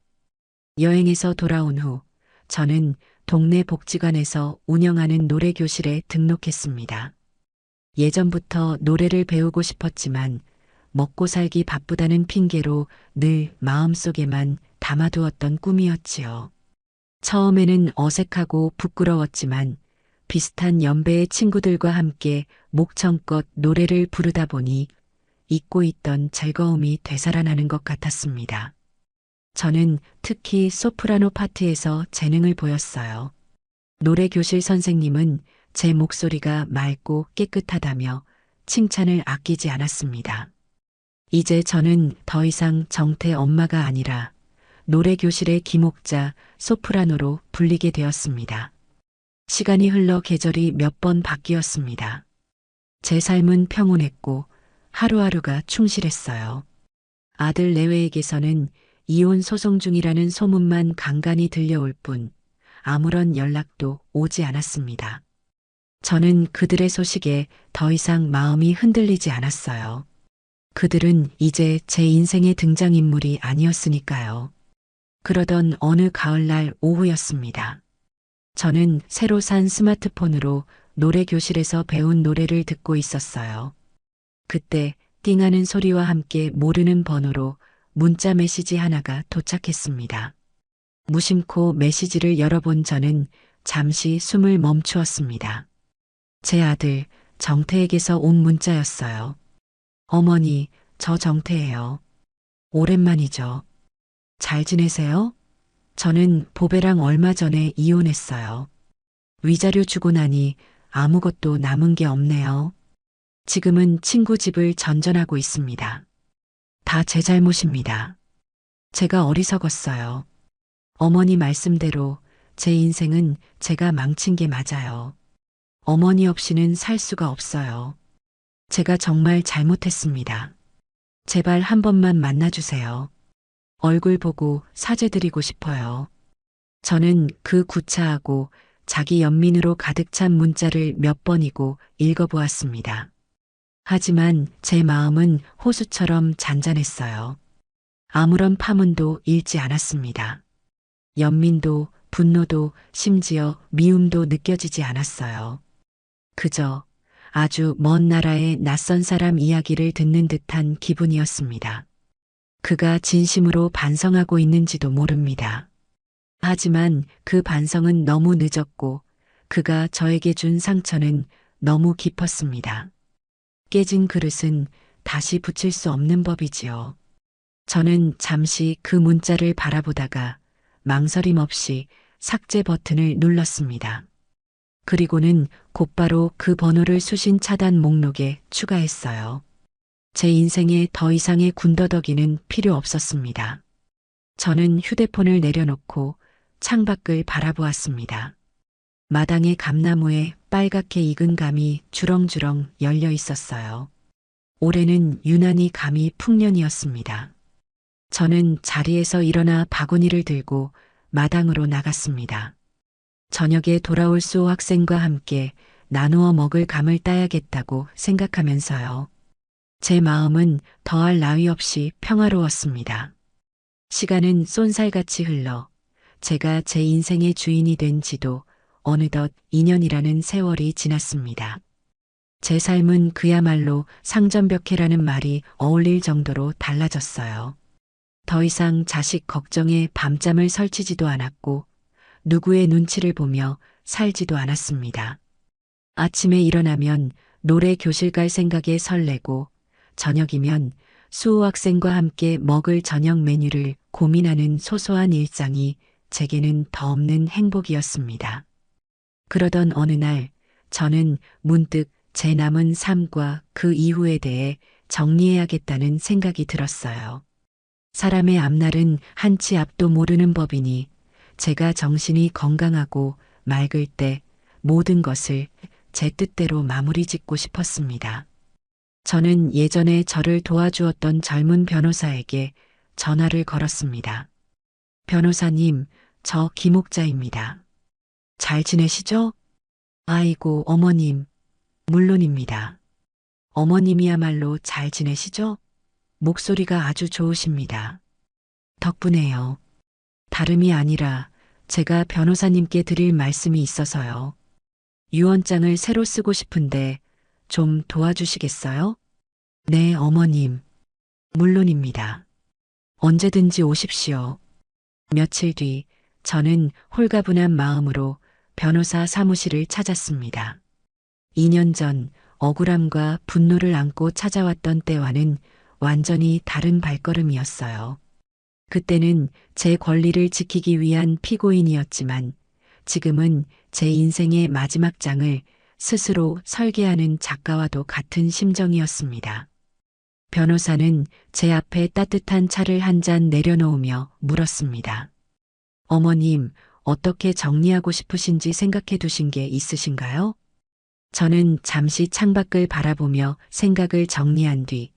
여행에서 돌아온 후 저는 동네 복지관에서 운영하는 노래교실에 등록했습니다. 예전부터 노래를 배우고 싶었지만 먹고 살기 바쁘다는 핑계로 늘 마음속에만 담아두었던 꿈이었지요. 처음에는 어색하고 부끄러웠지만 비슷한 연배의 친구들과 함께 목청껏 노래를 부르다 보니 잊고 있던 즐거움이 되살아나는 것 같았습니다. 저는 특히 소프라노 파트에서 재능을 보였어요. 노래 교실 선생님은 제 목소리가 맑고 깨끗하다며 칭찬을 아끼지 않았습니다. 이제 저는 더 이상 정태 엄마가 아니라 노래 교실의 김옥자 소프라노로 불리게 되었습니다. 시간이 흘러 계절이 몇 번 바뀌었습니다. 제 삶은 평온했고 하루하루가 충실했어요. 아들 내외에게서는 이혼 소송 중이라는 소문만 간간히 들려올 뿐 아무런 연락도 오지 않았습니다. 저는 그들의 소식에 더 이상 마음이 흔들리지 않았어요. 그들은 이제 제 인생의 등장인물이 아니었으니까요. 그러던 어느 가을날 오후였습니다. 저는 새로 산 스마트폰으로 노래 교실에서 배운 노래를 듣고 있었어요. 그때 띵하는 소리와 함께 모르는 번호로 문자 메시지 하나가 도착했습니다. 무심코 메시지를 열어본 저는 잠시 숨을 멈추었습니다. 제 아들 정태에게서 온 문자였어요. 어머니, 저 정태예요. 오랜만이죠. 잘 지내세요? 저는 보배랑 얼마 전에 이혼했어요. 위자료 주고 나니 아무것도 남은 게 없네요. 지금은 친구 집을 전전하고 있습니다. 다 제 잘못입니다. 제가 어리석었어요. 어머니 말씀대로 제 인생은 제가 망친 게 맞아요. 어머니 없이는 살 수가 없어요. 제가 정말 잘못했습니다. 제발 한 번만 만나주세요. 얼굴 보고 사죄드리고 싶어요. 저는 그 구차하고 자기 연민으로 가득 찬 문자를 몇 번이고 읽어보았습니다. 하지만 제 마음은 호수처럼 잔잔했어요. 아무런 파문도 잃지 않았습니다. 연민도 분노도 심지어 미움도 느껴지지 않았어요. 그저 아주 먼 나라의 낯선 사람 이야기를 듣는 듯한 기분이었습니다. 그가 진심으로 반성하고 있는지도 모릅니다. 하지만 그 반성은 너무 늦었고 그가 저에게 준 상처는 너무 깊었습니다. 깨진 그릇은 다시 붙일 수 없는 법이지요. 저는 잠시 그 문자를 바라보다가 망설임 없이 삭제 버튼을 눌렀습니다. 그리고는 곧바로 그 번호를 수신 차단 목록에 추가했어요. 제 인생에 더 이상의 군더더기는 필요 없었습니다. 저는 휴대폰을 내려놓고 창밖을 바라보았습니다. 마당의 감나무에 빨갛게 익은 감이 주렁주렁 열려 있었어요. 올해는 유난히 감이 풍년이었습니다. 저는 자리에서 일어나 바구니를 들고 마당으로 나갔습니다. 저녁에 돌아올 수호 학생과 함께 나누어 먹을 감을 따야겠다고 생각하면서요. 제 마음은 더할 나위 없이 평화로웠습니다. 시간은 쏜살같이 흘러 제가 제 인생의 주인이 된 지도 어느덧 2년이라는 세월이 지났습니다. 제 삶은 그야말로 상전벽해라는 말이 어울릴 정도로 달라졌어요. 더 이상 자식 걱정에 밤잠을 설치지도 않았고 누구의 눈치를 보며 살지도 않았습니다. 아침에 일어나면 노래 교실 갈 생각에 설레고 저녁이면 수호 학생과 함께 먹을 저녁 메뉴를 고민하는 소소한 일상이 제게는 더 없는 행복이었습니다. 그러던 어느 날 저는 문득 제 남은 삶과 그 이후에 대해 정리해야겠다는 생각이 들었어요. 사람의 앞날은 한치 앞도 모르는 법이니 제가 정신이 건강하고 맑을 때 모든 것을 제 뜻대로 마무리 짓고 싶었습니다. 저는 예전에 저를 도와주었던 젊은 변호사에게 전화를 걸었습니다. 변호사님, 저 김옥자입니다. 잘 지내시죠? 아이고, 어머님, 물론입니다. 어머님이야말로 잘 지내시죠? 목소리가 아주 좋으십니다. 덕분에요. 다름이 아니라 제가 변호사님께 드릴 말씀이 있어서요. 유언장을 새로 쓰고 싶은데 좀 도와주시겠어요? 네, 어머님. 물론입니다. 언제든지 오십시오. 며칠 뒤 저는 홀가분한 마음으로 변호사 사무실을 찾았습니다. 2년 전 억울함과 분노를 안고 찾아왔던 때와는 완전히 다른 발걸음이었어요. 그때는 제 권리를 지키기 위한 피고인이었지만 지금은 제 인생의 마지막 장을 스스로 설계하는 작가와도 같은 심정이었습니다. 변호사는 제 앞에 따뜻한 차를 한 잔 내려놓으며 물었습니다. 어머님, 어떻게 정리하고 싶으신지 생각해 두신 게 있으신가요? 저는 잠시 창밖을 바라보며 생각을 정리한 뒤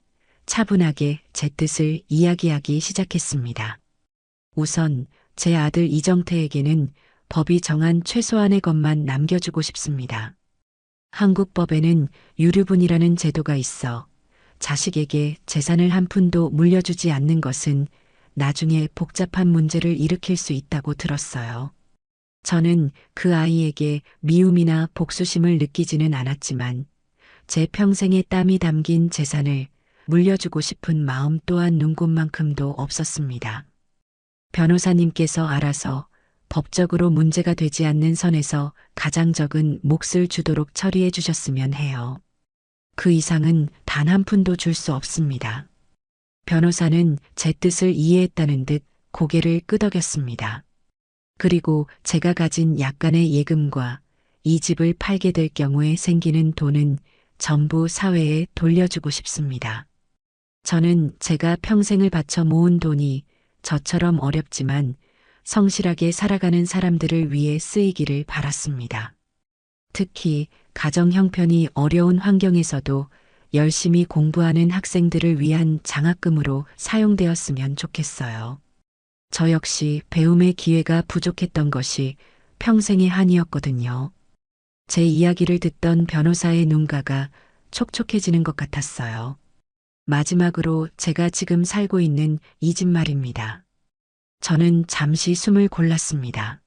차분하게 제 뜻을 이야기하기 시작했습니다. 우선 제 아들 이정태에게는 법이 정한 최소한의 것만 남겨주고 싶습니다. 한국 법에는 유류분이라는 제도가 있어 자식에게 재산을 한 푼도 물려주지 않는 것은 나중에 복잡한 문제를 일으킬 수 있다고 들었어요. 저는 그 아이에게 미움이나 복수심을 느끼지는 않았지만 제 평생의 땀이 담긴 재산을 물려주고 싶은 마음 또한 눈꽃만큼도 없었습니다. 변호사님께서 알아서 법적으로 문제가 되지 않는 선에서 가장 적은 몫을 주도록 처리해 주셨으면 해요. 그 이상은 단 한 푼도 줄 수 없습니다. 변호사는 제 뜻을 이해했다는 듯 고개를 끄덕였습니다. 그리고 제가 가진 약간의 예금과 이 집을 팔게 될 경우에 생기는 돈은 전부 사회에 돌려주고 싶습니다. 저는 제가 평생을 바쳐 모은 돈이 저처럼 어렵지만 성실하게 살아가는 사람들을 위해 쓰이기를 바랐습니다. 특히 가정 형편이 어려운 환경에서도 열심히 공부하는 학생들을 위한 장학금으로 사용되었으면 좋겠어요. 저 역시 배움의 기회가 부족했던 것이 평생의 한이었거든요. 제 이야기를 듣던 변호사의 눈가가 촉촉해지는 것 같았어요. 마지막으로 제가 지금 살고 있는 이 집 말입니다. 저는 잠시 숨을 골랐습니다.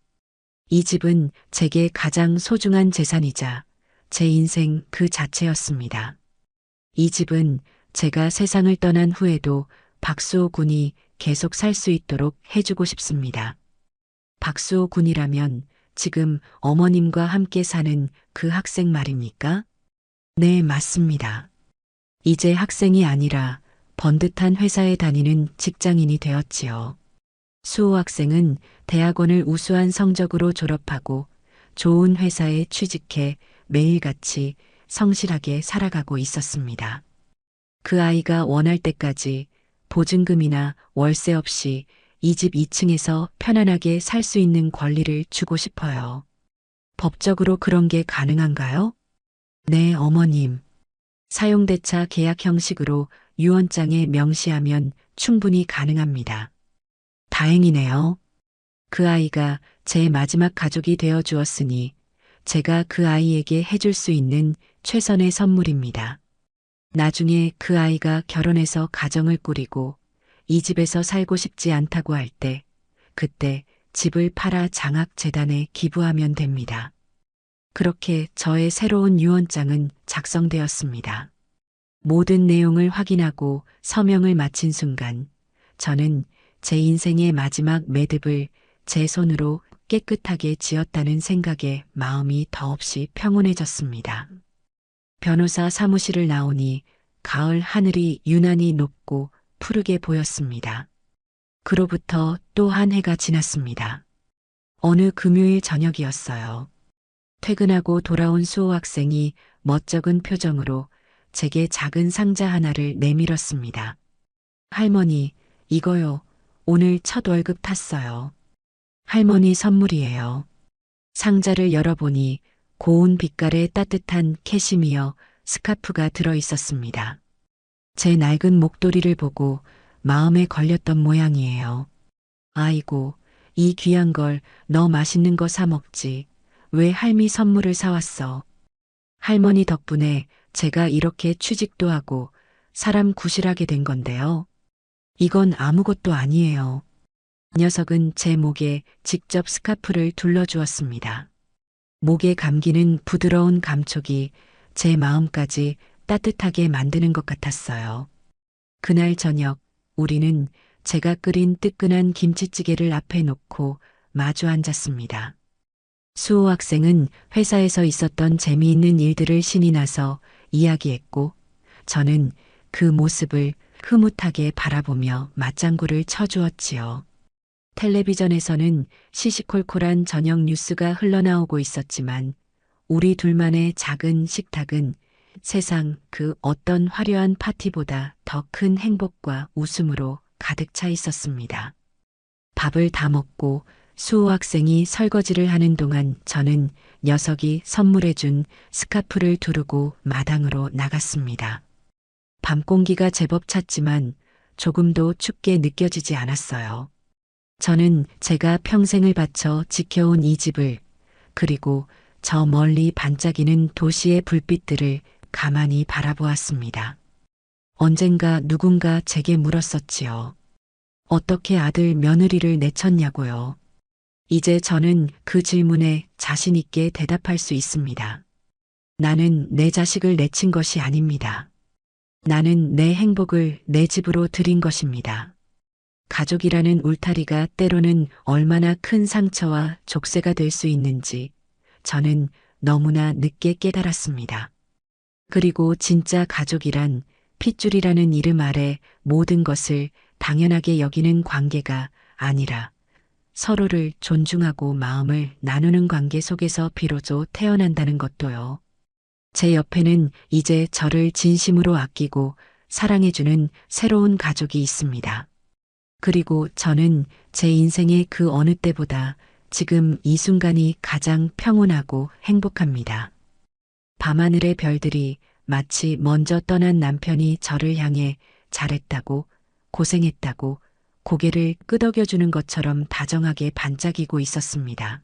이 집은 제게 가장 소중한 재산이자 제 인생 그 자체였습니다. 이 집은 제가 세상을 떠난 후에도 박수호 군이 계속 살 수 있도록 해주고 싶습니다. 박수호 군이라면 지금 어머님과 함께 사는 그 학생 말입니까? 네, 맞습니다. 이제 학생이 아니라 번듯한 회사에 다니는 직장인이 되었지요. 수호 학생은 대학원을 우수한 성적으로 졸업하고 좋은 회사에 취직해 매일같이 성실하게 살아가고 있었습니다. 그 아이가 원할 때까지 보증금이나 월세 없이 이 집 2층에서 편안하게 살 수 있는 권리를 주고 싶어요. 법적으로 그런 게 가능한가요? 네, 어머님. 사용대차 계약 형식으로 유언장에 명시하면 충분히 가능합니다. 다행이네요. 그 아이가 제 마지막 가족이 되어 주었으니 제가 그 아이에게 해줄 수 있는 최선의 선물입니다. 나중에 그 아이가 결혼해서 가정을 꾸리고 이 집에서 살고 싶지 않다고 할 때, 그때 집을 팔아 장학재단에 기부하면 됩니다. 그렇게 저의 새로운 유언장은 작성되었습니다. 모든 내용을 확인하고 서명을 마친 순간, 저는 제 인생의 마지막 매듭을 제 손으로 깨끗하게 지었다는 생각에 마음이 더없이 평온해졌습니다. 변호사 사무실을 나오니 가을 하늘이 유난히 높고 푸르게 보였습니다. 그로부터 또 한 해가 지났습니다. 어느 금요일 저녁이었어요. 퇴근하고 돌아온 수호 학생이 멋쩍은 표정으로 제게 작은 상자 하나를 내밀었습니다. 할머니, 이거요. 오늘 첫 월급 탔어요. 할머니 선물이에요. 상자를 열어보니 고운 빛깔의 따뜻한 캐시미어 스카프가 들어 있었습니다. 제 낡은 목도리를 보고 마음에 걸렸던 모양이에요. 아이고, 이 귀한 걸 너 맛있는 거 사 먹지. 왜 할미 선물을 사왔어? 할머니 덕분에 제가 이렇게 취직도 하고 사람 구실하게 된 건데요. 이건 아무것도 아니에요. 녀석은 제 목에 직접 스카프를 둘러주었습니다. 목에 감기는 부드러운 감촉이 제 마음까지 따뜻하게 만드는 것 같았어요. 그날 저녁 우리는 제가 끓인 뜨끈한 김치찌개를 앞에 놓고 마주 앉았습니다. 수호 학생은 회사에서 있었던 재미있는 일들을 신이 나서 이야기했고 저는 그 모습을 흐뭇하게 바라보며 맞장구를 쳐주었지요. 텔레비전에서는 시시콜콜한 저녁 뉴스가 흘러나오고 있었지만 우리 둘만의 작은 식탁은 세상 그 어떤 화려한 파티보다 더 큰 행복과 웃음으로 가득 차 있었습니다. 밥을 다 먹고 수호 학생이 설거지를 하는 동안 저는 녀석이 선물해준 스카프를 두르고 마당으로 나갔습니다. 밤 공기가 제법 찼지만 조금도 춥게 느껴지지 않았어요. 저는 제가 평생을 바쳐 지켜온 이 집을 그리고 저 멀리 반짝이는 도시의 불빛들을 가만히 바라보았습니다. 언젠가 누군가 제게 물었었지요. 어떻게 아들 며느리를 내쳤냐고요. 이제 저는 그 질문에 자신 있게 대답할 수 있습니다. 나는 내 자식을 내친 것이 아닙니다. 나는 내 행복을 내 집으로 들인 것입니다. 가족이라는 울타리가 때로는 얼마나 큰 상처와 족쇄가 될 수 있는지 저는 너무나 늦게 깨달았습니다. 그리고 진짜 가족이란 핏줄이라는 이름 아래 모든 것을 당연하게 여기는 관계가 아니라 서로를 존중하고 마음을 나누는 관계 속에서 비로소 태어난다는 것도요. 제 옆에는 이제 저를 진심으로 아끼고 사랑해주는 새로운 가족이 있습니다. 그리고 저는 제 인생의 그 어느 때보다 지금 이 순간이 가장 평온하고 행복합니다. 밤하늘의 별들이 마치 먼저 떠난 남편이 저를 향해 잘했다고, 고생했다고, 고개를 끄덕여주는 것처럼 다정하게 반짝이고 있었습니다.